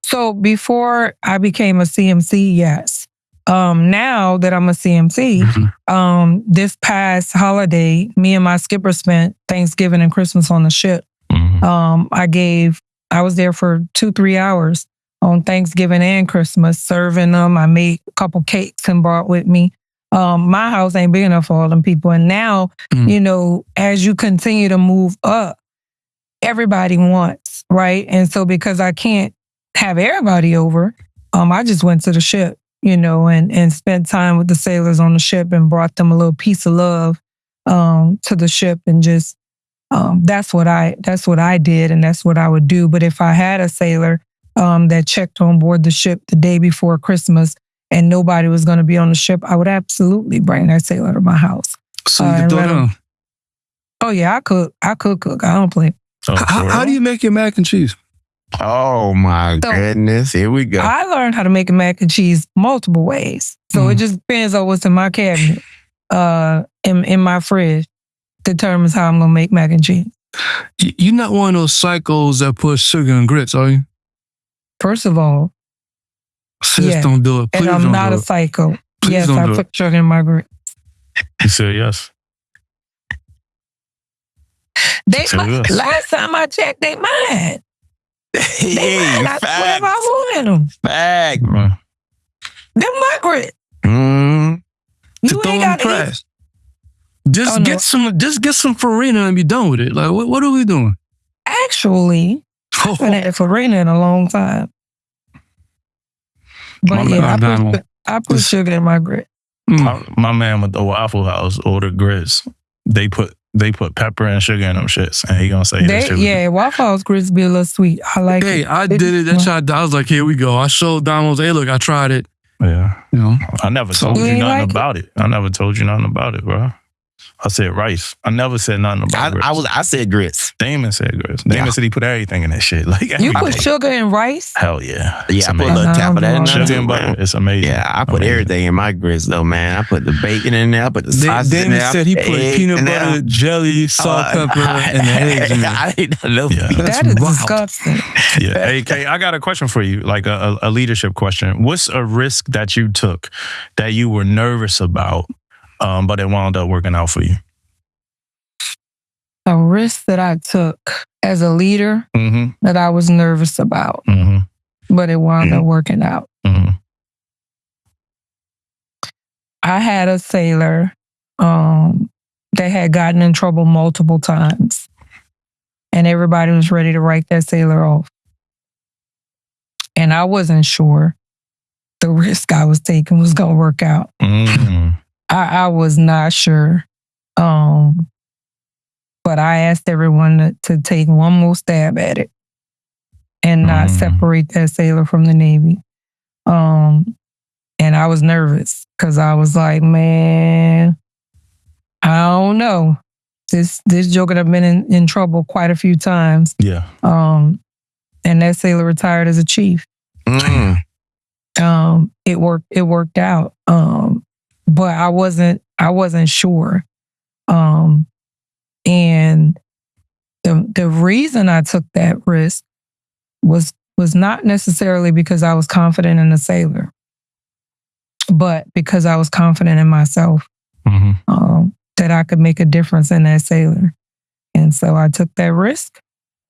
So before I became a CMC, yes. Now that I'm a CMC, this past holiday, me and my skipper spent Thanksgiving and Christmas on the ship. I was there for 2-3 hours on Thanksgiving and Christmas, serving them. I made a couple cakes and brought with me. My house ain't big enough for all them people. And now, as you continue to move up, everybody wants, right? And so because I can't have everybody over, I just went to the ship, and spent time with the sailors on the ship and brought them a little piece of love to the ship, and just that's what I did, and that's what I would do. But if I had a sailor that checked on board the ship the day before Christmas and nobody was going to be on the ship, I would absolutely bring that sailor to my house. So you can throw down. Oh yeah, I cook. I don't play. How do you make your mac and cheese? Oh my goodness. Here we go. I learned how to make a mac and cheese multiple ways. So it just depends on what's in my cabinet, in my fridge, determines how I'm going to make mac and cheese. You're not one of those psychos that put sugar and grits, are you? First of all, sis, don't do it. Please, and I'm not a psycho. Yes, I put sugar in my grits. You said yes. Last time I checked, they mine. I swear if I wanted them. Fact. Right. Them my grits. You ain't got to eat. Just get some farina and be done with it. Like, what are we doing? Actually, I haven't had farina in a long time. But I put sugar in my grits. My man with the Waffle House ordered grits. They put pepper and sugar in them shits, and he gonna say that sugar. Yeah, Waffle House grits be a little sweet. I like it. Hey, I did it. I was like, here we go. I showed Damo, hey, look, I tried it. Yeah. I never told you nothing about it. I never told you nothing about it, bro. I said rice. I never said nothing about grits. I said grits. Damon said grits. Damon said he put everything in that shit. Like you put sugar in rice? Hell yeah. Yeah, I put a little tap of that in there. Sugar and butter. It's amazing. Yeah, I put everything in my grits though, man. I put the bacon in there. I put the sausage in there. Damon said he put peanut butter, jelly, salt, pepper, and the eggs in there. I didn't know. That is disgusting. Yeah. Hey, Kay, I got a question for you, like a leadership question. What's a risk that you took that you were nervous about, but it wound up working out for you? A risk that I took as a leader that I was nervous about, but it wound up working out. I had a sailor that had gotten in trouble multiple times, and everybody was ready to write that sailor off. And I wasn't sure the risk I was taking was going to work out. I was not sure. But I asked everyone to take one more stab at it and not separate that sailor from the Navy. And I was nervous because I was like, man, I don't know. This joker have been in trouble quite a few times. Yeah. And that sailor retired as a chief. It worked out. But I wasn't sure. And the reason I took that risk was not necessarily because I was confident in the sailor, but because I was confident in myself, that I could make a difference in that sailor. And so I took that risk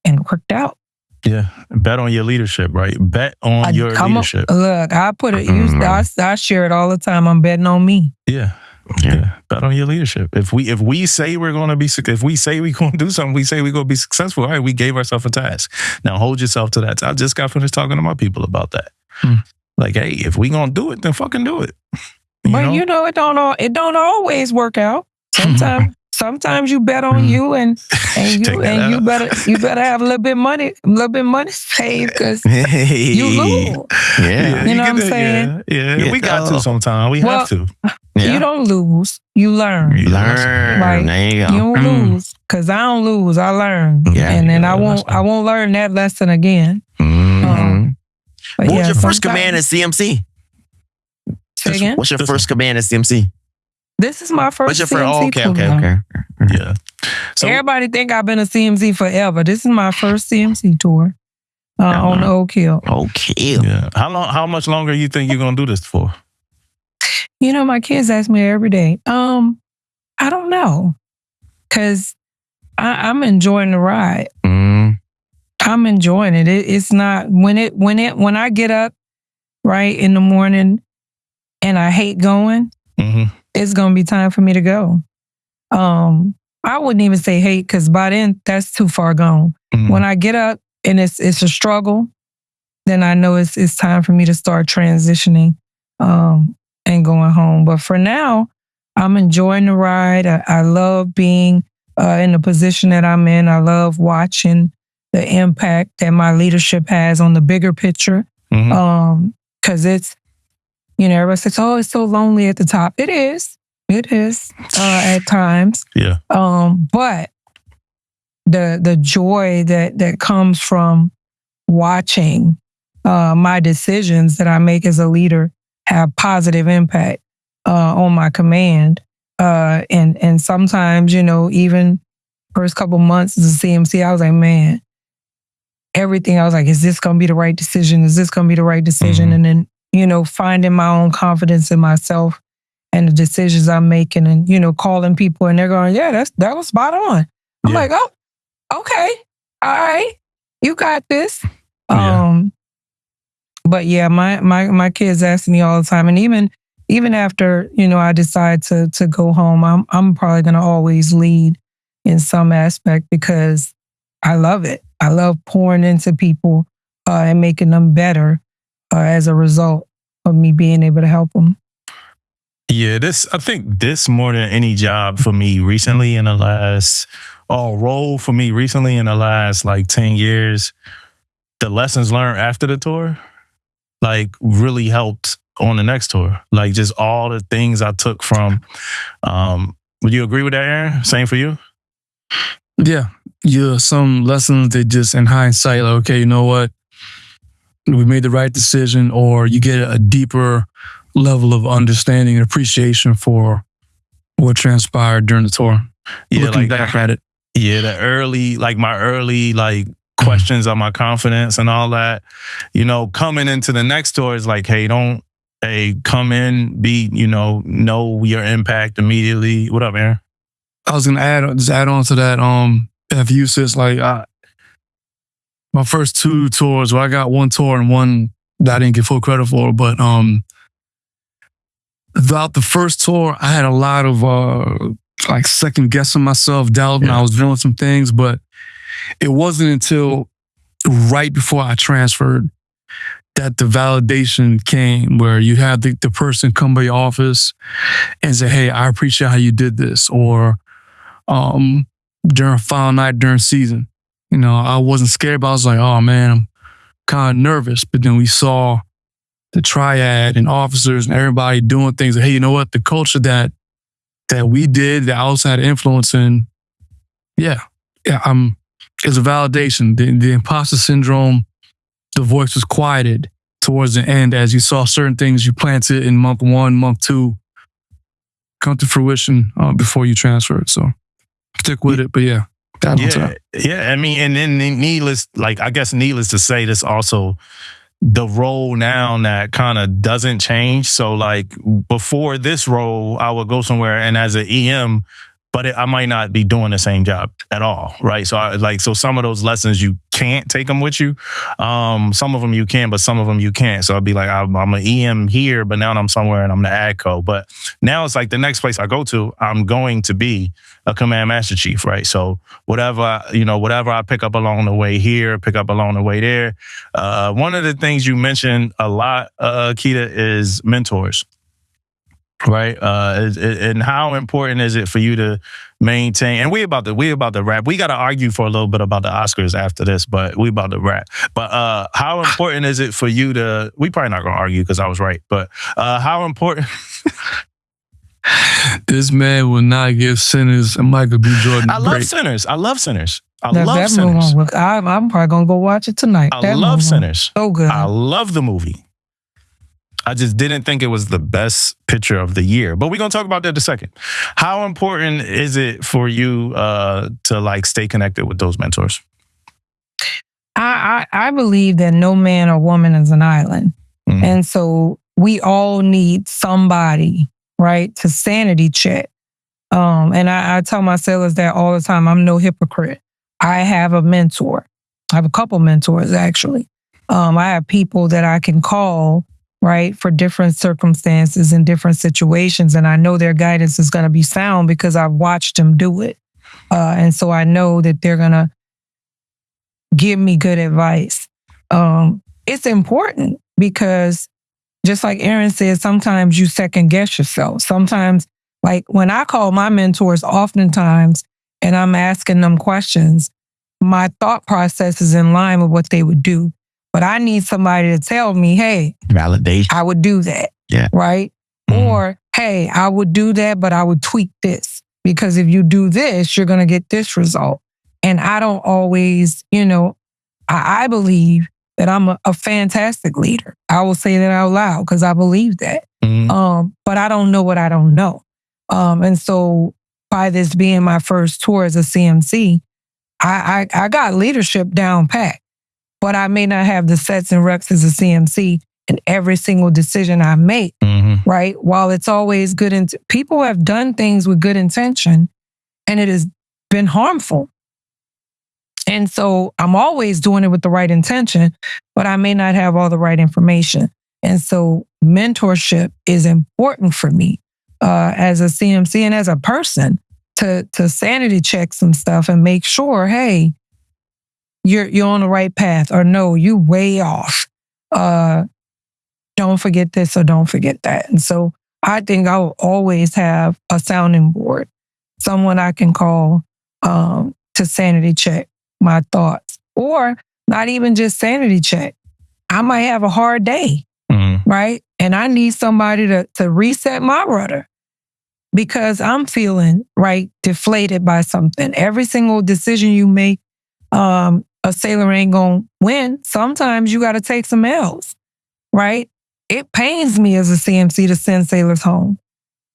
and it worked out. Yeah, bet on your leadership, right? Bet on your leadership. Look, I put it. I share it all the time. I'm betting on me. Yeah. Bet on your leadership. If we say we're going to be, if we say we're going to do something, we say we're going to be successful. All right, we gave ourselves a task. Now hold yourself to that. I just got finished talking to my people about that. Like, hey, if we going to do it, then fucking do it. You know, it don't always work out. Sometimes you bet on you and you better have a little bit money saved because you lose. Yeah. You know what I'm saying? Yeah. We got to sometime. We have to. You don't lose. You learn. Right. There you go. You don't lose because I don't lose. I learn. Yeah. And then I won't learn that lesson again. What was your first command at CMC? Say again? What's your first command at CMC? This is my first CMC tour. Okay. Yeah. So everybody think I've been a CMC forever. This is my first CMC tour on the Oak Hill. Oak Hill. Yeah. How much longer you think you're gonna do this for? You know, my kids ask me every day. I don't know, because I'm enjoying the ride. I'm enjoying it. It's not when I get up right in the morning and I hate going. It's gonna be time for me to go. I wouldn't even say hate because by then that's too far gone. When I get up and it's a struggle, then I know it's time for me to start transitioning and going home. But for now, I'm enjoying the ride. I love being in the position that I'm in. I love watching the impact that my leadership has on the bigger picture. Because it's, you know, everybody says, oh, it's so lonely at the top. It is at times. Yeah. But the joy that comes from watching my decisions that I make as a leader have positive impact on my command. And sometimes, you know, even first couple months as a CMC, I was like, man, everything. I was like, is this going to be the right decision? Is this going to be the right decision? And then, you know, finding my own confidence in myself and the decisions I'm making and, you know, calling people and they're going, yeah, that was spot on. I'm like, oh, okay. All right. You got this. But yeah, my kids ask me all the time. And even after, you know, I decide to go home, I'm probably going to always lead in some aspect because I love it. I love pouring into people and making them better as a result of me being able to help them. Yeah, I think this more than any job for me recently in the last, role for me recently in the last like 10 years, the lessons learned after the tour, like really helped on the next tour. Like just all the things I took from, would you agree with that, Aaron? Same for you? Yeah. Some lessons that just in hindsight, like, okay, you know what? We made the right decision, or you get a deeper level of understanding and appreciation for what transpired during the tour. Yeah, looking back at it. Yeah, my early questions on my confidence and all that. You know, coming into the next tour is like, hey, come in, know your impact immediately. What up, Aaron? I was gonna add on to that. If you says like my first two tours, well, I got one tour and one that I didn't get full credit for, but throughout the first tour, I had a lot of like second guessing myself, doubting I was doing some things, but it wasn't until right before I transferred that the validation came, where you had the person come by your office and say, hey, I appreciate how you did this, or during final night, during season. You know, I wasn't scared, but I was like, oh man, I'm kind of nervous. But then we saw the triad and officers and everybody doing things. Hey, you know what? The culture that we did, the outside influence, and it's a validation. The imposter syndrome, the voice was quieted towards the end as you saw certain things you planted in month 1, month 2 come to fruition before you transferred. So stick with it, but yeah. I mean, and then needless to say, this also the role now that kind of doesn't change. So like before this role, I would go somewhere and as an EM, but I might not be doing the same job at all, right? So so some of those lessons you can't take them with you. Some of them you can, but some of them you can't. So I'd be like, I'm an EM here, but now I'm somewhere and I'm the ADCO. But now it's like the next place I go to, I'm going to be a command master chief, right? So whatever I pick up along the way here, pick up along the way there. One of the things you mentioned a lot, Kedia, is mentors. Right, and how important is it for you to maintain? And we about to wrap. We got to argue for a little bit about the Oscars after this, but we about to wrap. But how important is it for you to? We probably not gonna argue because I was right. But how important? This man will not give sinners a Michael B. Jordan. I love Sinners. I love Sinners. I'm probably gonna go watch it tonight. I love Sinners. So good. I love the movie. I just didn't think it was the best picture of the year. But we're going to talk about that in a second. How important is it for you to like stay connected with those mentors? I believe that no man or woman is an island. Mm-hmm. And so we all need somebody, right, to sanity check. And I tell my sailors that all the time. I'm no hypocrite. I have a mentor. I have a couple mentors, actually. I have people that I can call, right, for different circumstances and different situations. And I know their guidance is going to be sound because I've watched them do it. And so I know that they're going to give me good advice. It's important because just like Aaron said, sometimes you second guess yourself. Sometimes, like when I call my mentors oftentimes and I'm asking them questions, my thought process is in line with what they would do. But I need somebody to tell me, hey, validation. I would do that. Yeah. Right? Mm-hmm. Or, hey, I would do that, but I would tweak this. Because if you do this, you're going to get this result. And I don't always, I believe that I'm a fantastic leader. I will say that out loud because I believe that. Mm-hmm. But I don't know what I don't know. And so by this being my first tour as a CMC, I got leadership down pat. But I may not have the sets and recs as a CMC in every single decision I make, mm-hmm. right? While it's always good, people have done things with good intention and it has been harmful. And so I'm always doing it with the right intention, but I may not have all the right information. And so mentorship is important for me as a CMC and as a person to sanity check some stuff and make sure, hey, you're on the right path, or no, you way off. Don't forget this or don't forget that. And so I think I will always have a sounding board, someone I can call to sanity check my thoughts, or not even just sanity check. I might have a hard day, right? And I need somebody to reset my rudder because I'm feeling, right, deflated by something. Every single decision you make, a sailor ain't gonna win. Sometimes you got to take some L's, right? It pains me as a CMC to send sailors home.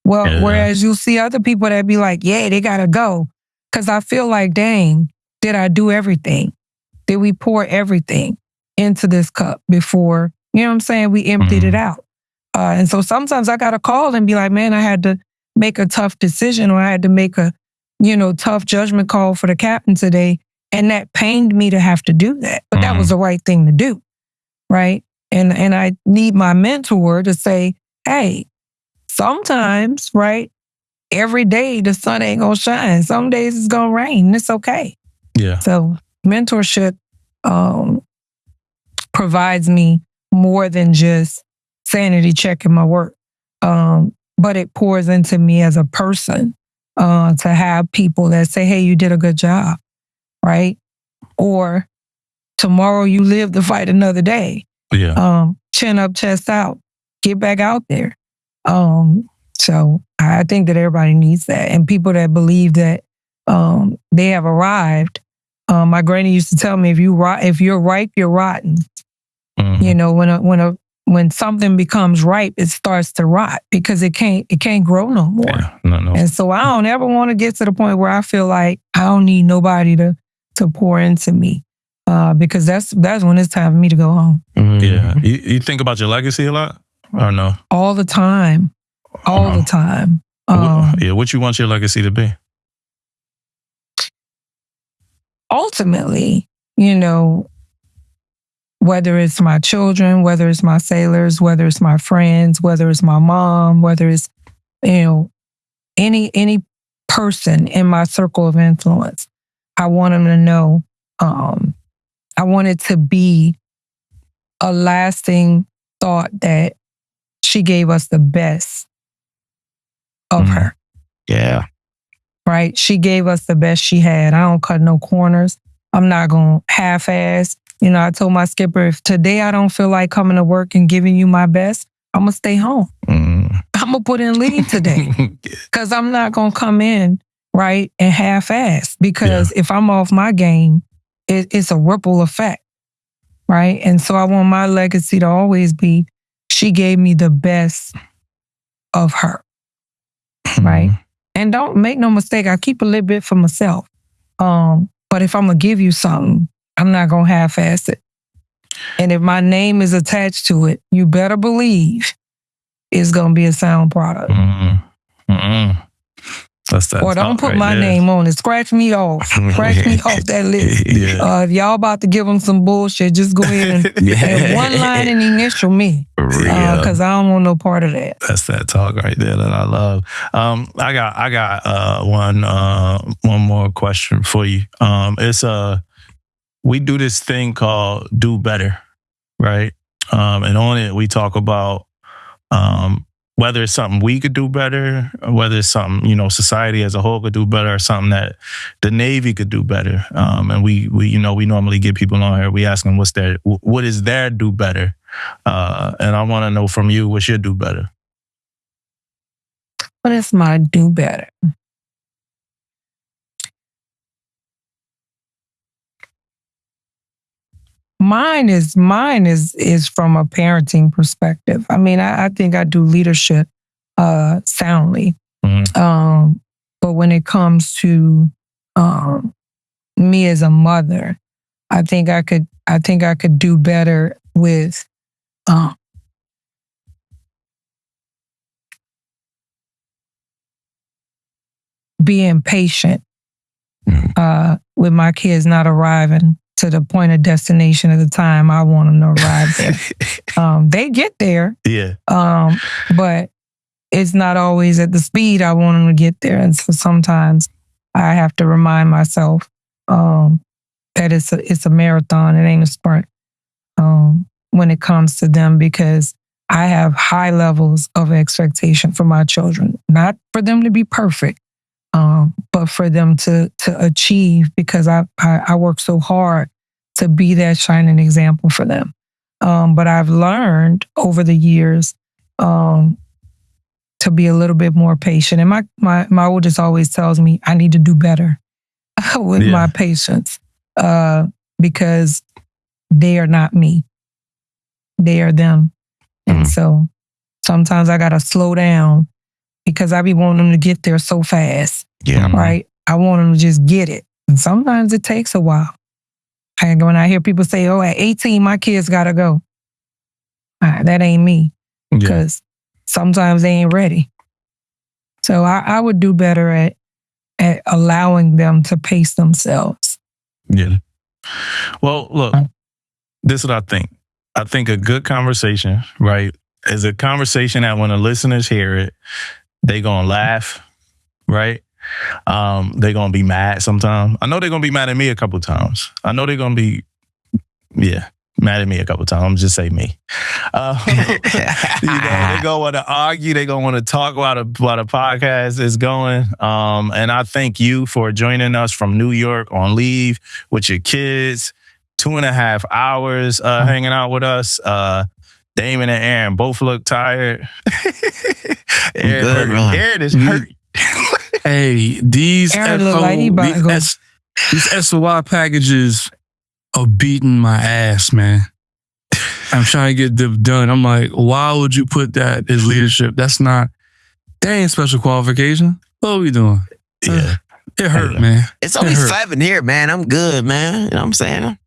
Well, yeah. Whereas you'll see other people that be like, yeah, they got to go. Because I feel like, dang, did I do everything? Did we pour everything into this cup before, you know what I'm saying? We emptied it out. And so sometimes I got to call and be like, man, I had to make a tough decision, or I had to make a, tough judgment call for the captain today. And that pained me to have to do that. But that was the right thing to do, right? And I need my mentor to say, hey, sometimes, right, every day the sun ain't gonna shine. Some days it's gonna rain. It's okay. Yeah. So mentorship provides me more than just sanity checking my work. But it pours into me as a person to have people that say, hey, you did a good job. Right? Or tomorrow you live to fight another day. Yeah. Chin up, chest out. Get back out there. So I think that everybody needs that. And people that believe that they have arrived. My granny used to tell me, if you're ripe, you're rotten. Mm-hmm. When something becomes ripe, it starts to rot because it can't grow no more. Yeah, no. And so I don't ever want to get to the point where I feel like I don't need nobody to pour into me, because that's when it's time for me to go home. Mm-hmm. Yeah, you think about your legacy a lot, or no? All the time, the time. What you want your legacy to be? Ultimately, you know, whether it's my children, whether it's my sailors, whether it's my friends, whether it's my mom, whether it's, you know, any person in my circle of influence, I want them to know, I want it to be a lasting thought that she gave us the best of her. Yeah. Right? She gave us the best she had. I don't cut no corners. I'm not going to half-ass. You know, I told my skipper, if today I don't feel like coming to work and giving you my best, I'm going to stay home. I'm going to put in leave today because I'm not going to come in, right, and half-ass. Because if I'm off my game, it's a ripple effect, right? And so I want my legacy to always be, she gave me the best of her, right? And don't make no mistake, I keep a little bit for myself. But if I'm going to give you something, I'm not going to half-ass it. And if my name is attached to it, you better believe it's going to be a sound product. That's that. Or don't put my name on it. Scratch me off. Scratch me off that list. If y'all about to give them some bullshit, just go ahead and add one line and initial me. Because I don't want no part of that. That's that talk right there that I love. I got one more question for you. It's we do this thing called Do Better, right? And on it we talk about whether it's something we could do better, or whether it's something, you know, society as a whole could do better, or something that the Navy could do better. And we normally get people on here. We ask them what is their do better, and I want to know from you, what's your do better? What is my do better? Mine is from a parenting perspective. I mean, I think I do leadership soundly. But when it comes to me as a mother, I think I could do better with being patient with my kids not arriving to the point of destination at the time I want them to arrive there. They get there. But it's not always at the speed I want them to get there. And so sometimes I have to remind myself that it's a marathon, it ain't a sprint when it comes to them, because I have high levels of expectation for my children. Not for them to be perfect, but for them to achieve, because I work so hard to be that shining example for them. But I've learned over the years to be a little bit more patient. And my oldest always tells me I need to do better with my patience, because they are not me. They are them. And so sometimes I got to slow down because I be wanting them to get there so fast. Right? I want them to just get it. And sometimes it takes a while. And when I hear people say, oh, at 18, my kids got to go. That ain't me. Because sometimes they ain't ready. So I would do better at allowing them to pace themselves. Well, look, this is what I think. I think a good conversation, right, is a conversation that when the listeners hear it, they going to laugh, right? They're going to be mad sometimes. I know they're going to be mad at me a couple times. I know they're going to be, mad at me a couple times. I'm just say me. They're going to want to argue. They're going to want to talk while the podcast is going. And I thank you for joining us from New York on leave with your kids. 2.5 hours hanging out with us. Damon and Aaron both look tired. Aaron is hurt. Hey, these SOI packages are beating my ass, man. I'm trying to get them done. I'm like, why would you put that as leadership? That ain't special qualification. What are we doing? It hurt, man. It's only 7 here, man. I'm good, man. You know what I'm saying?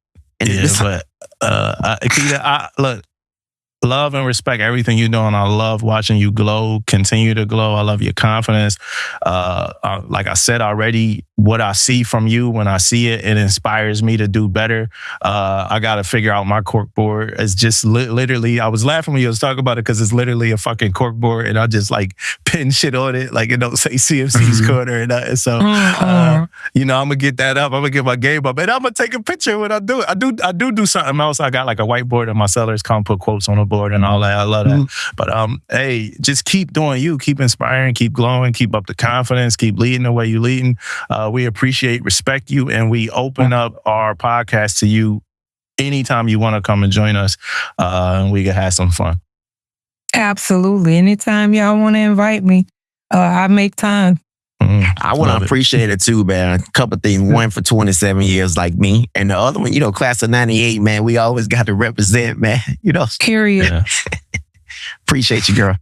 But Kedia, look, love and respect everything you're doing. I love watching you glow, continue to glow. I love your confidence. Like I said already, what I see from you, when I see it, it inspires me to do better. I got to figure out my cork board. It's just literally, I was laughing when you was talking about it because it's literally a fucking cork board and I just like pin shit on it. Like it don't say CMC's corner and nothing. So, you know, I'm going to get that up. I'm going to get my game up and I'm going to take a picture when I do it. I do something else. I got like a whiteboard and my sellers come put quotes on the board and all that. I love that. But hey, just keep doing you, keep inspiring, keep glowing, keep up the confidence, keep leading the way you're leading. We appreciate, respect you, and we open up our podcast to you anytime you want to come and join us, and we can have some fun. Absolutely. Anytime y'all want to invite me, I make time. I want to appreciate it too, man. A couple of things. One, for 27 years like me. And the other one, you know, class of 98, man, we always got to represent, man. You know. Period. Yeah. Appreciate you, girl.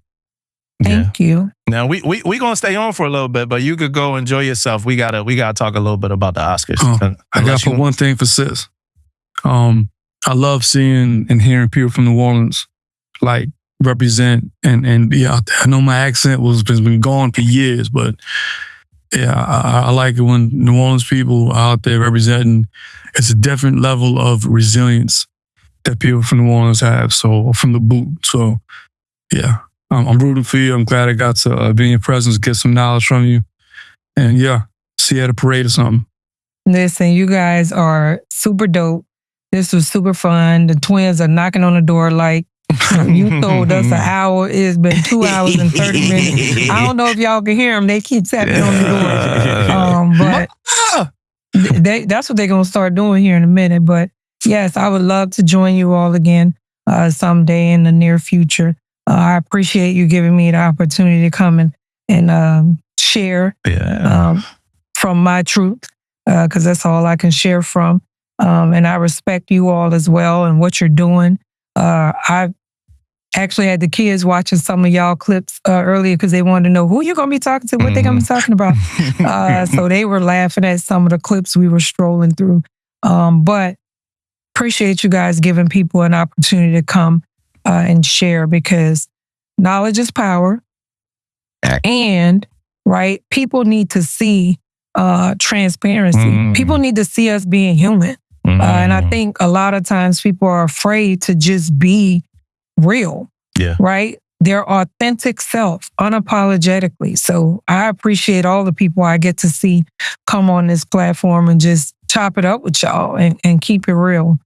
Thank you. Now we gonna stay on for a little bit, but you could go enjoy yourself. We gotta talk a little bit about the Oscars. I got to put one thing for sis. I love seeing and hearing people from New Orleans like represent and be out there. I know my accent has been gone for years, but yeah, I like it when New Orleans people are out there representing. It's a different level of resilience that people from New Orleans have. So from the boot. So yeah, I'm rooting for you. I'm glad I got to be in your presence, get some knowledge from you, and yeah, see you at a parade or something. Listen, you guys are super dope. This was super fun. The twins are knocking on the door like you told us an hour. It's been 2 hours and 30 minutes. I don't know if y'all can hear them. They keep tapping on the door. But that's what they're going to start doing here in a minute. But yes, I would love to join you all again someday in the near future. I appreciate you giving me the opportunity to come and share from my truth, because that's all I can share from. And I respect you all as well and what you're doing. I actually had the kids watching some of y'all clips earlier because they wanted to know who you're going to be talking to, what they're going to be talking about. So they were laughing at some of the clips we were strolling through. But appreciate you guys giving people an opportunity to come and share, because knowledge is power. And, right, people need to see transparency. People need to see us being human. And I think a lot of times people are afraid to just be real, right? Their authentic self, unapologetically. So I appreciate all the people I get to see come on this platform and just chop it up with y'all and keep it real.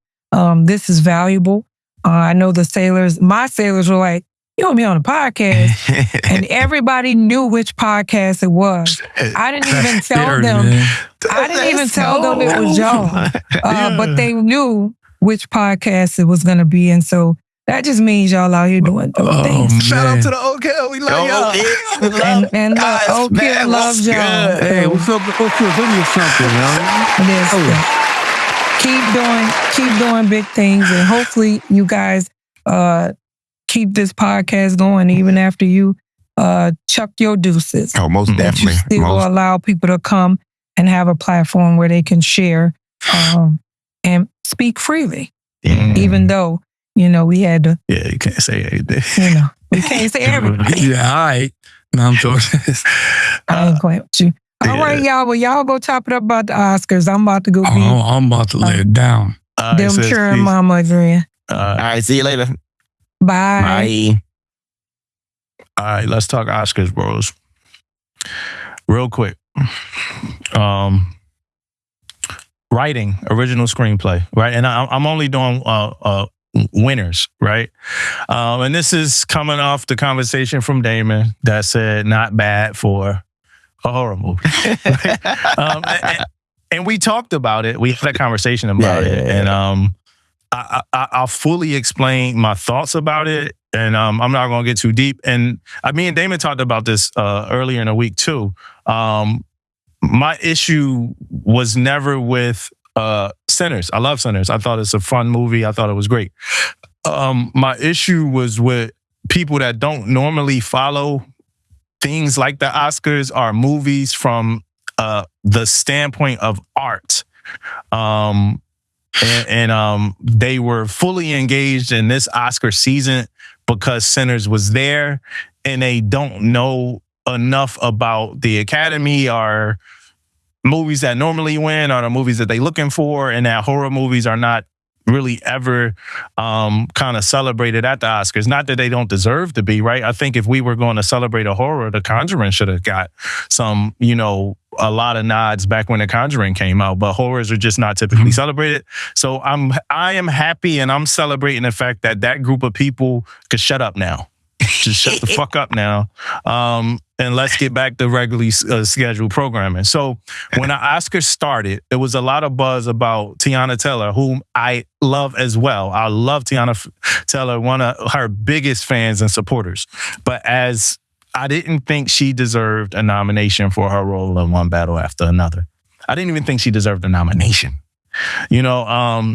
This is valuable. I know my sailors were like, you want me on a podcast? And everybody knew which podcast it was. I didn't even tell them. I didn't even tell them it was y'all. But they knew which podcast it was going to be. And so that just means y'all out here doing things. Shout out to the OKL. We love y'all. And OKL loves y'all. Hey, what's up? Give me something, man. Keep doing big things. And hopefully you guys keep this podcast going even after you chuck your deuces. Oh, most definitely. You still allow people to come and have a platform where they can share and speak freely. Even though, we had to... Yeah, you can't say everything. We can't say everything. Yeah, all right. No, I'm joking. I ain't quite with you. All right, y'all. Well, y'all go chop it up about the Oscars. I'm about to go be... I'm about to lay it down. Them cheering mama again. All right, see you later. Bye. All right, let's talk Oscars, bros. Real quick. Writing, original screenplay, right? And I'm only doing winners, right? And this is coming off the conversation from Damon that said not bad for a horror movie. And we talked about it. We had a conversation about it. And I'll fully explain my thoughts about it. And I'm not going to get too deep. And me and Damon talked about this earlier in the week too. My issue was never with Sinners. I love Sinners. I thought it's a fun movie. I thought it was great. My issue was with people that don't normally follow things like the Oscars or movies from the standpoint of art. and they were fully engaged in this Oscar season because Sinners was there, and they don't know enough about the Academy or movies that normally win or the movies that they're looking for, and that horror movies are not really ever kind of celebrated at the Oscars. Not that they don't deserve to be, right? I think if we were going to celebrate a horror, The Conjuring should have got some, a lot of nods back when The Conjuring came out, but horrors are just not typically celebrated. So I am happy, and I'm celebrating the fact that group of people could shut up now. Just shut the fuck up now. And let's get back to regularly scheduled programming. So when the Oscars started, there was a lot of buzz about Tiana Taylor, whom I love as well. I love Tiana Taylor, one of her biggest fans and supporters. But as I didn't think she deserved a nomination for her role in One Battle After Another. I didn't even think she deserved a nomination. But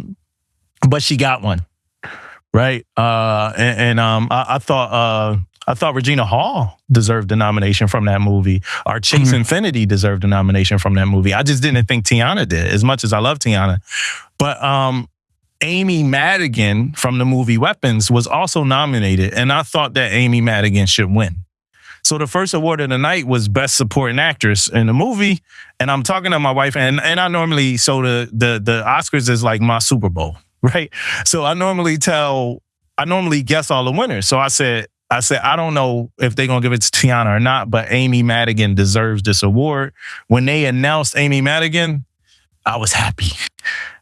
she got one. Right. I thought Regina Hall deserved a nomination from that movie, or Chase Infinity deserved a nomination from that movie. I just didn't think Tiana did, as much as I love Tiana. But Amy Madigan from the movie Weapons was also nominated, and I thought that Amy Madigan should win. So the first award of the night was Best Supporting Actress in the movie, and I'm talking to my wife, and I normally, so the Oscars is like my Super Bowl. Right. So I normally guess all the winners. So I said, I don't know if they're going to give it to Tiana or not, but Amy Madigan deserves this award. When they announced Amy Madigan, I was happy.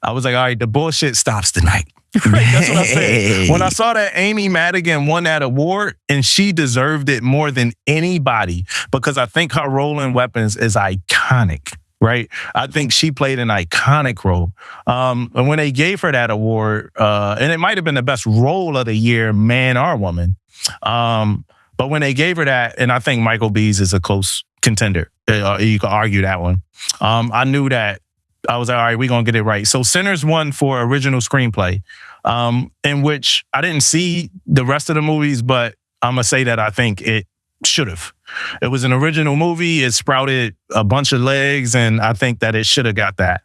I was like, all right, the bullshit stops tonight. Right? That's what I said. When I saw that Amy Madigan won that award, and she deserved it more than anybody, because I think her role in Weapons is iconic. Right. I think she played an iconic role. And when they gave her that award, and it might have been the best role of the year, man or woman. But when they gave her that, and I think Michael Bees is a close contender. You could argue that one. I knew that. I was like, all right, we're going to get it right. So Sinners won for original screenplay, in which I didn't see the rest of the movies, but I'm going to say that I think it should have. It was an original movie. It sprouted a bunch of legs, and I think that it should have got that.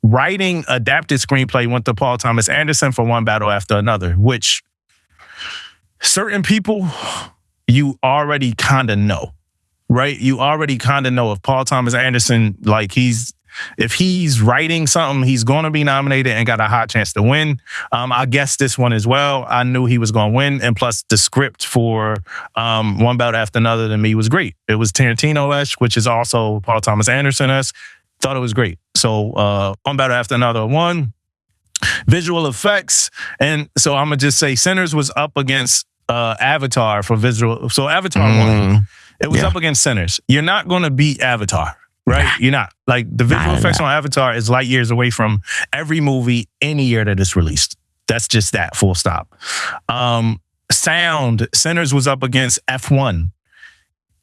Writing adapted screenplay went to Paul Thomas Anderson for One Battle After Another, which certain people you already kind of know, right? You already kind of know if Paul Thomas Anderson, if he's writing something, he's going to be nominated and got a high chance to win. I guess this one as well. I knew he was going to win. And plus the script for One Battle After Another to me was great. It was Tarantino-esque, which is also Paul Thomas Anderson-esque. Thought it was great. So One Battle After Another won. Visual effects. And so I'm going to just say Sinners was up against Avatar for visual. So Avatar won. It was up against Sinners. You're not going to beat Avatar. Right? You're not. Like, the visual effects on Avatar is light years away from every movie any year that it's released. That's just that, full stop. Sound, Sinners was up against F1.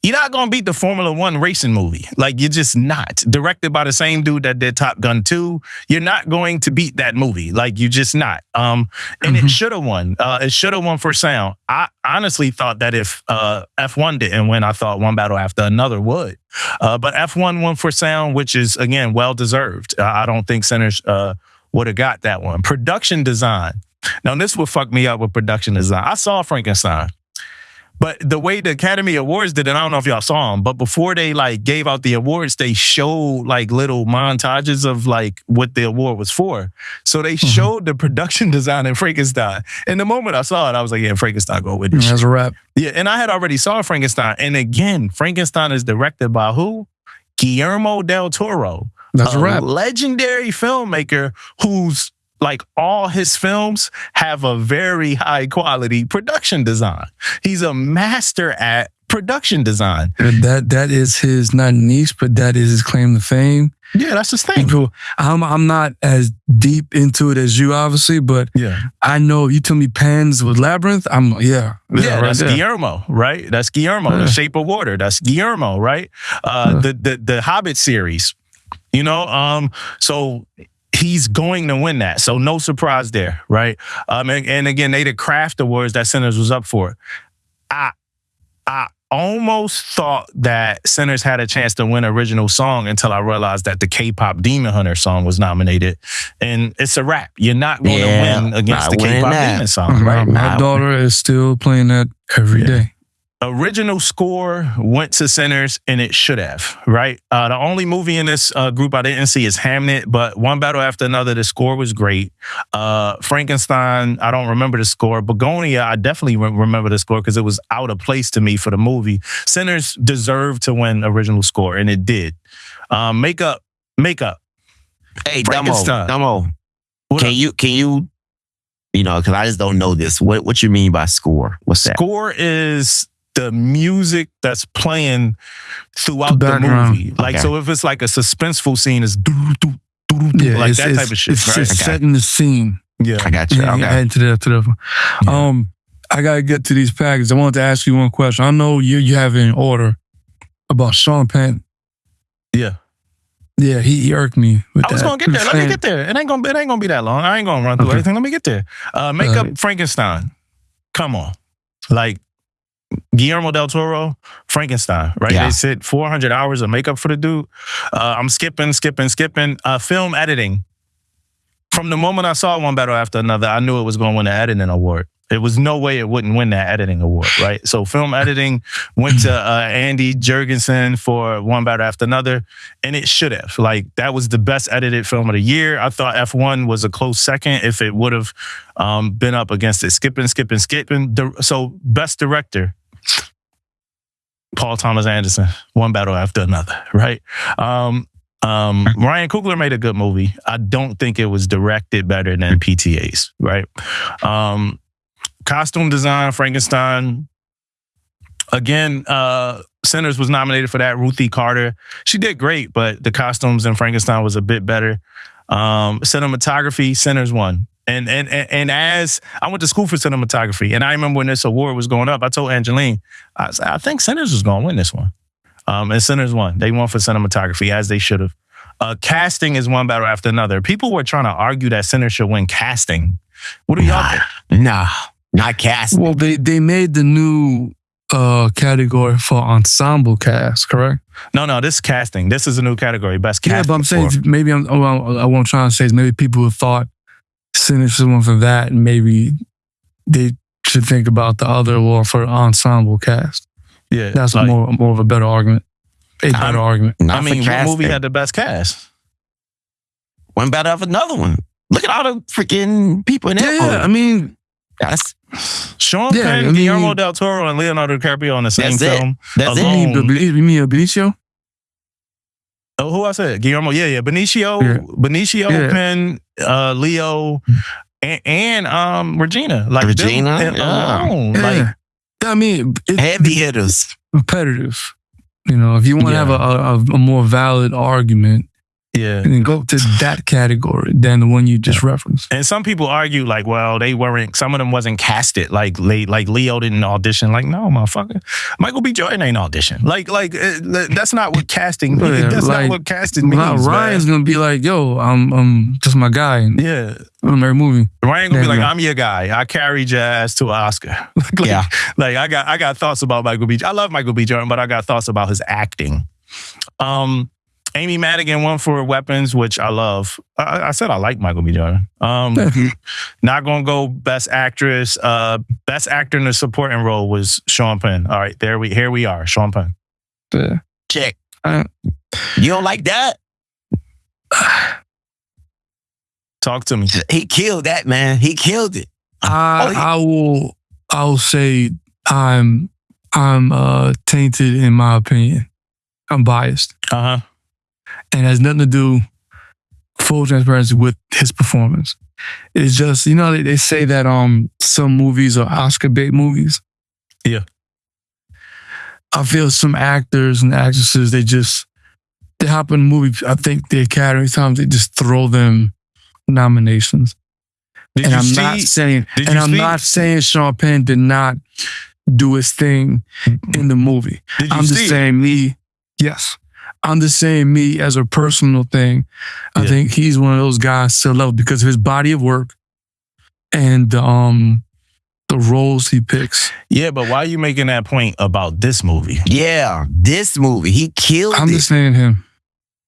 You're not going to beat the Formula One racing movie. Like, you're just not. Directed by the same dude that did Top Gun 2. You're not going to beat that movie. Like, you're just not. And it should have won. It should have won for sound. I honestly thought that if F1 didn't win, I thought One Battle After Another would. But F1 won for sound, which is, again, well-deserved. I don't think Sinners would have got that one. Production design. Now, this would fuck me up with production design. I saw Frankenstein. But the way the Academy Awards did it, I don't know if y'all saw them, but before they gave out the awards, they showed little montages of what the award was for. So they showed the production design in Frankenstein. And the moment I saw it, I was like, yeah, Frankenstein, go with it. That's a wrap. Yeah, and I had already saw Frankenstein. And again, Frankenstein is directed by who? Guillermo del Toro. That's a wrap. Legendary filmmaker who's all his films have a very high quality production design. He's a master at production design. That is his, not niche, but that is his claim to fame. Yeah, that's his thing. I'm not as deep into it as you, obviously, but yeah, I know you tell me Pans with Labyrinth. That's Guillermo, right? That's Guillermo. The Shape of Water. That's Guillermo, right? The Hobbit series. So he's going to win that. So no surprise there, right? And again, they the craft awards that Sinners was up for. almost thought that Sinners had a chance to win original song until I realized that the K-pop Demon Hunter song was nominated. And it's a wrap. You're not going to win against the K-pop Demon song, right? My daughter is still playing that every day. Original score went to Sinners, and it should have, right? The only movie in this group I didn't see is Hamnet, but One Battle After Another, the score was great. Frankenstein, I don't remember the score. Begonia, I definitely remember the score because it was out of place to me for the movie. Sinners deserved to win original score, and it did. Makeup. Hey, Damo. Can you, because I just don't know this. What you mean by score? What's that? Score is the music that's playing throughout the movie. Like, so if it's like a suspenseful scene, it's like that type of shit. It's just setting the scene. Yeah, I got you. Add to that. I gotta get to these packages. I wanted to ask you one question. I know you have it in order about Sean Penn. Yeah. Yeah, he irked me with that. I was gonna get there. Let me get there. It ain't gonna be that long. I ain't gonna run through everything. Let me get there. Makeup Frankenstein. Come on. Like Guillermo del Toro, Frankenstein, right? Yeah. They said 400 hours of makeup for the dude. I'm skipping. Film editing. From the moment I saw One Battle After Another, I knew it was going to win the editing award. There was no way it wouldn't win that editing award, right? So film editing went to Andy Jurgensen for One Battle After Another, and it should have. Like, that was the best edited film of the year. I thought F1 was a close second if it would have been up against it. Skipping. So best director, Paul Thomas Anderson, One Battle After Another, right? Ryan Coogler made a good movie. I don't think it was directed better than PTA's, right? Costume design, Frankenstein. Again, Sinners was nominated for that. Ruthie Carter. She did great, but the costumes in Frankenstein was a bit better. Cinematography, Sinners won. And as I went to school for cinematography, and I remember when this award was going up, I told Angelina, I think Sinners was going to win this one. And Sinners won. They won for cinematography, as they should have. Casting is One Battle After Another. People were trying to argue that Sinners should win casting. What do y'all think? Nah, not casting. Well, they made the new category for ensemble cast, correct? No, this is casting. This is a new category, best casting. Yeah, but I'm saying maybe what I'm trying to say is maybe people who thought Sinners should win for that, and maybe they should think about the other award for ensemble cast. Yeah, that's like, more of a better argument. Argument. I mean, what movie had the best cast? One Battle After Another one. Look at all the freaking people in that movie. I mean, that's Sean Penn, Guillermo del Toro, and Leonardo DiCaprio on the same film. That's it. You mean Benicio? Oh, who I said? Guillermo. Yeah. Benicio, Penn, Leo, and Regina. Like Regina. Alone. Yeah. I mean, heavy hitters. Competitive. If you want to have a more valid argument, then go to that category than the one you just referenced. And some people argue like, well, some of them wasn't casted. Like Leo didn't audition. Like, no, motherfucker. Michael B. Jordan ain't audition. Like that's not what casting means. That's not what casting means. Ryan's going to be like, yo, I'm just my guy. Yeah. In every movie. Ryan gonna be like, I'm your guy. I carried your ass to an Oscar. Like I got thoughts about Michael B. I love Michael B. Jordan, but I got thoughts about his acting. Amy Madigan won for Weapons, which I love. I said I like Michael B. Jordan. Not gonna go Best Actress. Best Actor in a Supporting Role was Sean Penn. All right, here we are. Sean Penn. Check. You don't like that? Talk to me. He killed that, man. He killed it. I will say I'm tainted in my opinion. I'm biased. And it has nothing to do, full transparency, with his performance. It's just, they say that some movies are Oscar bait movies. Yeah. I feel some actors and actresses, they hop in a movie, I think the Academy times, they just throw them nominations. I'm not saying Sean Penn did not do his thing in the movie. I'm just saying me as a personal thing. I think he's one of those guys to love because of his body of work and the roles he picks. Yeah, but why are you making that point about this movie? Yeah, this movie, he killed I'm it. just saying him.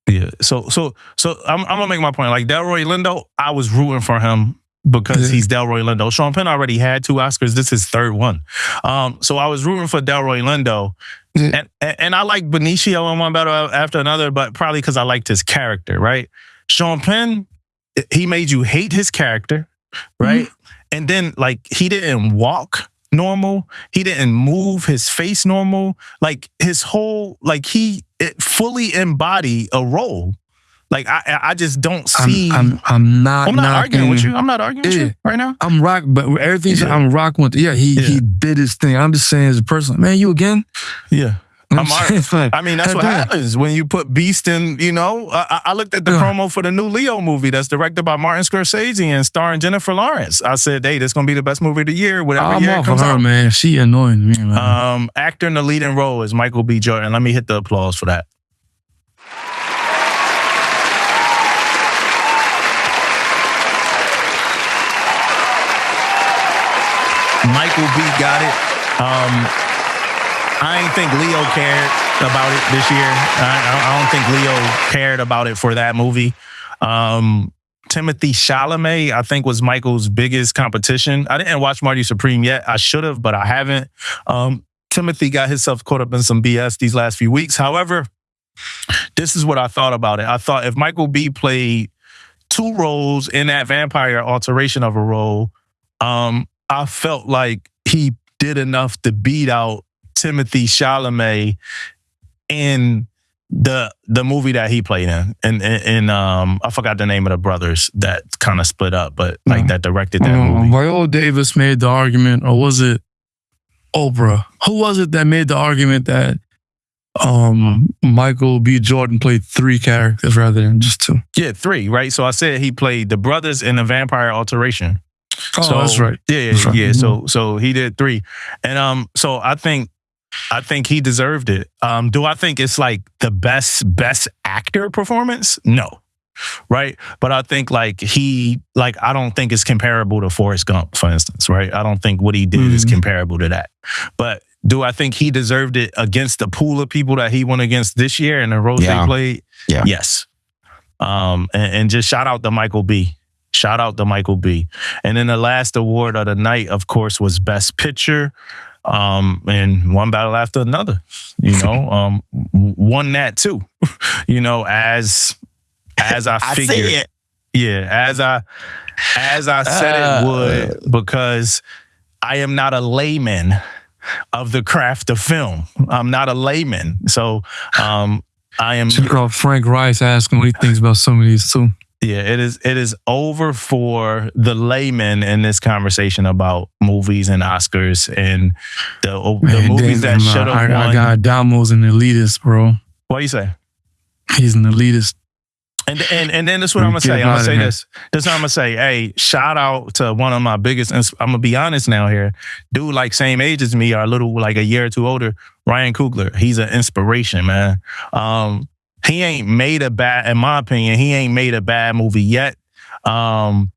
Yeah. So I'm gonna make my point. Like Delroy Lindo, I was rooting for him because he's Delroy Lindo. Sean Penn already had 2 Oscars. This is his 3rd one. So I was rooting for Delroy Lindo. Yeah. And I like Benicio on one battle after another, but probably because I liked his character, right? Sean Penn, he made you hate his character, right? And then like he didn't walk normal. He didn't move his face normal. Like his whole, like it fully embodied a role. Like I just don't see. I'm not arguing with you. I'm not arguing with you right now. I'm rocking, but everything I'm rocking with. Yeah, he did his thing. I'm just saying as a person, man, you again? Yeah. Like, I mean, that's what happens when you put Beast in, you know. I looked at the promo for the new Leo movie that's directed by Martin Scorsese and starring Jennifer Lawrence. I said, hey, this is going to be the best movie of the year, whatever year it comes out. Man. She annoying me, man. Actor in the leading role is Michael B. Jordan. Let me hit the applause for that. Michael B. got it. I ain't think Leo cared about it this year. I don't think Leo cared about it for that movie. Timothy Chalamet, I think, was Michael's biggest competition. I didn't watch Marty Supreme yet. I should have, but I haven't. Timothy got himself caught up in some BS these last few weeks. However, this is what I thought about it. I thought if Michael B. played 2 roles in that vampire alteration of a role, I felt like he did enough to beat out Timothy Chalamet in the movie that he played in. And I forgot the name of the brothers that kind of split up, but like that directed that movie. Viola Davis made the argument, or was it Oprah? Who was it that made the argument that Michael B. Jordan played 3 characters rather than just 2? Yeah, 3, right? So I said he played the brothers in the vampire alteration. Oh, so, that's right. Yeah, that's right. Yeah. So he did 3. And so I think he deserved it. Do I think it's like the best actor performance? No. Right? But I think I don't think it's comparable to Forrest Gump, for instance, right? I don't think what he did is comparable to that. But do I think he deserved it against the pool of people that he went against this year and the roles they played? Yeah. Yes. And just shout out to Michael B. Shout out to Michael B. And then the last award of the night, of course, was Best Picture. And one battle after another, won that too, as I figured. As I said it would, because I am not a layman of the craft of film. I'm not a layman. So, I am. Check out Frank Rice asking what he thinks about some of these too. Yeah, it is over for the layman in this conversation about movies and Oscars and the movies that should have won. I got Damo's an elitist, bro. What do you say? He's an elitist. And then that's what I'm gonna say. I'm gonna say this. This is what I'm gonna say. Hey, shout out to one of my biggest. I'm gonna be honest now here. Dude, like same age as me, or a little like a year or 2 older. Ryan Coogler. He's an inspiration, man. He ain't made a bad, in my opinion, he ain't made a bad movie yet. And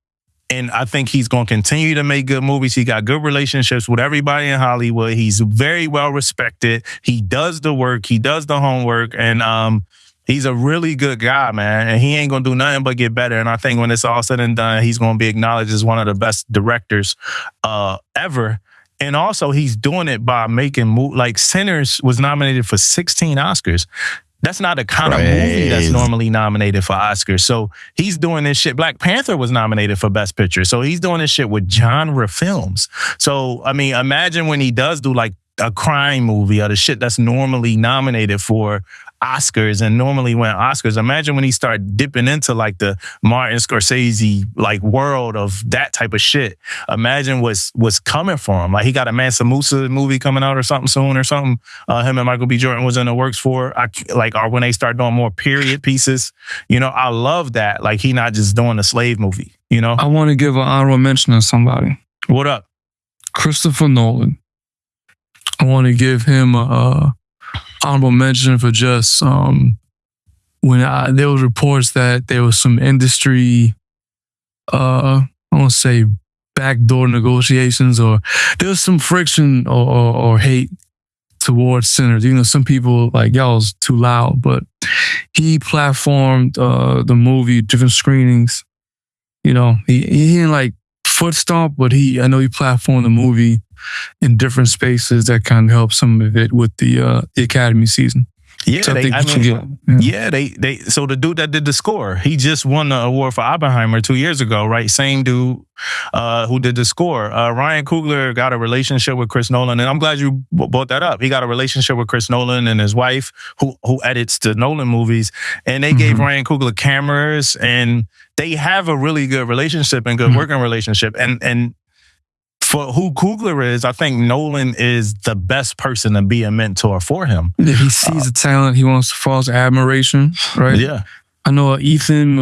I think he's going to continue to make good movies. He got good relationships with everybody in Hollywood. He's very well respected. He does the work. He does the homework. And he's a really good guy, man. And he ain't going to do nothing but get better. And I think when it's all said and done, he's going to be acknowledged as one of the best directors ever. And also, he's doing it by making movies. Like Sinners was nominated for 16 Oscars. That's not the kind of movie that's normally nominated for Oscars. So he's doing this shit. Black Panther was nominated for Best Picture. So he's doing this shit with genre films. So, I mean, imagine when he does do like a crime movie or the shit that's normally nominated for Oscars and normally win Oscars. Imagine when he started dipping into like the Martin Scorsese like world of that type of shit. Imagine what's coming for him. Like he got a Mansa Musa movie coming out or something soon or something. Him and Michael B. Jordan was in the works for. Or when they start doing more period pieces. I love that. Like he not just doing a slave movie. I want to give an honorable mention to somebody. What up? Christopher Nolan. I want to give him a honorable mention for just when there was reports that there was some industry, I won't say backdoor negotiations, or there's some friction or hate towards sinners. You know, some people like, y'all's too loud, but he platformed the movie, different screenings. You know, he didn't like foot stomp, but I know he platformed the movie in different spaces that kind of helped some of it with the Academy season. Yeah, So so the dude that did the score, he just won the award for Oppenheimer 2 years ago, right? Same dude who did the score. Ryan Coogler got a relationship with Chris Nolan, and I'm glad you brought that up. He got a relationship with Chris Nolan and his wife, who edits the Nolan movies, and they gave Ryan Coogler cameras, and they have a really good relationship and good working relationship. And for who Coogler is, I think Nolan is the best person to be a mentor for him. If he sees the talent, he wants to fall to admiration, right? Yeah. I know Ethan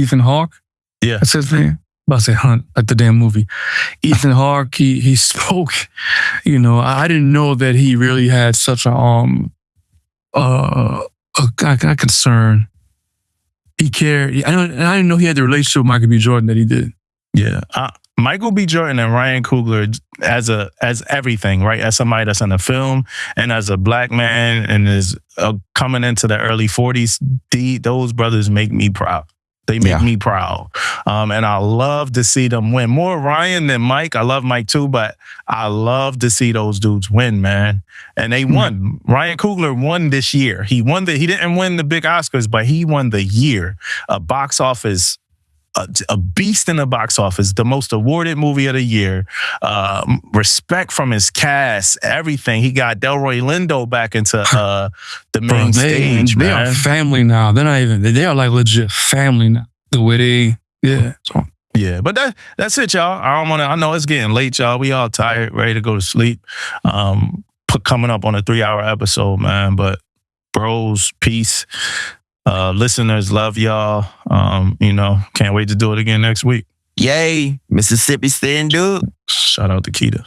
Hawke? Yeah. That's his name? I'm about to say Hunt, like the damn movie. Ethan Hawke, he spoke, you know, I didn't know that he really had such a concern. He cared. I didn't know he had the relationship with Michael B. Jordan that he did. Yeah. Michael B. Jordan and Ryan Coogler as everything, right? As somebody that's in a film and as a black man and is coming into the early 40s, those brothers make me proud. They make me proud. And I love to see them win. More Ryan than Mike. I love Mike too, but I love to see those dudes win, man. And they won. Ryan Coogler won this year. He didn't win the big Oscars, but he won the year. A box office, a beast in the box office, the most awarded movie of the year, respect from his cast, everything. He got Delroy Lindo back into the main stage, they man. are family now. They are like legit family now. The way Yeah, but that's it, y'all. I know it's getting late, y'all. We all tired, ready to go to sleep. Coming up on a 3-hour episode, man. But bros, peace. Listeners, love y'all. You know, can't wait to do it again next week. Yay, Mississippi Stand Up. Shout out to Kedia.